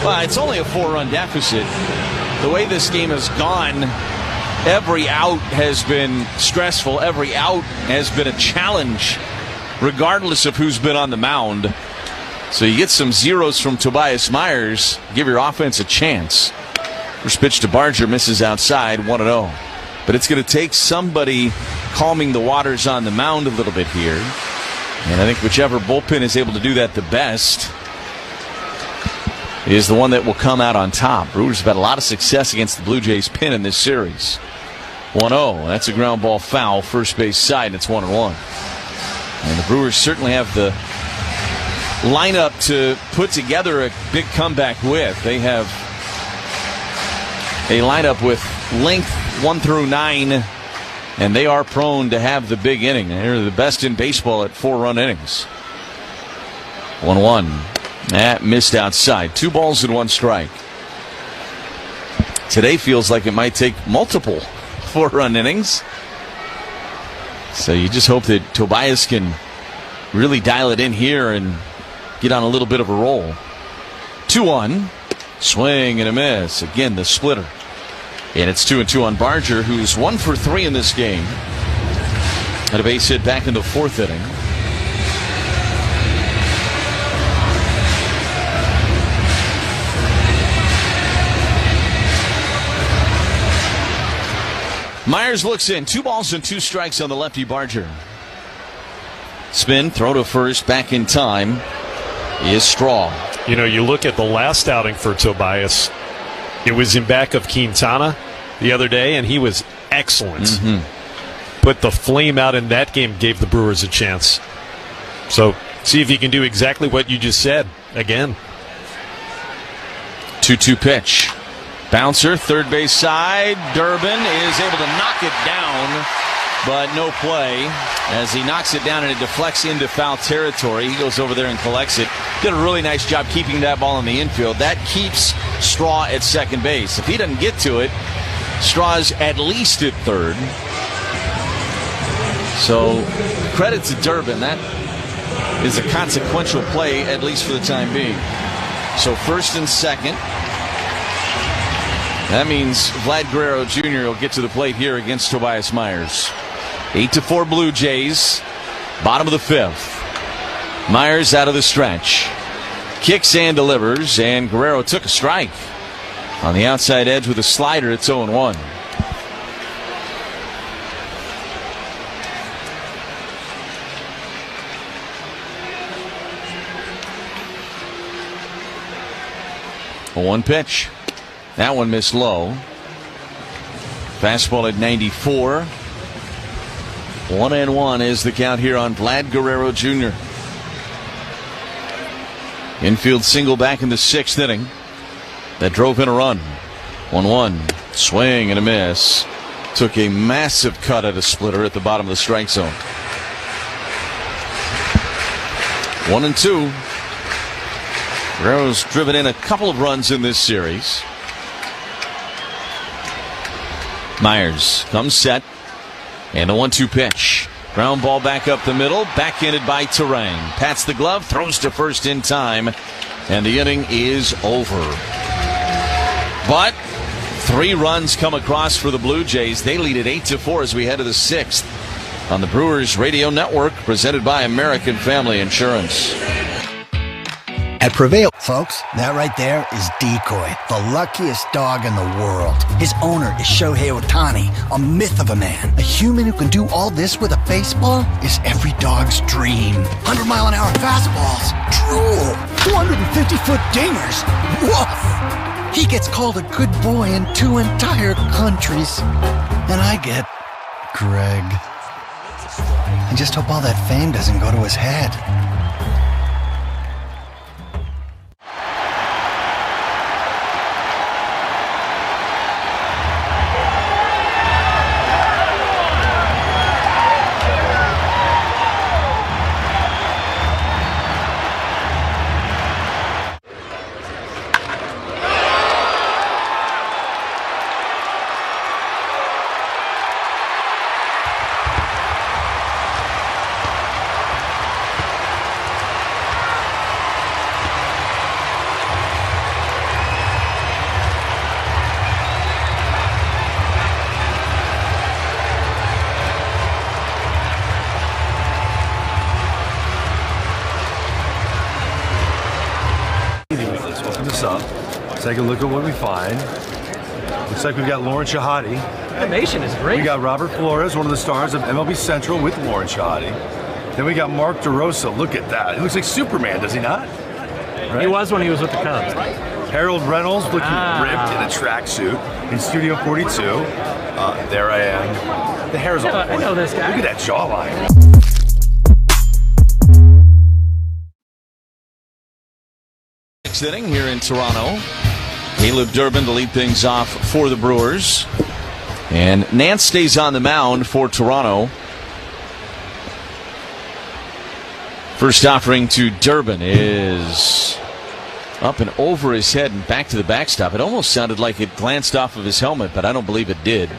Well, it's only a 4-run deficit. The way this game has gone, every out has been stressful. Every out has been a challenge, regardless of who's been on the mound. So you get some zeros from Tobias Myers, give your offense a chance. First pitch to Barger, misses outside, 1-0. But it's going to take somebody calming the waters on the mound a little bit here. And I think whichever bullpen is able to do that the best is the one that will come out on top. Brewers have had a lot of success against the Blue Jays pen in this series. 1-0. That's a ground ball foul, first base side, and it's 1-1. And the Brewers certainly have the lineup to put together a big comeback with. They have a lineup with length 1 through 9, and they are prone to have the big inning. They're the best in baseball at 4-run innings. 1-1. That missed outside. 2 balls and 1 strike. Today feels like it might take multiple 4-run innings. So you just hope that Tobias can really dial it in here and get on a little bit of a roll. 2-1. Swing and a miss. Again, the splitter. And it's 2-2 on Barger, who's 1 for 3 in this game. Had a base hit back in the 4th inning. Myers looks in. 2 balls and 2 strikes on the lefty Barger. Spin, throw to first, back in time is Straw. You know, you look at the last outing for Tobias. It was in back of Quintana the other day, and he was excellent. Put the flame out in that game, gave the Brewers a chance. So, see if he can do exactly what you just said again. 2-2 pitch. Bouncer, third base side. Durbin is able to knock it down, but no play as he knocks it down and it deflects into foul territory. He goes over there and collects it. Did a really nice job keeping that ball in the infield. That keeps Straw at second base. If he doesn't get to it, Straw's at least at third. So credit to Durbin. That is a consequential play, at least for the time being. So first and second. That means Vlad Guerrero Jr. will get to the plate here against Tobias Myers. 8-4 Blue Jays. Bottom of the 5th. Myers out of the stretch. Kicks and delivers, and Guerrero took a strike. On the outside edge with a slider, it's 0-1. A 1 pitch. That one missed low. Fastball at 94. 1-1 is the count here on Vlad Guerrero Jr. Infield single back in the 6th inning. That drove in a run. 1-1. Swing and a miss. Took a massive cut at a splitter at the bottom of the strike zone. 1-2. Guerrero's driven in a couple of runs in this series. Myers comes set. And the 1-2 pitch. Ground ball back up the middle. Backhanded by Terang. Pats the glove. Throws to first in time. And the inning is over. But 3 runs come across for the Blue Jays. They lead at 8-4 as we head to the 6th. On the Brewers Radio Network. Presented by American Family Insurance. At Prevail, folks, that right there is Decoy, the luckiest dog in the world. His owner is Shohei Ohtani, a myth of a man. A human who can do all this with a baseball is every dog's dream. 100-mile-an-hour fastballs, drool, 250-foot dingers, woof. He gets called a good boy in 2 entire countries. And I get Greg. I just hope all that fame doesn't go to his head. Take a look at what we find. Looks like we've got Lauren Shahadi. Animation is great. We got Robert Flores, one of the stars of MLB Central with Lauren Shahadi. Then we got Mark DeRosa. Look at that. He looks like Superman, does he not? right? He was when he was with the Cubs. Harold Reynolds looking ripped in a tracksuit in Studio 42. There I am. The hair's all I know this guy. Look at that jawline. Sixth inning here in Toronto. Caleb Durbin to lead things off for the Brewers. And Nance stays on the mound for Toronto. First offering to Durbin is up and over his head and back to the backstop. It almost sounded like it glanced off of his helmet, but I don't believe it did.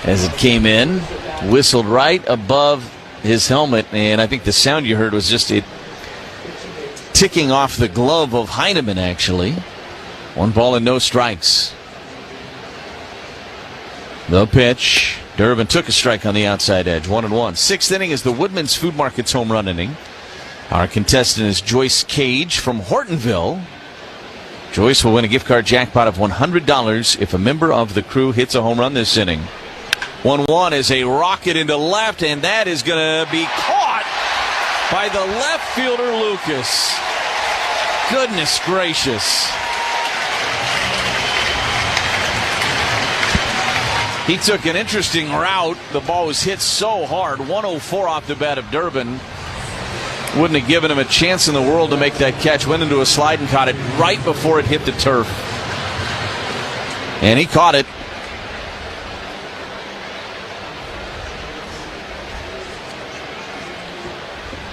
As it came in, whistled right above his helmet, and I think the sound you heard was just it ticking off the glove of Heineman, actually. 1 ball and no strikes. The pitch. Durbin took a strike on the outside edge. 1-1. Sixth inning is the Woodman's Food Market's home run inning. Our contestant is Joyce Cage from Hortonville. Joyce will win a gift card jackpot of $100 if a member of the crew hits a home run this inning. 1-1 is a rocket into left, and that is going to be caught by the left fielder, Lucas. Goodness gracious. He took an interesting route. The ball was hit so hard. 104 off the bat of Durbin. Wouldn't have given him a chance in the world to make that catch. Went into a slide and caught it right before it hit the turf. And he caught it.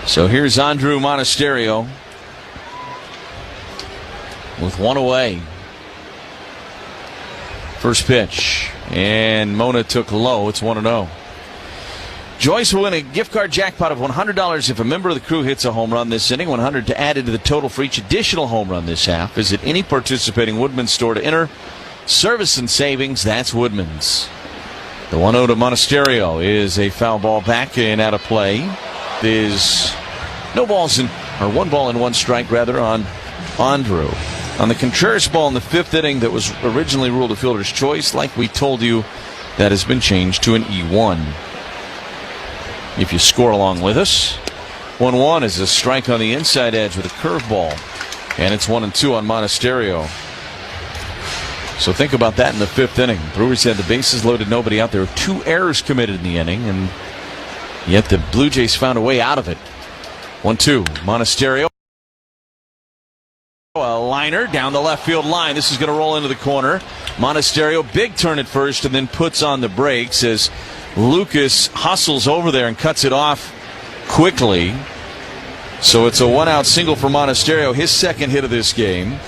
So here's Andrew Monasterio with 1 away. First pitch. And Mona took low. It's 1-0. Joyce will win a gift card jackpot of $100 if a member of the crew hits a home run this inning. $100 to add into the total for each additional home run this half. Visit any participating Woodman's store to enter. Service and savings, that's Woodman's. The 1-0 to Monasterio is a foul ball back and out of play. There's no balls in, or 1 ball and 1 strike rather on Andrew. On the Contreras ball in the 5th inning that was originally ruled a fielder's choice, like we told you, that has been changed to an E1. If you score along with us, 1-1 is a strike on the inside edge with a curveball. And it's 1-2 on Monasterio. So think about that in the 5th inning. Brewers had the bases loaded, nobody out. There were 2 errors committed in the inning, and yet the Blue Jays found a way out of it. 1-2, Monasterio. A liner down the left field line. This is going to roll into the corner. Monasterio, big turn at first, and then puts on the brakes as Lucas hustles over there and cuts it off quickly. So it's a 1-out single for Monasterio, his 2nd hit of this game.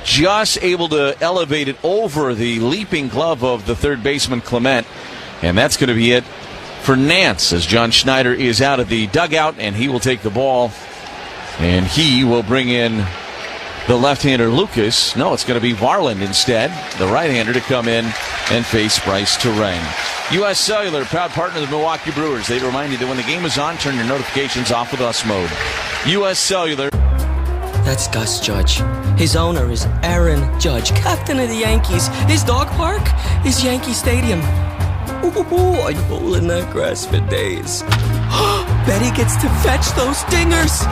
Just able to elevate it over the leaping glove of the 3rd baseman, Clement. And that's going to be it for Nance as John Schneider is out of the dugout, and he will take the ball. And he will bring in the left-hander Lucas. No, it's going to be Varland instead, the right-hander, to come in and face Bryce Terang. U.S. Cellular, proud partner of the Milwaukee Brewers. They remind you that when the game is on, turn your notifications off with us mode. U.S. Cellular. That's Gus Judge. His owner is Aaron Judge, captain of the Yankees. His dog park is Yankee Stadium. Ooh, I'd roll in that grass for days. Betty gets to fetch those dingers.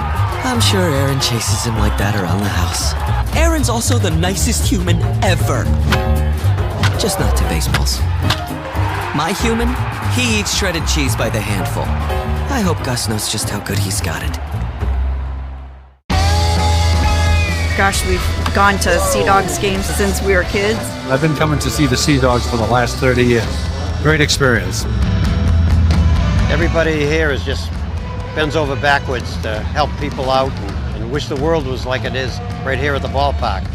I'm sure Aaron chases him like that around the house. Aaron's also the nicest human ever. Just not to baseballs. My human, he eats shredded cheese by the handful. I hope Gus knows just how good he's got it. Gosh, we've gone to Sea Dogs games since we were kids. I've been coming to see the Sea Dogs for the last 30 years. Great experience. Everybody here is just bends over backwards to help people out and wish the world was like it is right here at the ballpark.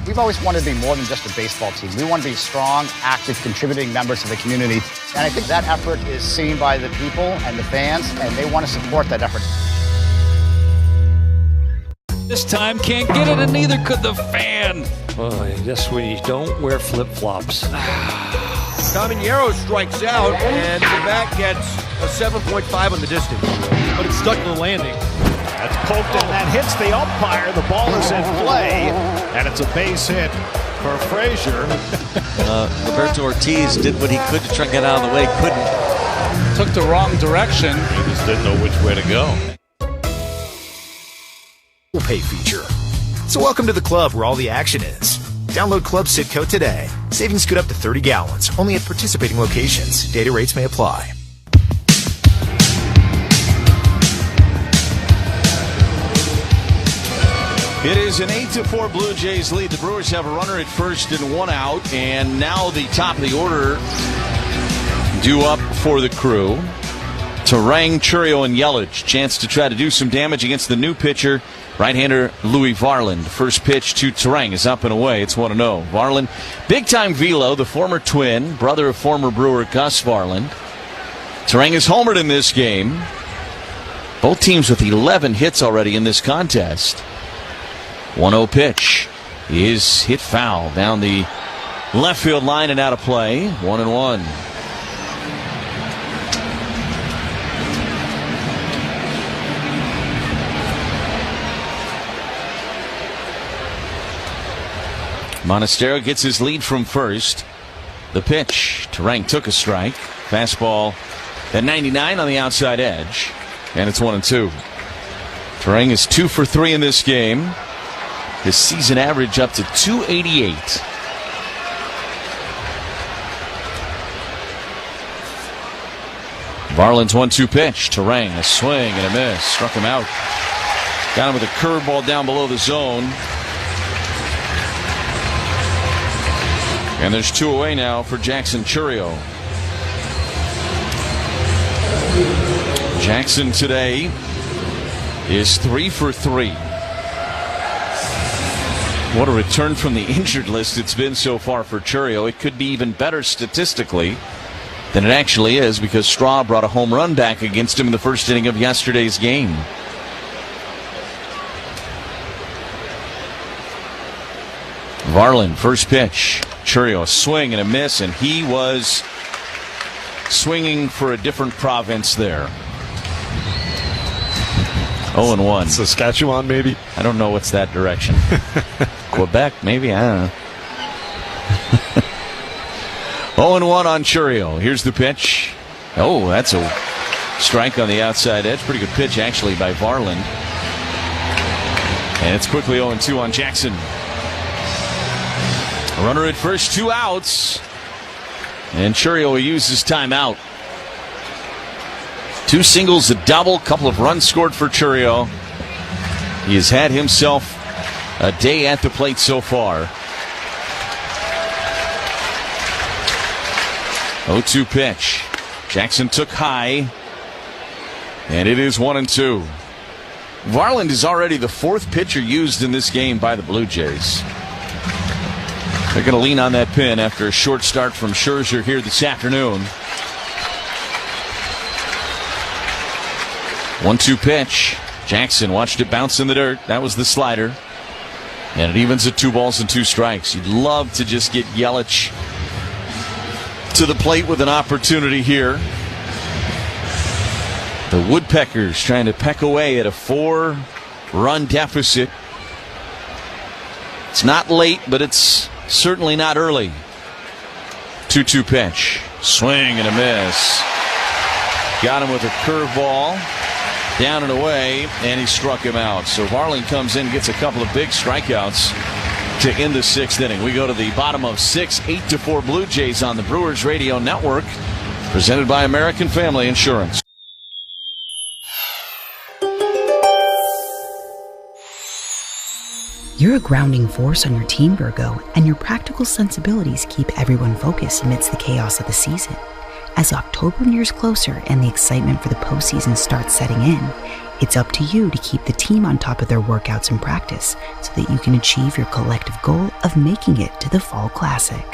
We've always wanted to be more than just a baseball team. We want to be strong, active, contributing members of the community. And I think that effort is seen by the people and the fans, and they want to support that effort. This time can't get it, and neither could the fan. Boy, just when you don't wear flip-flops. Caminero strikes out, and the bat gets a 7.5 on the distance. But it's stuck to the landing. That's poked and that hits the umpire. The ball is in play, and it's a base hit for Frazier. Roberto Ortiz did what he could to try and get out of the way. Couldn't. Took the wrong direction. He just didn't know which way to go. Pay feature. So welcome to the club where all the action is. Download Club Citco today. Savings could up to 30 gallons, only at participating locations. Data rates may apply. It is an 8-4 Blue Jays lead. The Brewers have a runner at first and one out, and now the top of the order due up for the Crew. Turang, Chourio, and Yelich. Chance to try to do some damage against the new pitcher, right-hander Louis Varland. First pitch to Turang is up and away. It's 1-0. Varland, big-time velo, the former twin, brother of former Brewer Gus Varland. Turang is homered in this game. Both teams with 11 hits already in this contest. 1-0 pitch is hit foul down the left field line and out of play. 1-1. Monasterio gets his lead from first. The pitch. Turang took a strike. Fastball at 99 on the outside edge. And it's 1-2. Turang is 2 for 3 in this game. His season average up to 288. Varland's 1-2 pitch. Turang, a swing and a miss. Struck him out. Got him with a curveball down below the zone. And there's 2 away now for Jackson Chourio. Jackson today is 3 for 3. What a return from the injured list it's been so far for Chourio. It could be even better statistically than it actually is because Straw brought a home run back against him in the first inning of yesterday's game. Varland, first pitch. Chourio, a swing and a miss, and he was swinging for a different province there. 0-1. Saskatchewan, maybe? I don't know what's that direction. Quebec, maybe? I don't know. 0-1 on Chourio. Here's the pitch. Oh, that's a strike on the outside edge. Pretty good pitch, actually, by Varland. And it's quickly 0-2 on Jackson. Runner at first, 2 outs. And Chourio will use his timeout. 2 singles, a double, couple of runs scored for Chourio. He has had himself a day at the plate so far. 0-2 pitch. Jackson took high. And it is 1-2. Varland is already the 4th pitcher used in this game by the Blue Jays. They're going to lean on that pin after a short start from Scherzer here this afternoon. 1-2 pitch. Jackson watched it bounce in the dirt. That was the slider. And it evens at 2 balls and 2 strikes. You'd love to just get Yelich to the plate with an opportunity here. The Woodpeckers trying to peck away at a 4-run deficit. It's not late, but it's certainly not early. 2-2 pitch. Swing and a miss. Got him with a curveball. Down and away, and he struck him out. So Varland comes in, gets a couple of big strikeouts to end the 6th inning. We go to the bottom of 6, 8-4 Blue Jays on the Brewers Radio Network, presented by American Family Insurance. You're a grounding force on your team, Virgo, and your practical sensibilities keep everyone focused amidst the chaos of the season. As October nears closer and the excitement for the postseason starts setting in, it's up to you to keep the team on top of their workouts and practice so that you can achieve your collective goal of making it to the Fall Classic.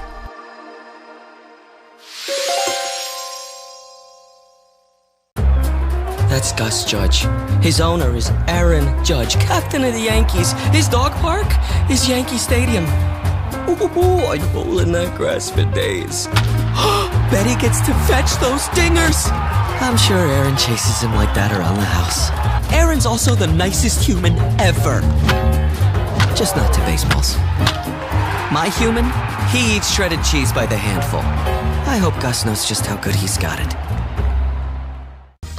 That's Gus Judge. His owner is Aaron Judge, captain of the Yankees. His dog park is Yankee Stadium. Ooh, I'd bowl in that grass for days. Betty gets to fetch those dingers. I'm sure Aaron chases him like that around the house. Aaron's also the nicest human ever. Just not to baseballs. My human, he eats shredded cheese by the handful. I hope Gus knows just how good he's got it.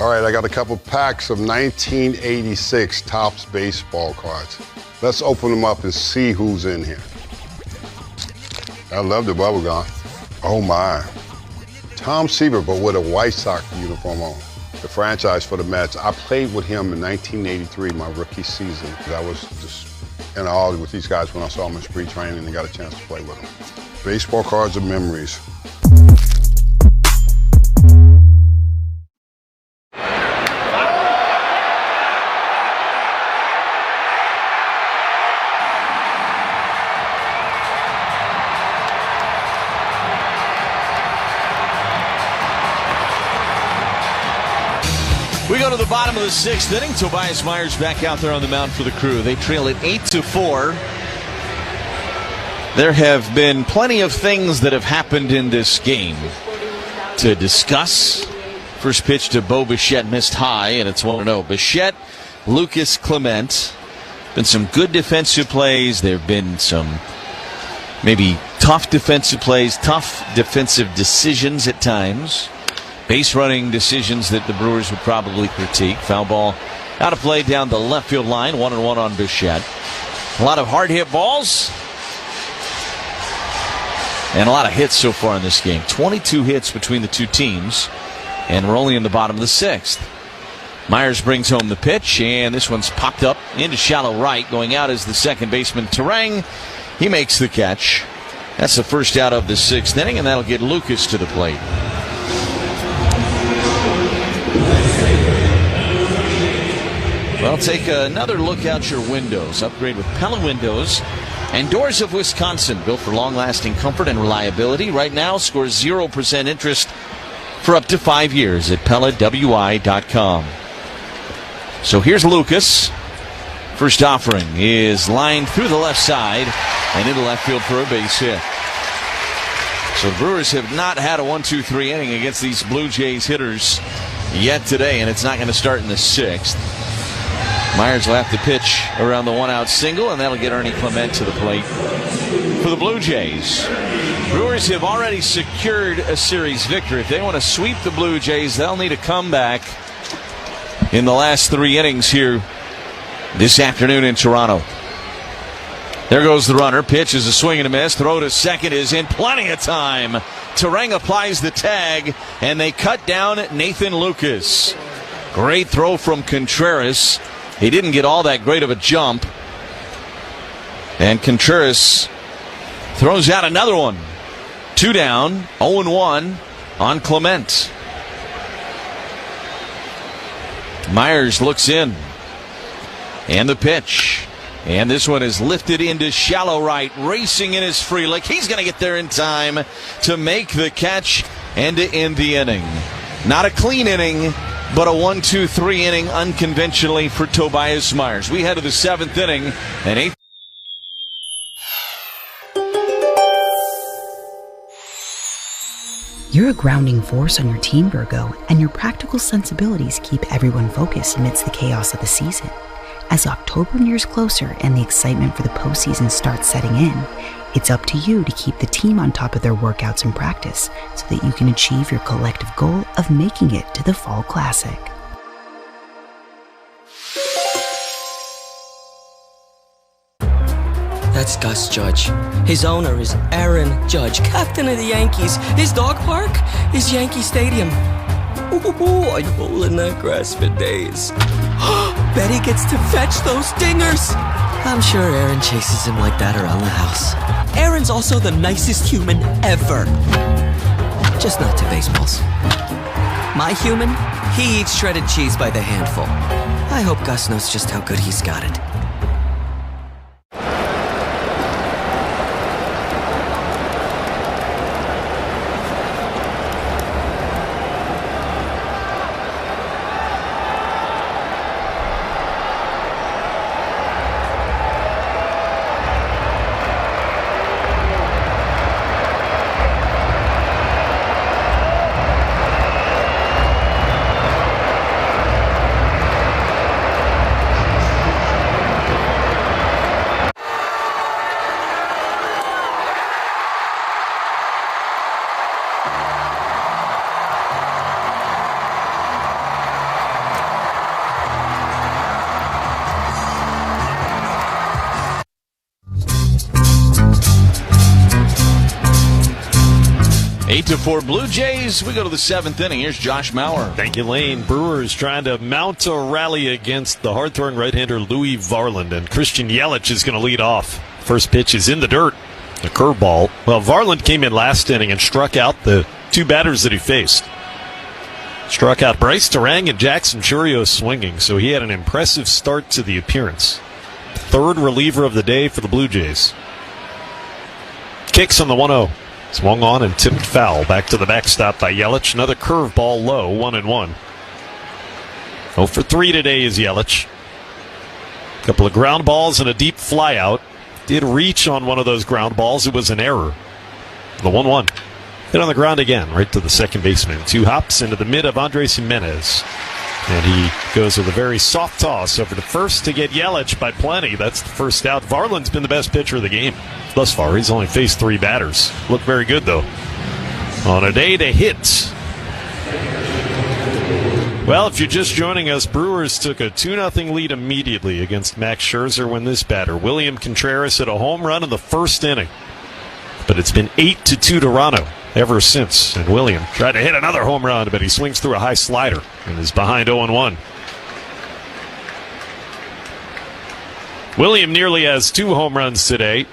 All right, I got a couple packs of 1986 Topps baseball cards. Let's open them up and see who's in here. I love the bubble gum. Oh my. Tom Seaver, but with a White Sox uniform on. The franchise for the Mets. I played with him in 1983, my rookie season. I was just in awe with these guys when I saw them in spring training and got a chance to play with them. Baseball cards of memories. We go to the bottom of the sixth inning. Tobias Myers back out there on the mound for the Crew. They trail it 8-4. There have been plenty of things that have happened in this game to discuss. First pitch to Bo Bichette missed high, and it's 1-0. Bichette, Lucas, Clement. Been some good defensive plays. There have been some maybe tough defensive plays, tough defensive decisions at times. Base running decisions that the Brewers would probably critique. Foul ball out of play down the left field line. 1-1 on Bichette. A lot of hard hit balls. And a lot of hits so far in this game. 22 hits between the two teams. And we're only in the bottom of the sixth. Myers brings home the pitch. And this one's popped up into shallow right. Going out is the second baseman, Terang. He makes the catch. That's the first out of the sixth inning. And that'll get Lucas to the plate. Well, take another look out your windows. Upgrade with Pella Windows and Doors of Wisconsin. Built for long-lasting comfort and reliability. Right now, score 0% interest for up to 5 years at PellaWI.com. So here's Lucas. First offering is lined through the left side and into left field for a base hit. So the Brewers have not had a 1-2-3 inning against these Blue Jays hitters yet today, and it's not going to start in the sixth. Myers will have to pitch around the one-out single, and that'll get Ernie Clement to the plate for the Blue Jays. Brewers have already secured a series victory. If they want to sweep the Blue Jays, they'll need a comeback in the last 3 innings here this afternoon in Toronto. There goes the runner. Pitch is a swing and a miss. Throw to second is in plenty of time. Terang applies the tag, and they cut down Nathan Lucas. Great throw from Contreras. He didn't get all that great of a jump. And Contreras throws out another one. 2 down, 0-1 on Clement. Myers looks in. And the pitch. And this one is lifted into shallow right. Racing in his Frelick. He's going to get there in time to make the catch and to end the inning. Not a clean inning, but a 1-2-3 inning unconventionally for Tobias Myers. We head to the 7th inning and 8th. You're a grounding force on your team, Virgo, and your practical sensibilities keep everyone focused amidst the chaos of the season. As October nears closer and the excitement for the postseason starts setting in, it's up to you to keep the team on top of their workouts and practice so that you can achieve your collective goal of making it to the Fall Classic. That's Gus Judge. His owner is Aaron Judge, captain of the Yankees. His dog park is Yankee Stadium. Ooh, I'd roll in that grass for days. Betty gets to fetch those dingers. I'm sure Aaron chases him like that around the house. Aaron's also the nicest human ever. Just not to baseballs. My human, he eats shredded cheese by the handful. I hope Gus knows just how good he's got it. 8-4 Blue Jays. We go to the 7th inning. Here's Josh Maurer. Thank you, Lane. Brewers trying to mount a rally against the hard-throwing right-hander Louis Varland, and Christian Yelich is going to lead off. First pitch is in the dirt, a curveball. Well, Varland came in last inning and struck out the two batters that he faced. Struck out Bryce Durang and Jackson Chourio swinging, so he had an impressive start to the appearance. Third reliever of the day for the Blue Jays. Kicks on the 1-0. Swung on and tipped foul. Back to the backstop by Yelich. Another curveball low, 1-1. 0 for 3 today is Yelich. A couple of ground balls and a deep flyout. Did reach on one of those ground balls. It was an error. The 1-1. Hit on the ground again, right to the second baseman. 2 hops into the mid of Andres Jimenez. And he goes with a very soft toss over to first to get Yelich by plenty. That's the first out. Varland's been the best pitcher of the game thus far. He's only faced 3 batters. Looked very good, though. On a day to hit. Well, if you're just joining us, Brewers took a 2-0 lead immediately against Max Scherzer when this batter, William Contreras, hit a home run in the first inning. But it's been 8-2 Toronto ever since. And William tried to hit another home run, but he swings through a high slider and is behind 0-1. William nearly has 2 home runs today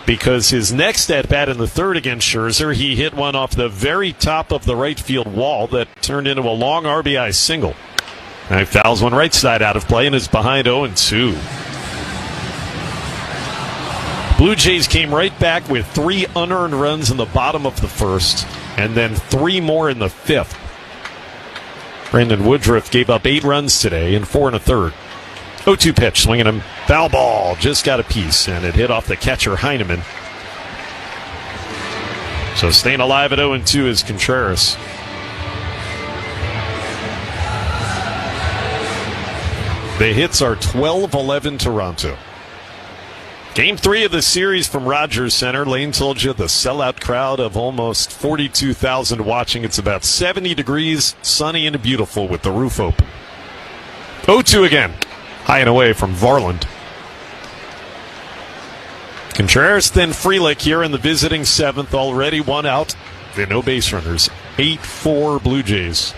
because his next at-bat in the third against Scherzer, he hit one off the very top of the right field wall that turned into a long RBI single. Now he fouls one right side out of play and is behind 0-2. Blue Jays came right back with 3 unearned runs in the bottom of the first, and then 3 more in the 5th. Brandon Woodruff gave up 8 runs today in 4 1/3. 0-2 pitch, swinging him. Foul ball, just got a piece, and it hit off the catcher Heineman. So staying alive at 0-2 is Contreras. The hits are 12-11 Toronto. Game 3 of the series from Rogers Center. Lane told you the sellout crowd of almost 42,000 watching. It's about 70 degrees, sunny and beautiful with the roof open. 0-2 again. High and away from Varland. Contreras, then Frelick here in the visiting 7th. Already 1 out. There are no base runners. 8-4 Blue Jays.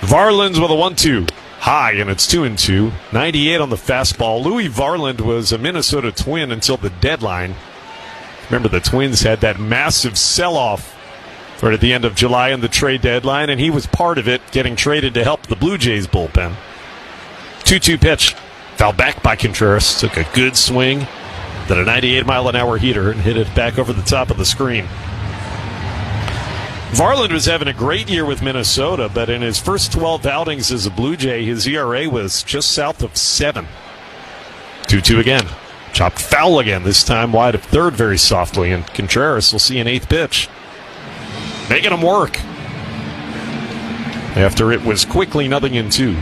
Varland's with a 1-2. High, and it's 2-2. 98 on the fastball. Louis Varland was a Minnesota Twin until the deadline. Remember, the Twins had that massive sell-off right at the end of July in the trade deadline, and he was part of it, getting traded to help the Blue Jays bullpen. 2-2 pitch. Fouled back by Contreras. Took a good swing. Then a 98-mile-an-hour heater and hit it back over the top of the screen. Varland was having a great year with Minnesota, but in his first 12 outings as a Blue Jay, his ERA was just south of 7. 2-2 again. Chopped foul again, this time wide of third very softly, and Contreras will see an 8th pitch. Making him work. After it was quickly 0-2.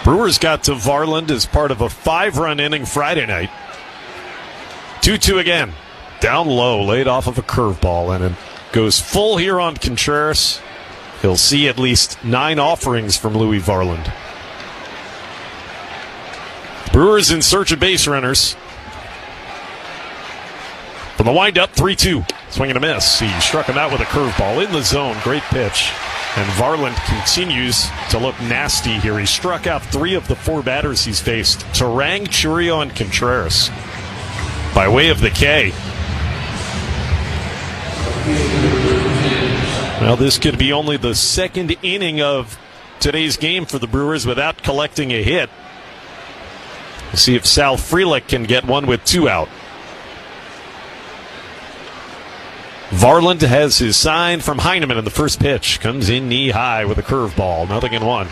Brewers got to Varland as part of a 5-run inning Friday night. 2-2 again. Down low, laid off of a curveball, and it goes full here on Contreras. He'll see at least 9 offerings from Louis Varland. Brewers in search of base runners. From the windup, 3-2. Swing and a miss. He struck him out with a curveball in the zone. Great pitch. And Varland continues to look nasty here. He struck out 3 of the 4 batters he's faced. Durang, Chourio, and Contreras. By way of the K. Well, this could be only the 2nd inning of today's game for the Brewers without collecting a hit. We'll see if Sal Frelick can get one with 2 out. Varland has his sign from Heineman in the first pitch. Comes in knee high with a curveball. 0-1.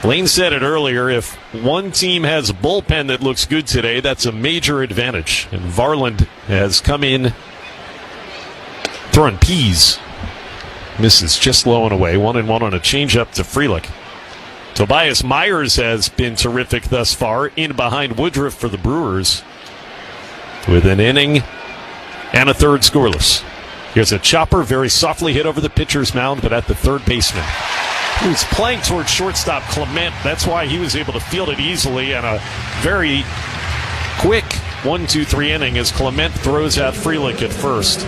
Lane said it earlier, if one team has a bullpen that looks good today, that's a major advantage. And Varland has come in throwing peas. Misses just low and away. 1-1 on a changeup to Frelick. Tobias Myers has been terrific thus far, in behind Woodruff for the Brewers, with an inning and a third scoreless. Here's a chopper, very softly hit over the pitcher's mound, but at the third baseman, who's playing towards shortstop Clement. That's why he was able to field it easily, and a very quick 1-2-3 inning as Clement throws out Frelick at first.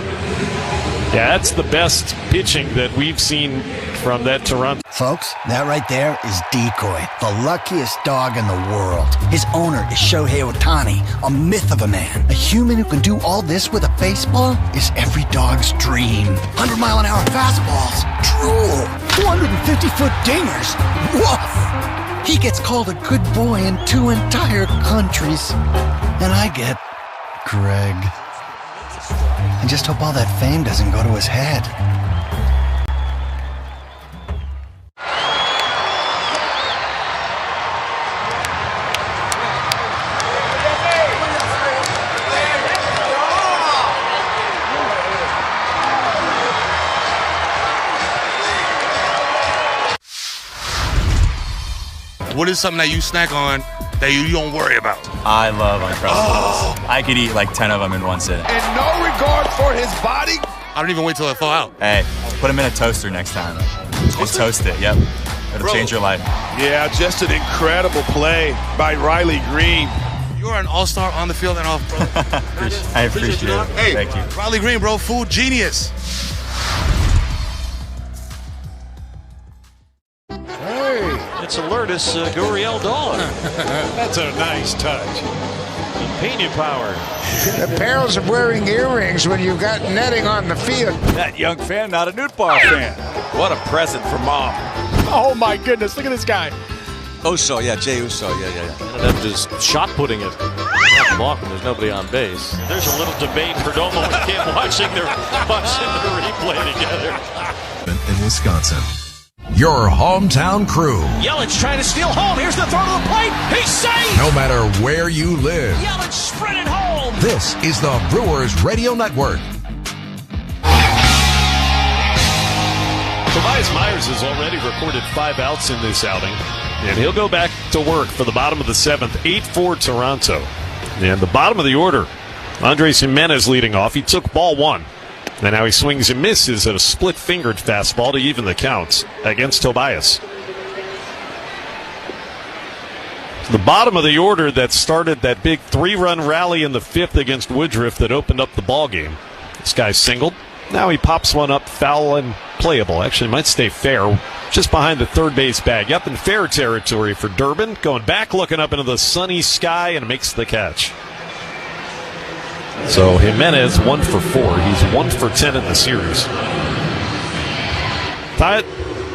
Yeah, that's the best pitching that we've seen from that Toronto. Folks, that right there is Decoy, the luckiest dog in the world. His owner is Shohei Ohtani, a myth of a man. A human who can do all this with a baseball is every dog's dream. 100-mile-an-hour fastballs, drool, 250-foot dingers, woof. He gets called a good boy in 2 entire countries. And I get Greg. I just hope all that fame doesn't go to his head. What is something that you snack on that you don't worry about? I love Uncrustables. I could eat like 10 of them in one sitting. And no regard for his body? I don't even wait till I thaw out. Hey, put them in a toaster next time. Just toast it, yep. It'll change your life. Yeah, just an incredible play by Riley Green. You're an all-star on the field and off, bro. I appreciate it. Hey, thank you. Riley Green, bro, food genius. It's Alertus Gurriel Dawn. That's a nice touch. Pena power. The perils of wearing earrings when you've got netting on the field. That young fan, not a Newt Bar fan. What a present for Mom. Oh my goodness, look at this guy. Uso, yeah, Jay Uso, yeah. Ended up just shot putting it. Walking, there's nobody on base. There's a little debate for Domo and Kim watching the replay together. In Wisconsin. Your hometown crew. Yelich trying to steal home. Here's the throw to the plate. He's safe. No matter where you live. Yelich sprinted home. This is the Brewers Radio Network. Tobias Myers has already recorded 5 outs in this outing, and he'll go back to work for the bottom of the 7th, 8-4 Toronto. And the bottom of the order, Andres Jimenez leading off. He took ball 1. And now he swings and misses at a split-fingered fastball to even the counts against Tobias. The bottom of the order that started that big 3-run rally in the 5th against Woodruff that opened up the ball game. This guy singled. Now he pops one up, foul and playable. Actually, might stay fair, just behind the third base bag. Up in fair territory for Durbin. Going back, looking up into the sunny sky, and makes the catch. So Jimenez 1 for 4. He's 1 for 10 in the series.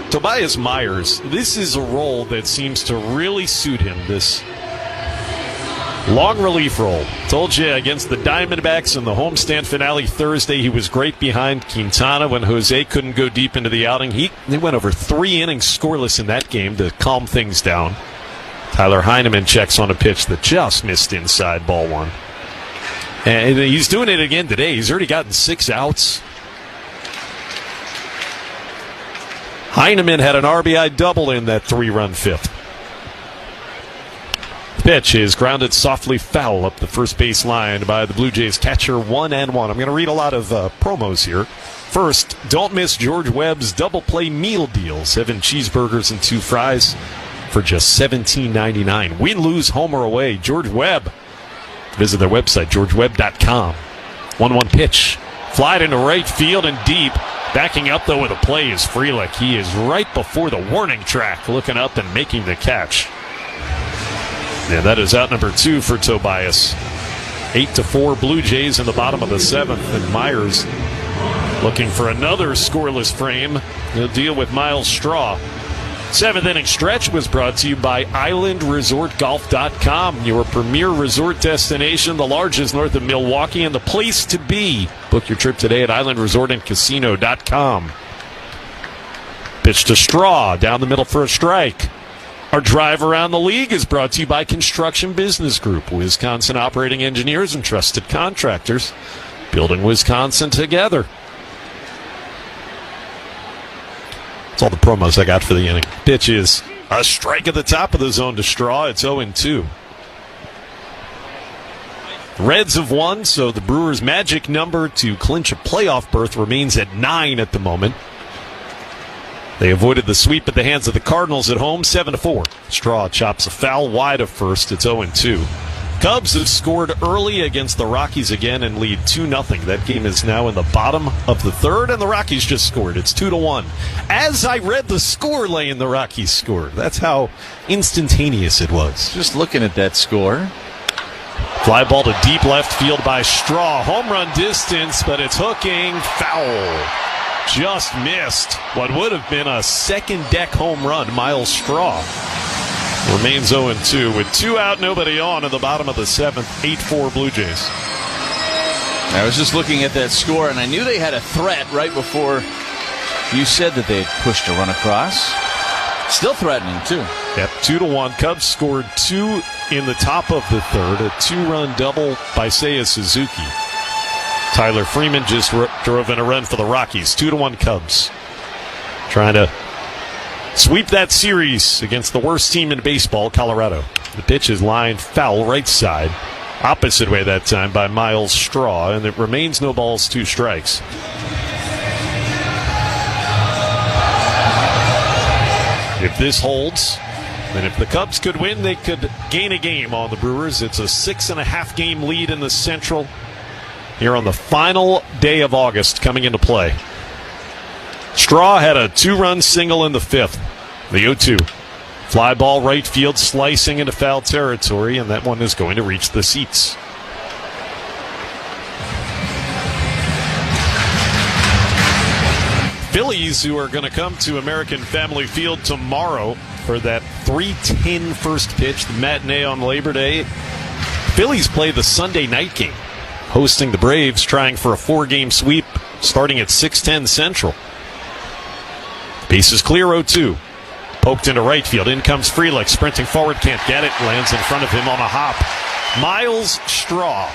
Tobias Myers, this is a role that seems to really suit him, this long relief role. Told you against the Diamondbacks in the homestand finale Thursday, he was great behind Quintana when Jose couldn't go deep into the outing. He went over 3 innings scoreless in that game to calm things down. Tyler Heineman checks on a pitch that just missed inside, ball 1. And he's doing it again today. He's already gotten 6 outs. Heineman had an RBI double in that 3-run 5th. The pitch is grounded softly foul up the first base line by the Blue Jays catcher, 1-1. I'm going to read a lot of promos here. First, don't miss George Webb's double play meal deal. 7 cheeseburgers and 2 fries for just $17.99. Win, lose, home or away. George Webb. Visit their website, georgewebb.com. 1-1 pitch. Flied into right field and deep. Backing up, though, with a play is Frelick. He is right before the warning track, looking up and making the catch. And that is out number 2 for Tobias. 8-4 Blue Jays in the bottom of the 7th. And Myers looking for another scoreless frame. He'll deal with Miles Straw. 7th inning stretch was brought to you by IslandResortGolf.com, your premier resort destination, the largest north of Milwaukee, and the place to be. Book your trip today at IslandResortAndCasino.com. Pitch to Straw, down the middle for a strike. Our drive around the league is brought to you by Construction Business Group, Wisconsin operating engineers and trusted contractors, building Wisconsin together. That's all the promos I got for the inning. Pitch is a strike at the top of the zone to Straw. It's 0-2. Reds have won, so the Brewers' magic number to clinch a playoff berth remains at 9 at the moment. They avoided the sweep at the hands of the Cardinals at home, 7-4. Straw chops a foul wide of first. It's 0-2. Cubs have scored early against the Rockies again and lead 2-0. That game is now in the bottom of the third, and the Rockies just scored. It's 2-1. As I read the score lane, the Rockies scored. That's how instantaneous it was. Just looking at that score. Fly ball to deep left field by Straw. Home run distance, but it's hooking. Foul. Just missed what would have been a second-deck home run. Miles Straw remains 0-2 with 2 out, nobody on in the bottom of the 7th. 8-4 Blue Jays. I was just looking at that score, and I knew they had a threat right before you said that they had pushed a run across. Still threatening, too. Yep, 2-1. Cubs scored 2 in the top of the third. A 2-run double by Seiya Suzuki. Tyler Freeman just drove in a run for the Rockies. 2-1 Cubs. Trying to sweep that series against the worst team in baseball, Colorado. The pitch is lined foul right side. Opposite way that time by Miles Straw, and it remains no balls, 2 strikes. If this holds, then if the Cubs could win, they could gain a game on the Brewers. It's a 6.5 game lead in the Central here on the final day of August coming into play. Straw had a 2-run single in the 5th. The 0-2. Fly ball right field slicing into foul territory, and that one is going to reach the seats. Phillies, who are going to come to American Family Field tomorrow for that 3:10 first pitch, the matinee on Labor Day. Phillies play the Sunday night game, hosting the Braves, trying for a 4-game sweep starting at 6:10 Central. Base is clear, 0-2. Poked into right field. In comes Frelick, sprinting forward, can't get it. Lands in front of him on a hop. Miles Straw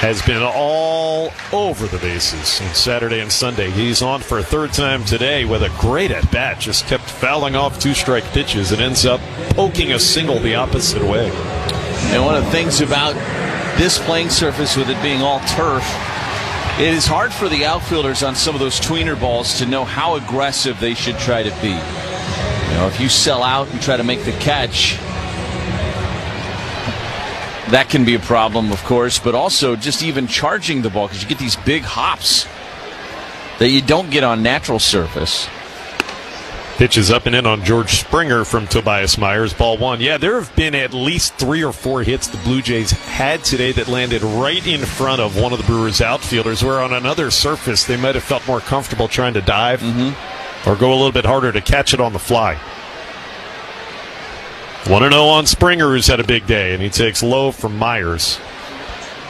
has been all over the bases on Saturday and Sunday. He's on for a 3rd time today with a great at-bat. Just kept fouling off 2-strike pitches and ends up poking a single the opposite way. And one of the things about this playing surface, with it being all turf, it is hard for the outfielders on some of those tweener balls to know how aggressive they should try to be. You know, if you sell out and try to make the catch, that can be a problem, of course, but also just even charging the ball, because you get these big hops that you don't get on natural surface. Pitch is up and in on George Springer from Tobias Myers. Ball 1. Yeah, there have been at least 3 or 4 hits the Blue Jays had today that landed right in front of one of the Brewers' outfielders, where on another surface they might have felt more comfortable trying to dive or go a little bit harder to catch it on the fly. 1-0 on Springer, who's had a big day, and he takes low from Myers.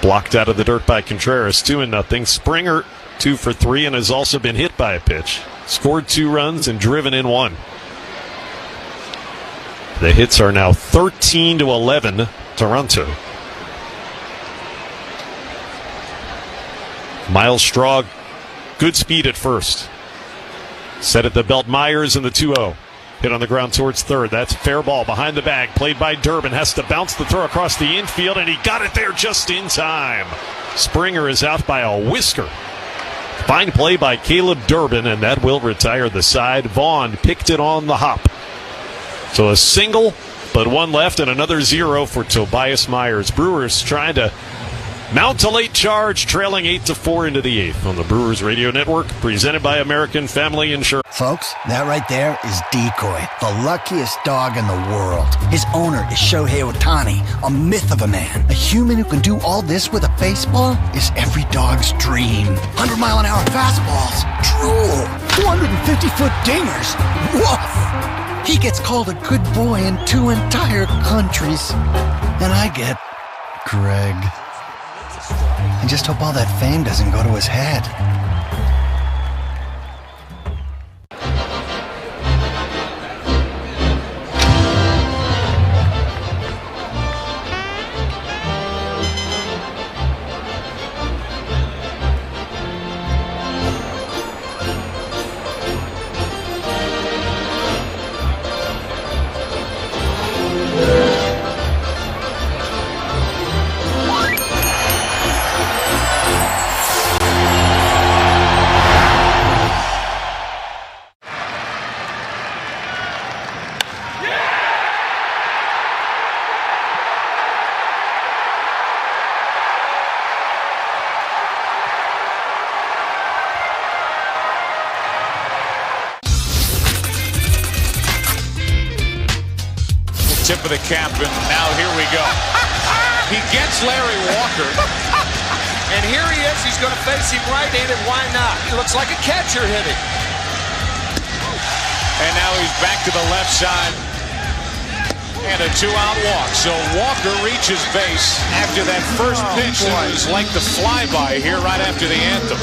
Blocked out of the dirt by Contreras, 2-0. Springer 2 for 3 and has also been hit by a pitch. Scored 2 runs and driven in 1. The hits are now 13-11 Toronto. Miles Straw, good speed at first. Set at the belt, Myers in the 2-0. Hit on the ground towards third. That's a fair ball behind the bag. Played by Durbin. Has to bounce the throw across the infield, and he got it there just in time. Springer is out by a whisker. Fine play by Caleb Durbin, and that will retire the side. Vaughn picked it on the hop. So a single, but 1 left, and another 0 for Tobias Myers. Brewers trying to mount a late charge, trailing 8-4 into the 8th on the Brewers Radio Network, presented by American Family Insurance. Folks, that right there is Decoy, the luckiest dog in the world. His owner is Shohei Ohtani, a myth of a man. A human who can do all this with a baseball is every dog's dream. 100-mile-an-hour fastballs, drool, 250-foot dingers, woof. He gets called a good boy in 2 entire countries. And I get Greg. I just hope all that fame doesn't go to his head. tip of the cap, and now here we go. He gets Larry Walker. And here he is. He's going to face him right-handed. Why not? He looks like a catcher hitting. And now he's back to the left side. And a 2-out walk. So Walker reaches base after that first pitch. It was like the flyby here right after the anthem.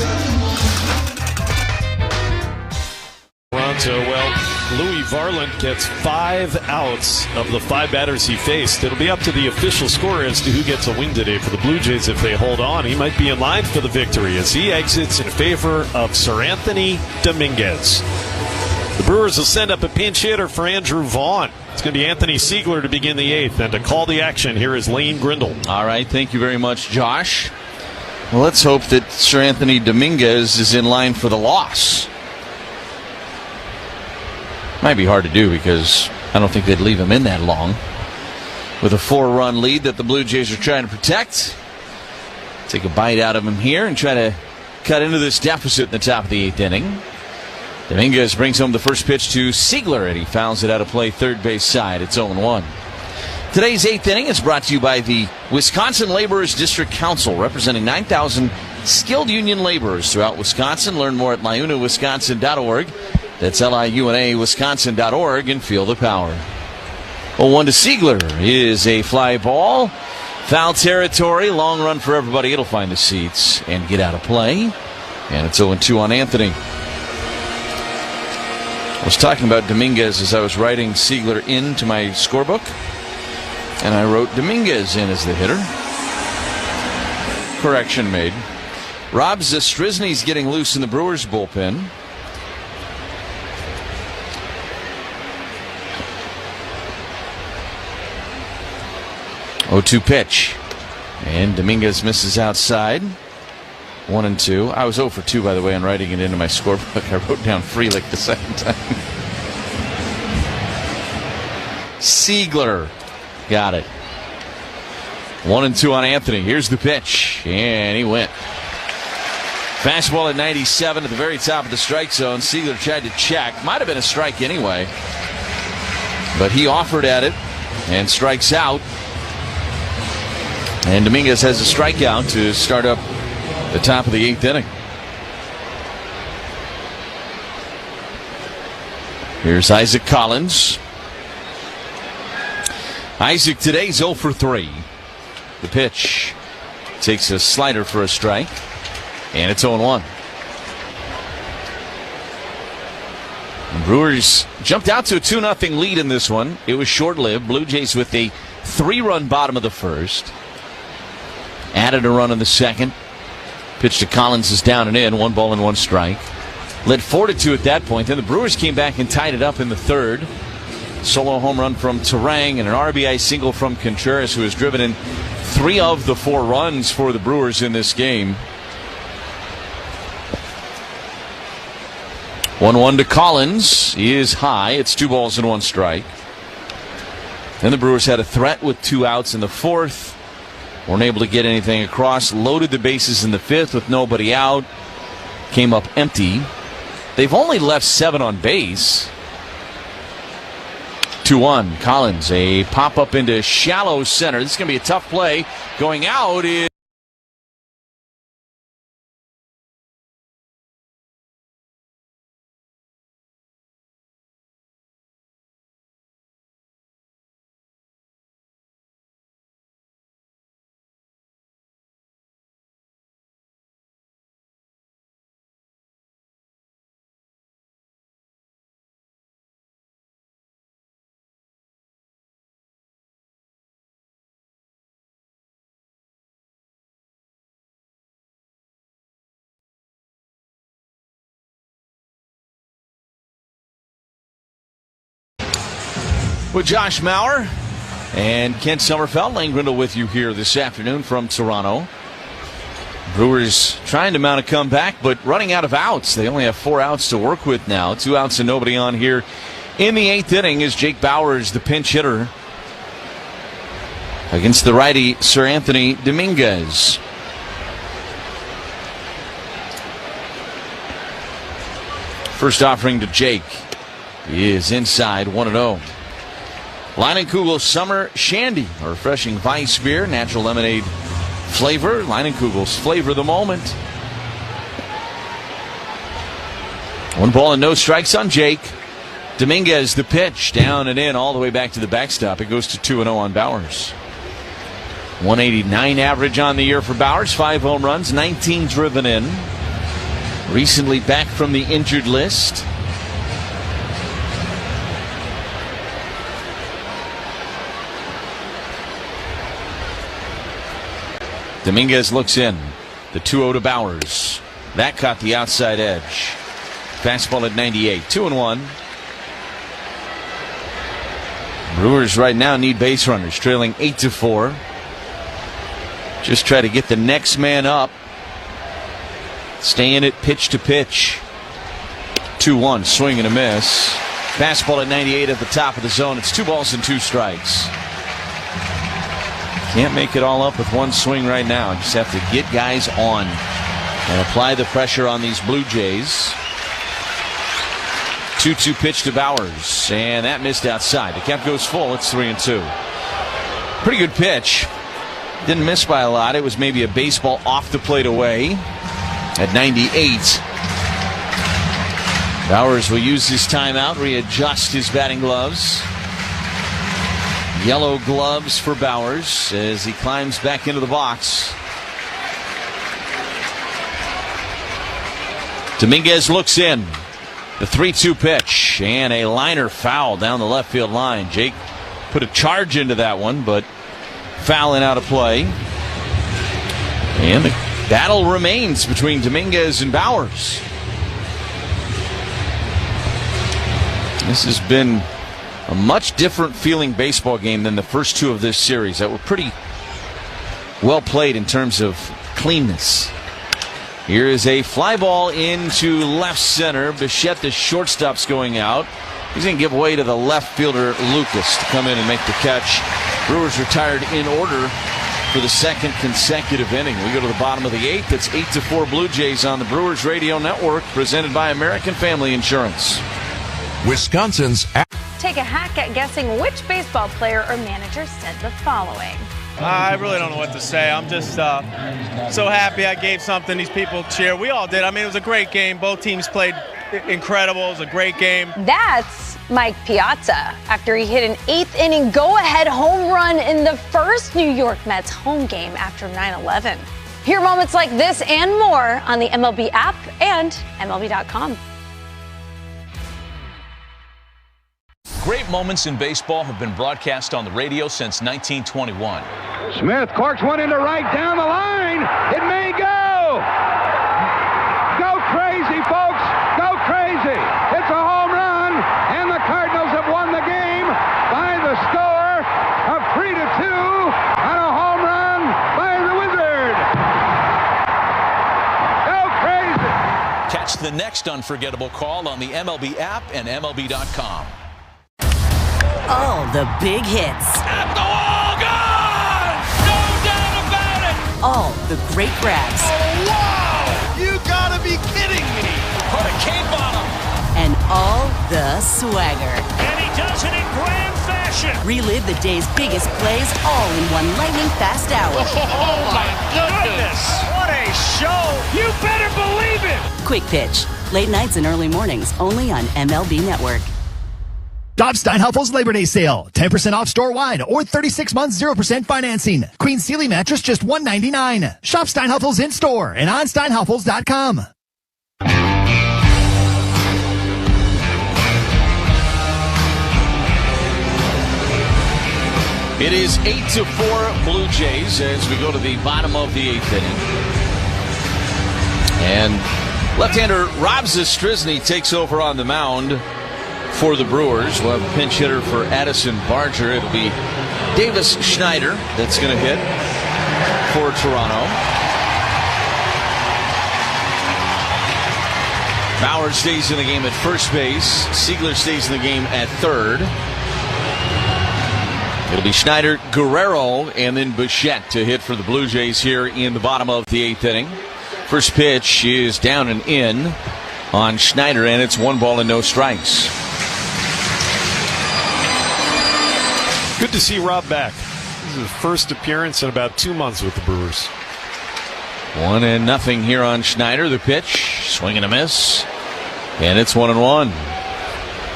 Toronto, well, Louis Varland gets 5 outs of the 5 batters he faced. It'll be up to the official scorer as to who gets a win today for the Blue Jays. If they hold on, he might be in line for the victory as he exits in favor of Sir Anthony Dominguez. The Brewers will send up a pinch hitter for Andrew Vaughn. It's going to be Anthony Siegler to begin the 8th. And to call the action, here is Lane Grindle. All right, thank you very much, Josh. Well, let's hope that Sir Anthony Dominguez is in line for the loss. Might be hard to do because I don't think they'd leave him in that long. With a 4-run lead that the Blue Jays are trying to protect. Take a bite out of him here and try to cut into this deficit in the top of the 8th inning. Dominguez brings home the first pitch to Siegler, and he fouls it out of play third base side. It's 0-1. Today's 8th inning is brought to you by the Wisconsin Laborers District Council, representing 9,000 skilled union laborers throughout Wisconsin. Learn more at liunawisconsin.org. That's liunawisconsin.org, and feel the power. 0-1 to Siegler is a fly ball. Foul territory, long run for everybody. It'll find the seats and get out of play. And it's 0-2 on Anthony. I was talking about Dominguez as I was writing Siegler into my scorebook, and I wrote Dominguez in as the hitter. Correction made. Rob Zastryzny's getting loose in the Brewers bullpen. Oh, 2 pitch. And Dominguez misses outside. 1-2. I was 0 for 2, by the way, on writing it into my scorebook. I wrote down Frelick the second time. Siegler. Got it. 1-2 on Anthony. Here's the pitch. And he went. Fastball at 97 at the very top of the strike zone. Siegler tried to check. Might have been a strike anyway. But he offered at it and strikes out. And Dominguez has a strikeout to start up the top of the 8th inning. Here's Isaac Collins. Isaac today's 0 for 3. The pitch takes a slider for a strike. And it's 0-1. The Brewers jumped out to a 2-0 lead in this one. It was short-lived. Blue Jays with a 3-run bottom of the first. Added a run in the second. Pitch to Collins is down and in. 1 ball and 1 strike. Led 4-2 at that point. Then the Brewers came back and tied it up in the third. Solo home run from Terang and an RBI single from Contreras, who has driven in 3 of the 4 runs for the Brewers in this game. 1-1 to Collins. He is high. It's 2 balls and 1 strike. Then the Brewers had a threat with 2 outs in the 4th. Weren't able to get anything across. Loaded the bases in the 5th with nobody out. Came up empty. They've only left 7 on base. 2-1. Collins, a pop-up into shallow center. This is going to be a tough play. Going out is... with Josh Maurer and Kent Sommerfeld. Lane Grindle with you here this afternoon from Toronto. Brewers trying to mount a comeback, but running out of outs. They only have 4 outs to work with now. 2 outs and nobody on here in the 8th inning is Jake Bauers, the pinch hitter, against the righty Sir Anthony Dominguez. First offering to Jake is inside, 1-0. Leinenkugel Summer Shandy, a refreshing Weiss beer, natural lemonade flavor. Leinenkugel's flavor of the moment. 1 ball and no strikes on Jake. Dominguez, the pitch, down and in, all the way back to the backstop. It goes to 2-0 on Bowers. 189 average on the year for Bowers. 5 home runs, 19 driven in. Recently back from the injured list. Dominguez looks in. The 2-0 to Bowers. That caught the outside edge. Fastball at 98. 2-1. Brewers right now need base runners, trailing 8-4. Just try to get the next man up. Stay in it pitch to pitch. 2-1, swing and a miss. Fastball at 98 at the top of the zone. It's 2 balls and 2 strikes. Can't make it all up with one swing right now. Just have to get guys on and apply the pressure on these Blue Jays. 2-2 pitch to Bowers, and that missed outside. The count goes full. It's 3-2. Pretty good pitch. Didn't miss by a lot. It was maybe a baseball off the plate away at 98. Bowers will use his timeout, readjust his batting gloves. Yellow gloves for Bowers as he climbs back into the box. Dominguez looks in. The 3-2 pitch and a liner foul down the left field line. Jake put a charge into that one, but fouling out of play. And the battle remains between Dominguez and Bowers. This has been a much different feeling baseball game than the first 2 of this series that were pretty well played in terms of cleanness. Here is a fly ball into left center. Bichette, the shortstop's going out. He's going to give way to the left fielder, Lucas, to come in and make the catch. Brewers retired in order for the second consecutive inning. We go to the bottom of the 8th. It's 8-4 Blue Jays on the Brewers Radio Network, presented by American Family Insurance. Wisconsin's... Take a hack at guessing which baseball player or manager said the following. I really don't know what to say. I'm just so happy I gave something these people cheer. We all did. I mean, it was a great game. Both teams played incredible. It was a great game. That's Mike Piazza after he hit an 8th inning go-ahead home run in the first New York Mets home game after 9/11. Hear moments like this and more on the MLB app and MLB.com. Great moments in baseball have been broadcast on the radio since 1921. Smith corks one into right down the line. It may go. Go crazy, folks. Go crazy. It's a home run, and the Cardinals have won the game by the score of 3-2 on a home run by the Wizard. Go crazy. Catch the next unforgettable call on the MLB app and MLB.com. All the big hits. At the wall, gone! No doubt about it! All the great grabs. Oh, wow! You gotta be kidding me! Put a cape on him! And all the swagger. And he does it in grand fashion! Relive the day's biggest plays all in one lightning-fast hour. Oh, my goodness! What a show! You better believe it! Quick Pitch. Late nights and early mornings, only on MLB Network. Dob Steinhaufel's Labor Day sale. 10% off store-wide or 36 months 0% financing. Queen Sealy mattress just $199. Shop Steinhaufel's in-store and on steinhaufels.com. It is 8-4 Blue Jays as we go to the bottom of the 8th inning. And left-hander Rob Zastryzny takes over on the mound for the Brewers. We'll have a pinch hitter for Addison Barger. It'll be Davis Schneider that's going to hit for Toronto. Bauer stays in the game at first base. Siegler stays in the game at third. It'll be Schneider, Guerrero, and then Bichette to hit for the Blue Jays here in the bottom of the 8th inning. First pitch is down and in on Schneider, and it's 1 ball and no strikes. Good to see Rob back. This is his first appearance in about 2 months with the Brewers. 1-0 here on Schneider. The pitch, swing and a miss, and it's 1-1.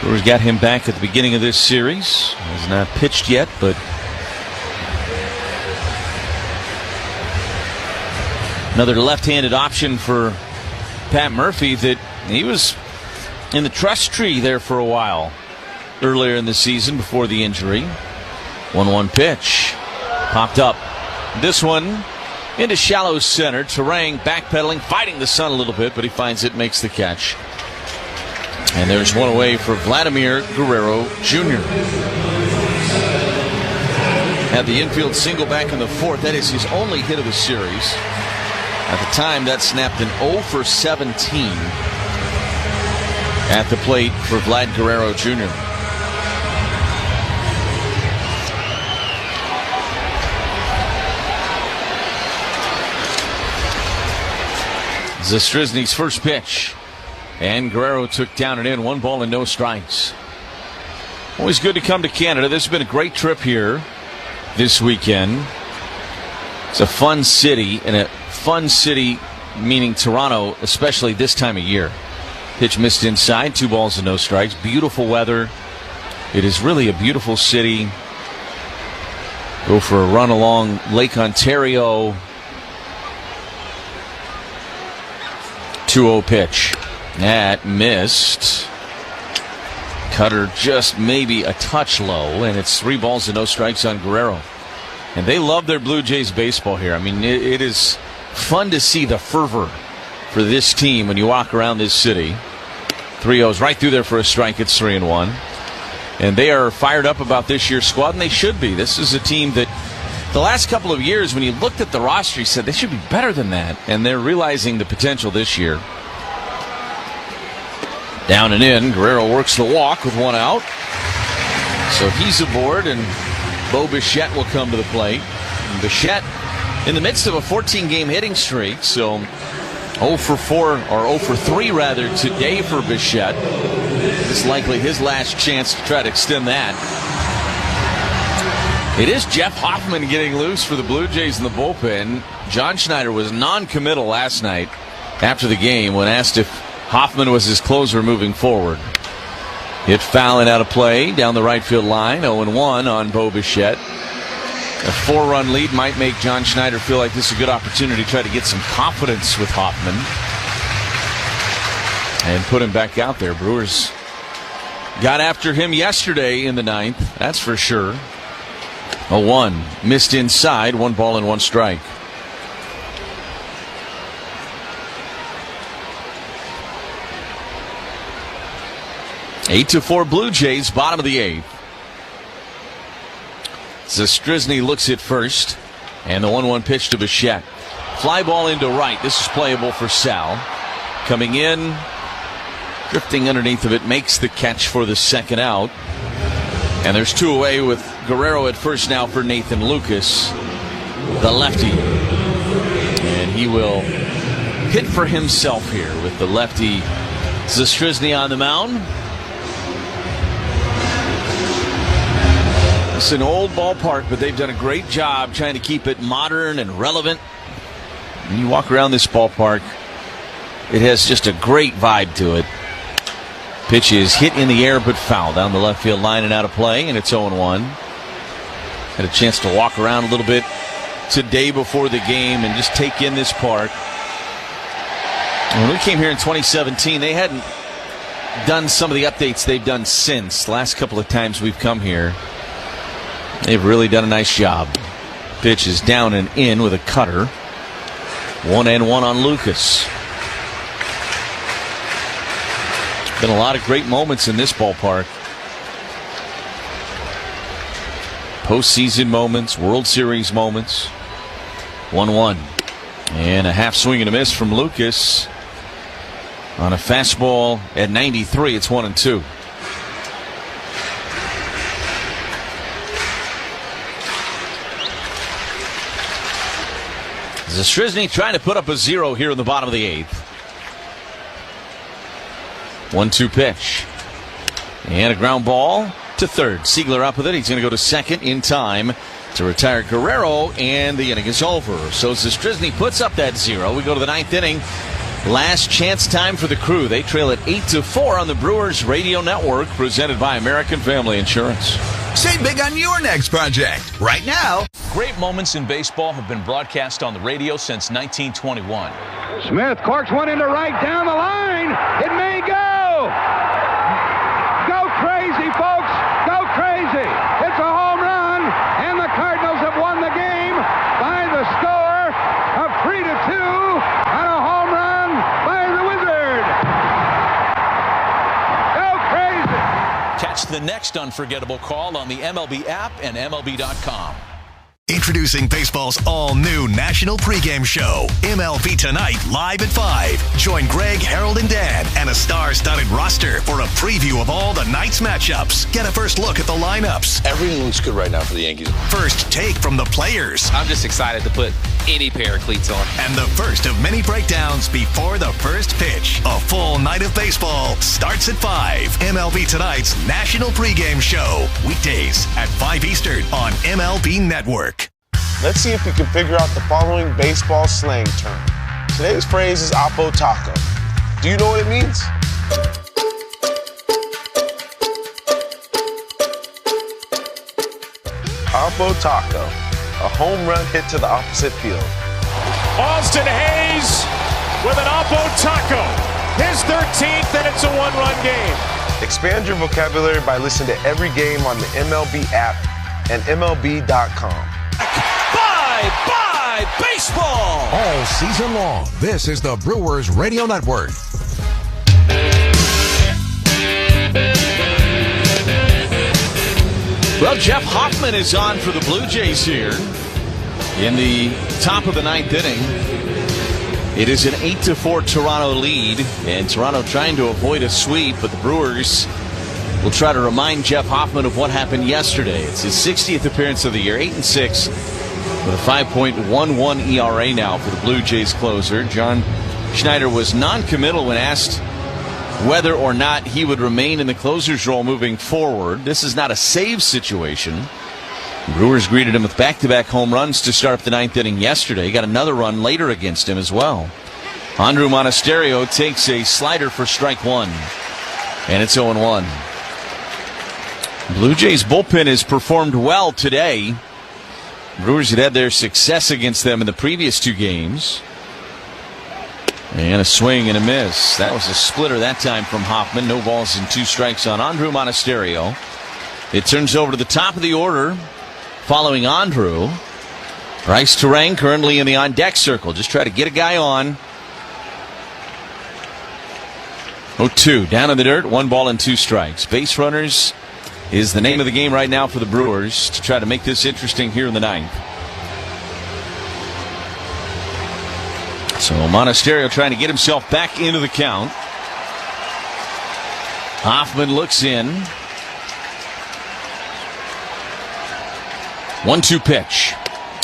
Brewers got him back at the beginning of this series. Has not pitched yet, but another left-handed option for Pat Murphy that he was in the trust tree there for a while earlier in the season before the injury. 1-1 pitch. Popped up. This one into shallow center. Terang backpedaling, fighting the sun a little bit, but he finds it, makes the catch. And there's one away for Vladimir Guerrero Jr. Had the infield single back in the fourth. That is his only hit of the series. At the time, that snapped an 0 for 17 at the plate for Vlad Guerrero Jr. Zastryzny's first pitch, and Guerrero took down and in. 1 ball and no strikes. Always good to come to Canada. This has been a great trip here this weekend. It's a fun city, and a fun city meaning Toronto, especially this time of year. Pitch missed inside, 2 balls and no strikes. Beautiful weather. It is really a beautiful city. Go for a run along Lake Ontario. 2-0 pitch. That missed. Cutter just maybe a touch low, and it's 3 balls and no strikes on Guerrero. And they love their Blue Jays baseball here. I mean, it is fun to see the fervor for this team when you walk around this city. 3-0s right through there for a strike. It's 3-1. And they are fired up about this year's squad, and they should be. This is a team that the last couple of years, when you looked at the roster, you said they should be better than that. And they're realizing the potential this year. Down and in. Guerrero works the walk with 1 out. So he's aboard, and Bo Bichette will come to the plate. And Bichette in the midst of a 14-game hitting streak, so 0 for 4, or 0 for 3 rather, today for Bichette. It's likely his last chance to try to extend that. It is Jeff Hoffman getting loose for the Blue Jays in the bullpen. John Schneider was non-committal last night after the game when asked if Hoffman was his closer moving forward. Hit foul and out of play down the right field line. 0-1 on Bo Bichette. A 4-run lead might make John Schneider feel like this is a good opportunity to try to get some confidence with Hoffman and put him back out there. Brewers got after him yesterday in the 9th, that's for sure. 0-1, missed inside, 1 ball and 1 strike. Eight to 4 Blue Jays, bottom of the 8th. Zastryzny looks at first, and the 1-1 pitch to Bichette. Fly ball into right. This is playable for Sal. Coming in, drifting underneath of it, makes the catch for the second out. And there's 2 away with Guerrero at first now for Nathan Lucas, the lefty. And he will hit for himself here with the lefty Zastryzny on the mound. It's an old ballpark, but they've done a great job trying to keep it modern and relevant. When you walk around this ballpark, it has just a great vibe to it. Pitch is hit in the air but foul down the left field line and out of play, and it's 0-1. Had a chance to walk around a little bit today before the game and just take in this park. When we came here in 2017, they hadn't done some of the updates they've done since. The last couple of times we've come here, they've really done a nice job. Pitch is down and in with a cutter. 1-1 on Lucas. Been a lot of great moments in this ballpark. Postseason moments, World Series moments. 1-1. And a half swing and a miss from Lucas. On a fastball at 93, it's 1-2. Zastryzny trying to put up a 0 here in the bottom of the 8th. 1-2 pitch. And a ground ball to to third. Siegler up with it. He's going to go to second in time to retire Guerrero, and the inning is over. So Zastryzny puts up that 0. We go to the 9th inning. Last chance time for the Crew. They trail at 8-4 on the Brewers Radio Network, presented by American Family Insurance. Save big on your next project right now. Great moments in baseball have been broadcast on the radio since 1921. Smith corks one into right down the line. It may go. Go crazy, folks. Go crazy. It's a home run, and the Cardinals have won the game by the score of 3-2 on a home run by the Wizard. Go crazy. Catch the next unforgettable call on the MLB app and MLB.com. Introducing baseball's all-new national pregame show, MLB Tonight, live at 5. Join Greg, Harold, and Dan and a star-studded roster for a preview of all the night's matchups. Get a first look at the lineups. Everything looks good right now for the Yankees. First take from the players. I'm just excited to put any pair of cleats on. And the first of many breakdowns before the first pitch. A full night of baseball starts at 5. MLB Tonight's national pregame show. Weekdays at 5 Eastern on MLB Network. Let's see if we can figure out the following baseball slang term. Today's phrase is Oppo Taco. Do you know what it means? Oppo Taco, a home run hit to the opposite field. Austin Hayes with an Oppo Taco. His 13th, and it's a one-run game. Expand your vocabulary by listening to every game on the MLB app and MLB.com. Bye, baseball! All season long, this is the Brewers Radio Network. Well, Jeff Hoffman is on for the Blue Jays here in the top of the 9th inning. It is an 8-4 Toronto lead, and Toronto trying to avoid a sweep, but the Brewers will try to remind Jeff Hoffman of what happened yesterday. It's his 60th appearance of the year, 8-6. With a 5.11 ERA now for the Blue Jays closer. John Schneider was non-committal when asked whether or not he would remain in the closer's role moving forward. This is not a save situation. Brewers greeted him with back-to-back home runs to start the 9th inning yesterday. Got another run later against him as well. Andrew Monasterio takes a slider for strike one. And it's 0-1. Blue Jays bullpen has performed well today. Brewers had their success against them in the previous 2 games. And a swing and a miss. That was a splitter that time from Hoffman. No balls and 2 strikes on Andrew Monasterio. It turns over to the top of the order. Following Andrew, Bryce Terang currently in the on-deck circle. Just try to get a guy on. 0-2. Down in the dirt. 1 ball and 2 strikes. Base runners is the name of the game right now for the Brewers to try to make this interesting here in the 9th. So Monasterio trying to get himself back into the count. Hoffman looks in. 1-2 pitch.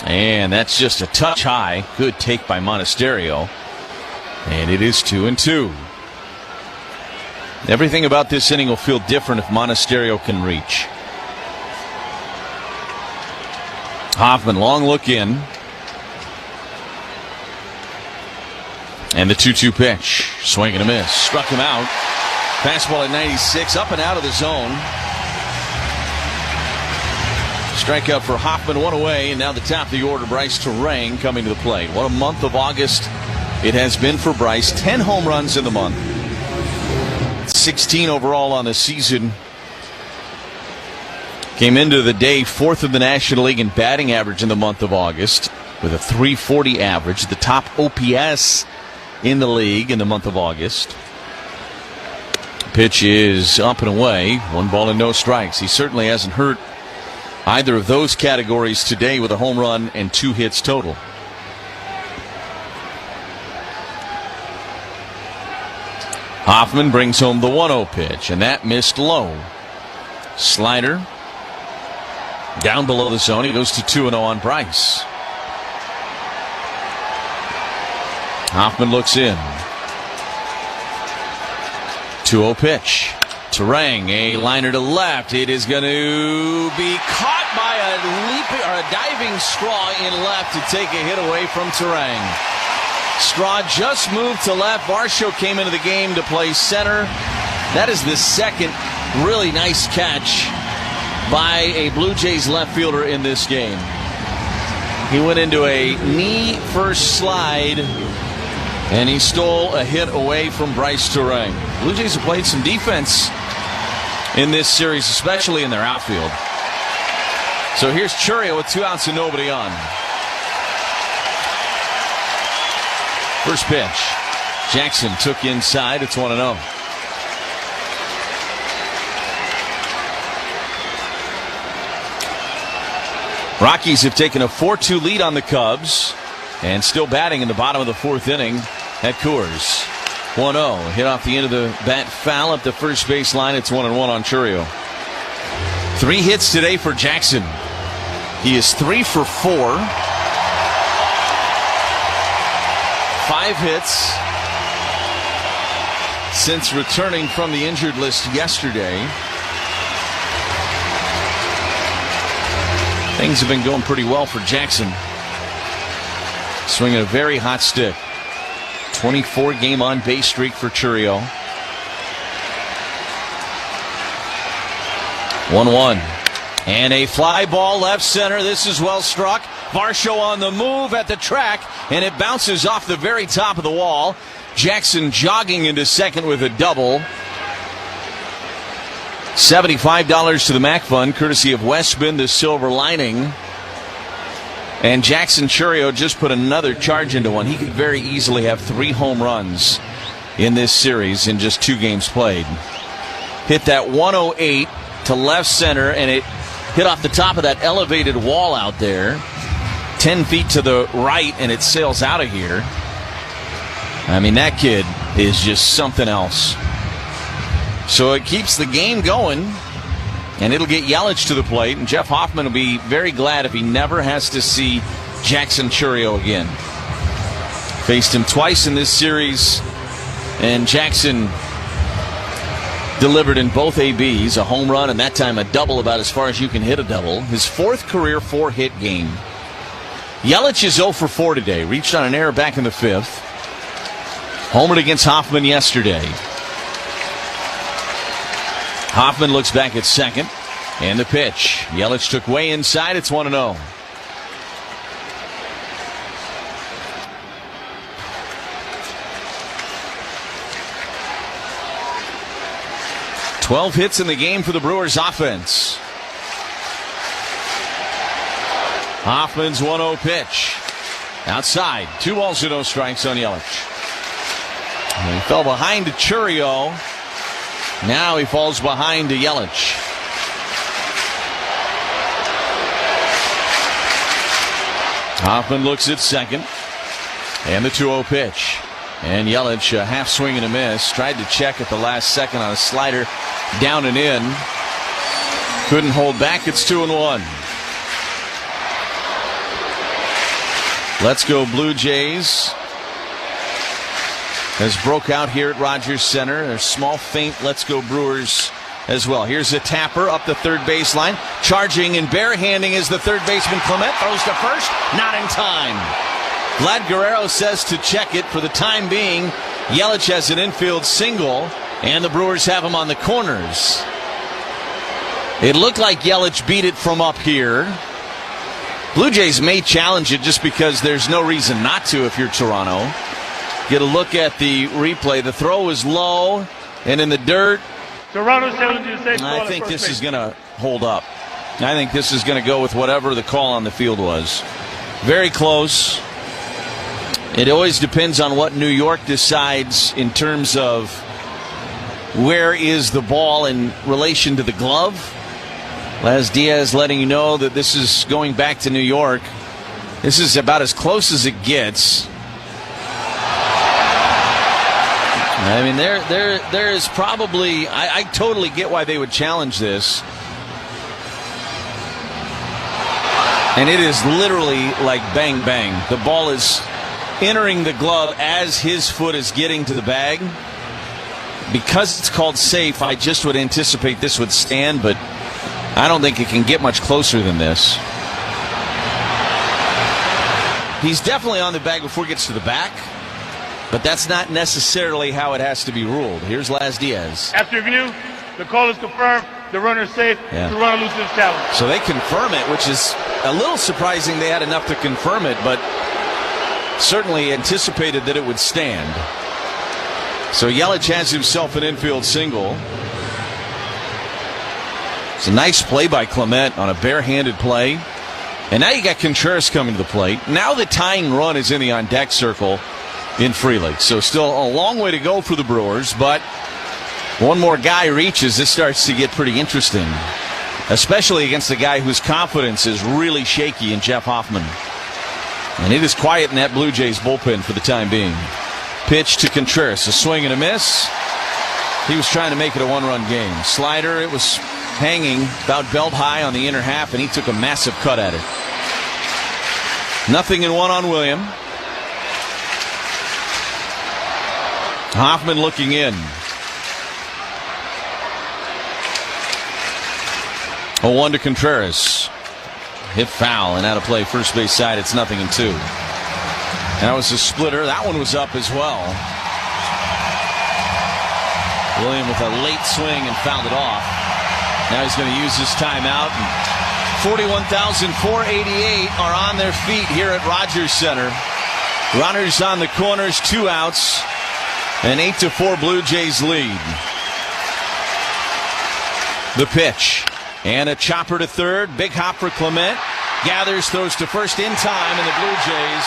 And that's just a touch high. Good take by Monasterio. And it is 2-2. Everything about this inning will feel different if Monasterio can reach. Hoffman, long look in. And the 2-2 pitch. Swing and a miss. Struck him out. Fastball at 96. Up and out of the zone. Strikeout for Hoffman. 1 away. And now the top of the order, Bryce Terang coming to the plate. What a month of August it has been for Bryce. 10 home runs in the month. 16 overall on the season. Came into the day 4th in the National League in batting average in the month of August with a .340 average, the top OPS in the league in the month of August. Pitch is up and away. 1 ball and no strikes. He certainly hasn't hurt either of those categories today with a home run and 2 hits total. Hoffman brings home the 1-0 pitch, and that missed low. Slider down below the zone. He goes to 2-0 on Bryce. Hoffman looks in. 2-0 pitch. Turang, a liner to left. It is going to be caught by a diving Straw in left to take a hit away from Turang. Straw just moved to left. Varsho came into the game to play center. That is the second really nice catch by a Blue Jays left fielder in this game. He went into a knee first slide, and he stole a hit away from Bryce Turang. Blue Jays have played some defense in this series, especially in their outfield. So here's Churio with 2 outs and nobody on. First pitch. Jackson took inside. It's 1-0. Rockies have taken a 4-2 lead on the Cubs and still batting in the bottom of the 4th inning at Coors. 1-0. Hit off the end of the bat foul up the first base line. It's 1-1 on Churio. 3 hits today for Jackson. He is 3 for 4. 5 hits since returning from the injured list yesterday. Things have been going pretty well for Jackson. Swinging a very hot stick. 24-game on-base streak for Churio. 1-1. And a fly ball left center. This is well struck. Varsho on the move at the track, and it bounces off the very top of the wall. Jackson jogging into second with a double. $75 to the MAC Fund, courtesy of Westman, the Silver Lining. And Jackson Churio just put another charge into one. He could very easily have 3 home runs in this series in just 2 games played. Hit that 108 to left center, and it hit off the top of that elevated wall out there. 10 feet to the right, and it sails out of here. I mean, that kid is just something else. So it keeps the game going, and it'll get Yelich to the plate, and Jeff Hoffman will be very glad if he never has to see Jackson Churio again. Faced him twice in this series, and Jackson delivered in both ABs, a home run, and that time a double, about as far as you can hit a double. His 4th career 4-hit game. Yelich is 0 for 4 today. Reached on an error back in the 5th. Homered against Hoffman yesterday. Hoffman looks back at second. And the pitch. Yelich took way inside. It's 1-0. Twelve hits in the game for the Brewers offense. Hoffman's 1-0 pitch. Outside. 2 balls and no strikes on Yelich. And he fell behind to Churio. Now he falls behind to Yelich. Hoffman looks at second. And the 2-0 pitch. And Yelich, a half swing and a miss. Tried to check at the last second on a slider. Down and in. Couldn't hold back. It's 2-1. Let's go Blue Jays has broke out here at Rogers Center. There's small feint. Let's go Brewers as well. Here's a tapper up the third baseline. Charging and barehanding is the third baseman Clement. Throws to first. Not in time. Vlad Guerrero says to check it. For the time being, Yelich has an infield single, and the Brewers have him on the corners. It looked like Yelich beat it from up here. Blue Jays may challenge it just because there's no reason not to if you're Toronto. Get a look at the replay. The throw is low and in the dirt. I think this is going to hold up. I think this is going to go with whatever the call on the field was. Very close. It always depends on what New York decides in terms of where is the ball in relation to the glove. Les Diaz letting you know that this is going back to New York. This is about as close as it gets. I mean, there is probably, I totally get why they would challenge this. And it is literally like bang, bang. The ball is entering the glove as his foot is getting to the bag. because it's called safe, I just would anticipate this would stand, but I don't think it can get much closer than this. He's definitely on the bag before he gets to the back, but that's not necessarily how it has to be ruled. Here's Laz Diaz. After review, the call is confirmed. The runner is safe. The runner loses his challenge. So they confirm it, which is a little surprising they had enough to confirm it, but certainly anticipated that it would stand. So Yelich has himself an infield single. It's a nice play by Clement on a barehanded play. And now you got Contreras coming to the plate. Now the tying run is in the on-deck circle in Free League. So still a long way to go for the Brewers, but one more guy reaches, this starts to get pretty interesting, especially against a guy whose confidence is really shaky in Jeff Hoffman. And it is quiet in that Blue Jays bullpen for the time being. Pitch to Contreras, a swing and a miss. He was trying to make it a one-run game. Slider, it was hanging about belt high on the inner half, and he took a massive cut at it. 0-1 on William. Hoffman looking in. 0-1 to Contreras. Hit foul and out of play first base side. It's 0-2. That was a splitter. That one was up as well. William with a late swing and fouled it off. Now he's going to use his timeout. 41,488 are on their feet here at Rogers Center. Runners on the corners, 2 outs. An 8-4 Blue Jays lead. The pitch. And a chopper to third. Big hop for Clement. Gathers, throws to first in time, and the Blue Jays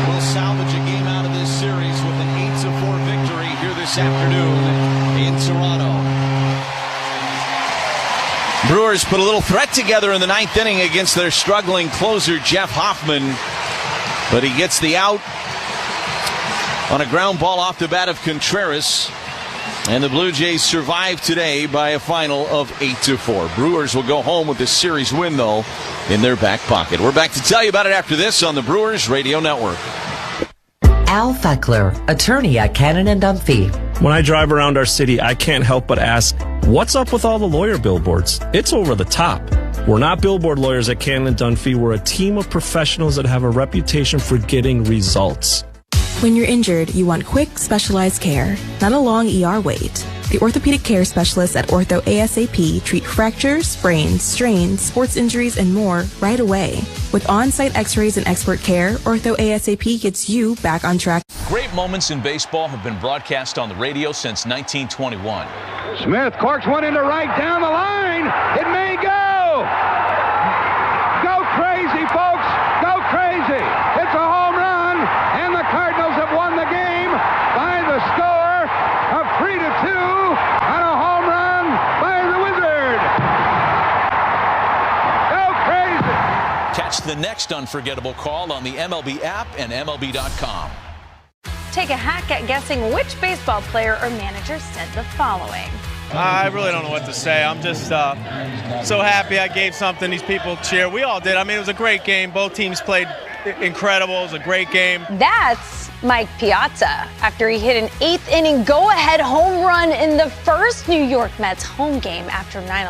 will salvage a game out of this series with an 8-4 victory here this afternoon in Toronto. Brewers put a little threat together in the 9th inning against their struggling closer, Jeff Hoffman, but he gets the out on a ground ball off the bat of Contreras. And the Blue Jays survive today by a final of 8-4. Brewers will go home with this series win, though, in their back pocket. We're back to tell you about it after this on the Brewers Radio Network. Al Feckler, attorney at Cannon and Dunphy. When I drive around our city, I can't help but ask, what's up with all the lawyer billboards? It's over the top. We're not billboard lawyers at Cannon and Dunphy. We're a team of professionals that have a reputation for getting results. When you're injured, you want quick, specialized care, not a long ER wait. The orthopedic care specialists at Ortho ASAP treat fractures, sprains, strains, sports injuries, and more right away. With on-site x-rays and expert care, Ortho ASAP gets you back on track. Great moments in baseball have been broadcast on the radio since 1921. Smith corks one into right down the line. It may go. Go crazy, folks. Go crazy. It's a home run, and the Cardinals have won the game by the score of 3-2 on a home run by the Wizard. Go crazy. Catch the next unforgettable call on the MLB app and MLB.com. Take a hack at guessing which baseball player or manager said the following. I really don't know what to say. I'm just so happy I gave something these people cheer. We all did. I mean, it was a great game. Both teams played incredible. It was a great game. That's Mike Piazza after he hit an 8th inning go-ahead home run in the first New York Mets home game after 9/11.